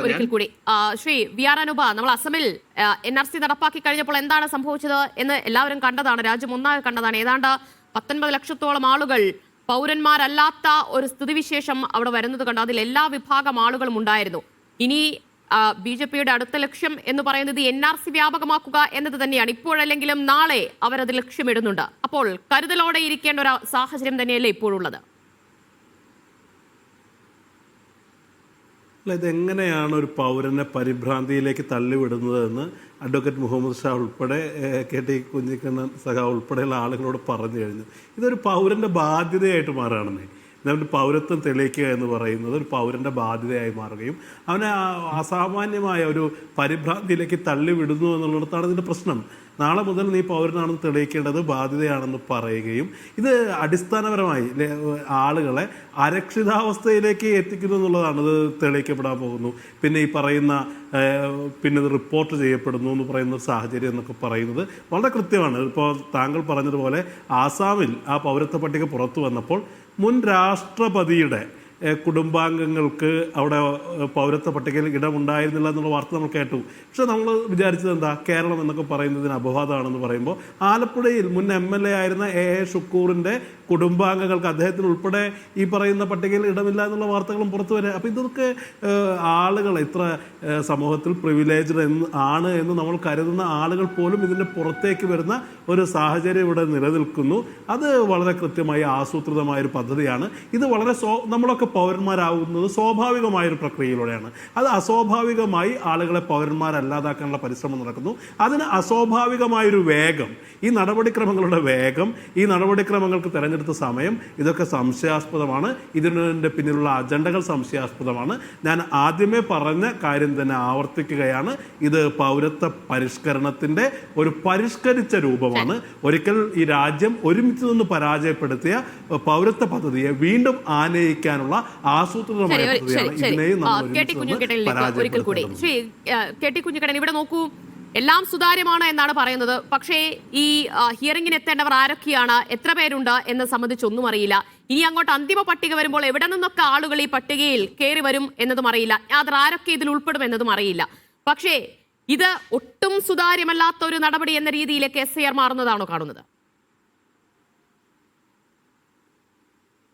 ഒരിക്കൽ കൂടി ശ്രീ വി ആർ അനൂപ, നമ്മൾ അസമിൽ NRC നടപ്പാക്കി കഴിഞ്ഞപ്പോൾ എന്താണ് സംഭവിച്ചത് എന്ന് എല്ലാവരും കണ്ടതാണ്, രാജ്യം ഒന്നാകെ കണ്ടതാണ്. ഏതാണ്ട് 19 ലക്ഷത്തോളം ആളുകൾ പൗരന്മാരല്ലാത്ത ഒരു സ്ഥിതിവിശേഷം അവിടെ വരുന്നത് കണ്ടു. അതിൽ എല്ലാ വിഭാഗം ആളുകളും ഉണ്ടായിരുന്നു. ഇനി BJPയുടെ അടുത്ത ലക്ഷ്യം എന്ന് പറയുന്നത് NRC വ്യാപകമാക്കുക എന്നത് തന്നെയാണ്. ഇപ്പോഴല്ലെങ്കിലും നാളെ അവരത് ലക്ഷ്യമിടുന്നുണ്ട്. അപ്പോൾ കരുതലോടെ ഇരിക്കേണ്ട ഒരു സാഹചര്യം തന്നെയല്ലേ ഇപ്പോഴുള്ളത്? അല്ല, ഇതെങ്ങനെയാണ് ഒരു പൗരനെ പരിഭ്രാന്തിയിലേക്ക് തള്ളിവിടുന്നതെന്ന് അഡ്വക്കേറ്റ് മുഹമ്മദ് ഷാ ഉൾപ്പെടെ KT കുഞ്ഞിക്കണ്ണൻ സഖാവ് ഉൾപ്പെടെയുള്ള ആളുകളോട് പറഞ്ഞു കഴിഞ്ഞു. ഇതൊരു പൗരൻ്റെ ബാധ്യതയായിട്ട് മാറുകയാണെന്നേ. നമ്മുടെ പൗരത്വം തെളിയിക്കുക എന്ന് പറയുന്നത് ഒരു പൗരൻ്റെ ബാധ്യതയായി മാറുകയും അവനെ അസാമാന്യമായ ഒരു പരിഭ്രാന്തിയിലേക്ക് തള്ളിവിടുന്നു എന്നുള്ളിടത്താണ് ഇതിൻ്റെ പ്രശ്നം. നാളെ മുതൽ നീ പൗരനാണെന്ന് തെളിയിക്കേണ്ടത് ബാധ്യതയാണെന്ന് പറയുകയും ഇത് അടിസ്ഥാനപരമായി ആളുകളെ അരക്ഷിതാവസ്ഥയിലേക്ക് എത്തിക്കുന്നു എന്നുള്ളതാണ്. ഇത് തെളിയിക്കപ്പെടാൻ പോകുന്നു. പിന്നെ ഈ പറയുന്ന പിന്നെ ഇത് റിപ്പോർട്ട് ചെയ്യപ്പെടുന്നു എന്ന് പറയുന്ന സാഹചര്യം എന്നൊക്കെ പറയുന്നത് വളരെ കൃത്യമാണ്. ഇപ്പോൾ താങ്കൾ പറഞ്ഞതുപോലെ ആസാമിൽ ആ പൗരത്വ പട്ടിക പുറത്തു വന്നപ്പോൾ മുൻ രാഷ്ട്രപതിയുടെ കുടുംബാംഗങ്ങൾക്ക് അവിടെ പൗരത്വ പട്ടികയിൽ ഇടമുണ്ടായിരുന്നില്ല എന്നുള്ള വാർത്ത നമ്മൾ കേട്ടു. പക്ഷെ നമ്മൾ വിചാരിച്ചത് എന്താ, കേരളം എന്നൊക്കെ പറയുന്നതിന് അപവാദമാണെന്ന് പറയുമ്പോൾ ആലപ്പുഴയിൽ മുൻ MLA ആയിരുന്ന AA ഷുക്കൂറിൻ്റെ കുടുംബാംഗങ്ങൾക്ക് അദ്ദേഹത്തിന് ഉൾപ്പെടെ ഈ പറയുന്ന പട്ടികയിൽ ഇടമില്ല എന്നുള്ള വാർത്തകളും പുറത്തു വരിക. അപ്പോൾ ഇതൊക്കെ ആളുകൾ ഇത്ര സമൂഹത്തിൽ പ്രിവിലേജ്ഡ് ആണ് എന്ന് നമ്മൾ കരുതുന്ന ആളുകൾ പോലും ഇതിൻ്റെ പുറത്തേക്ക് വരുന്ന ഒരു സാഹചര്യം ഇവിടെ നിലനിൽക്കുന്നു. അത് വളരെ കൃത്യമായി ആസൂത്രിതമായൊരു പദ്ധതിയാണ്. ഇത് വളരെ നമ്മളൊക്കെ പൗരന്മാരാകുന്നത് സ്വാഭാവികമായൊരു പ്രക്രിയയിലൂടെയാണ്. അത് അസ്വാഭാവികമായി ആളുകളെ പൗരന്മാരല്ലാതാക്കാനുള്ള പരിശ്രമം നടക്കുന്നു. അതിന് അസ്വാഭാവികമായൊരു വേഗം, ഈ നടപടിക്രമങ്ങളുടെ വേഗം, ഈ നടപടിക്രമങ്ങൾക്ക് തിരഞ്ഞെടുത്ത സമയം, ഇതൊക്കെ സംശയാസ്പദമാണ്. ഇതിൻ്റെ പിന്നിലുള്ള അജണ്ടകൾ സംശയാസ്പദമാണ്. ഞാൻ ആദ്യമേ പറഞ്ഞ കാര്യം തന്നെ ആവർത്തിക്കുകയാണ്. ഇത് പൗരത്വ പരിഷ്കരണത്തിൻ്റെ ഒരു പരിഷ്കരിച്ച രൂപമാണ്. ഒരിക്കൽ ഈ രാജ്യം ഒരുമിച്ച് നിന്ന് പരാജയപ്പെടുത്തിയ പൗരത്വ പദ്ധതിയെ വീണ്ടും ആനയിക്കാനുള്ള ആസൂത്രിതമായ പദ്ധതിയാണ്. ഇവിടെ നോക്കൂ, എല്ലാം സുതാര്യമാണ് എന്നാണ് പറയുന്നത്. പക്ഷേ ഈ ഹിയറിംഗിന് എത്തേണ്ടവർ ആരൊക്കെയാണ്, എത്ര പേരുണ്ട് എന്ന് സംബന്ധിച്ചൊന്നും അറിയില്ല. ഇനി അങ്ങോട്ട് അന്തിമ പട്ടിക വരുമ്പോൾ എവിടെ നിന്നൊക്കെ ആളുകൾ ഈ പട്ടികയിൽ കയറി വരും എന്നതും അറിയില്ല. അത് ആരൊക്കെ ഇതിൽ ഉൾപ്പെടും എന്നതും അറിയില്ല. പക്ഷേ ഇത് ഒട്ടും സുതാര്യമല്ലാത്ത ഒരു നടപടി എന്ന രീതിയിലേക്ക് SIR മാറുന്നതാണോ കാണുന്നത്?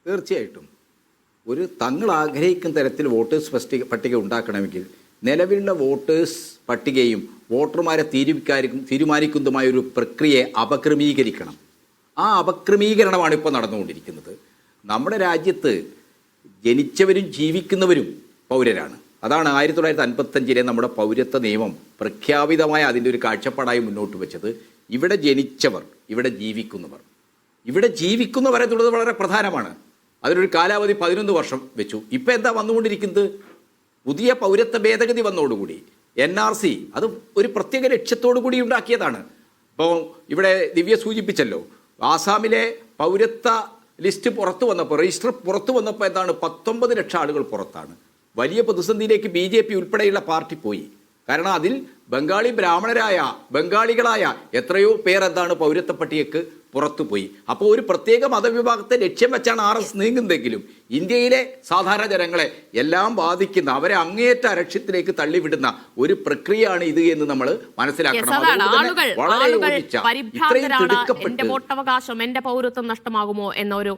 തീർച്ചയായിട്ടും ഒരു തങ്ങൾ ആഗ്രഹിക്കുന്ന തരത്തിൽ വോട്ടേഴ്സ് പട്ടിക ഉണ്ടാക്കണമെങ്കിൽ നിലവിലുള്ള വോട്ടേഴ്സ് പട്ടികയും വോട്ടർമാരെ തീരുമാനിക്കുന്നതുമായ ഒരു പ്രക്രിയയെ അപക്രമീകരിക്കണം. ആ അപക്രമീകരണമാണ് ഇപ്പോൾ നടന്നുകൊണ്ടിരിക്കുന്നത്. നമ്മുടെ രാജ്യത്ത് ജനിച്ചവരും ജീവിക്കുന്നവരും പൗരരാണ്. അതാണ് 1955 നമ്മുടെ പൗരത്വ നിയമം പ്രഖ്യാപിതമായ അതിൻ്റെ ഒരു കാഴ്ചപ്പാടായി മുന്നോട്ട് വെച്ചത്. ഇവിടെ ജനിച്ചവർ, ഇവിടെ ജീവിക്കുന്നവർ, ഇവിടെ ജീവിക്കുന്നവർ എന്നുള്ളത് വളരെ പ്രധാനമാണ്. അതിനൊരു കാലാവധി 11 വർഷം വെച്ചു. ഇപ്പം എന്താ വന്നുകൊണ്ടിരിക്കുന്നത്? പുതിയ പൗരത്വ ഭേദഗതി വന്നതോടുകൂടി NRC അത് ഒരു പ്രത്യേക ലക്ഷ്യത്തോടു കൂടി ഉണ്ടാക്കിയതാണ്. ഇപ്പോൾ ഇവിടെ ദിവ്യ സൂചിപ്പിച്ചല്ലോ, ആസാമിലെ പൗരത്വ ലിസ്റ്റ് പുറത്തു വന്നപ്പോൾ, രജിസ്റ്റർ പുറത്തു വന്നപ്പോൾ എന്താണ്, 19 ലക്ഷം ആളുകൾ പുറത്താണ്. വലിയ പ്രതിസന്ധിയിലേക്ക് BJP ഉൾപ്പെടെയുള്ള പാർട്ടി പോയി. കാരണം അതിൽ ബംഗാളികളായ എത്രയോ പേർ എന്താണ് പൗരത്വ പട്ടികയ്ക്ക് പുറത്തുപോയി. അപ്പോൾ ഒരു പ്രത്യേക മതവിഭാഗത്തെ ലക്ഷ്യം വെച്ചാണ് RS നീങ്ങുന്നതെങ്കിലും ഇന്ത്യയിലെ സാധാരണ ജനങ്ങളെ എല്ലാം ബാധിക്കുന്ന, അവരെ അങ്ങേയറ്റ അരക്ഷ്യത്തിലേക്ക് തള്ളിവിടുന്ന ഒരു പ്രക്രിയയാണ് ഇത് എന്ന് നമ്മൾ മനസ്സിലാക്കണം. എന്റെ വോട്ടവകാശം, എന്റെ പൗരത്വം നഷ്ടമാകുമോ എന്നൊരു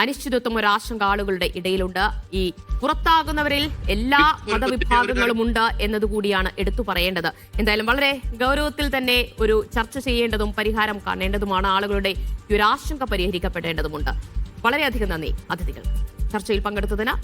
അനിശ്ചിതത്വം, ഒരു ആശങ്ക ആളുകളുടെ ഇടയിലുണ്ട്. ഈ പുറത്താകുന്നവരിൽ എല്ലാ മതവിഭാഗങ്ങളും ഉണ്ട് എന്നതുകൂടിയാണ് എടുത്തു പറയേണ്ടത്. എന്തായാലും വളരെ ഗൗരവത്തിൽ തന്നെ ഒരു ചർച്ച ചെയ്യേണ്ടതും പരിഹാരം കാണേണ്ടതുമാണ്. ആളുകളുടെ ഈ ഒരു ആശങ്ക പരിഹരിക്കപ്പെടേണ്ടതുമുണ്ട്. വളരെയധികം നന്ദി അതിഥികൾ ചർച്ചയിൽ പങ്കെടുത്തതിന്.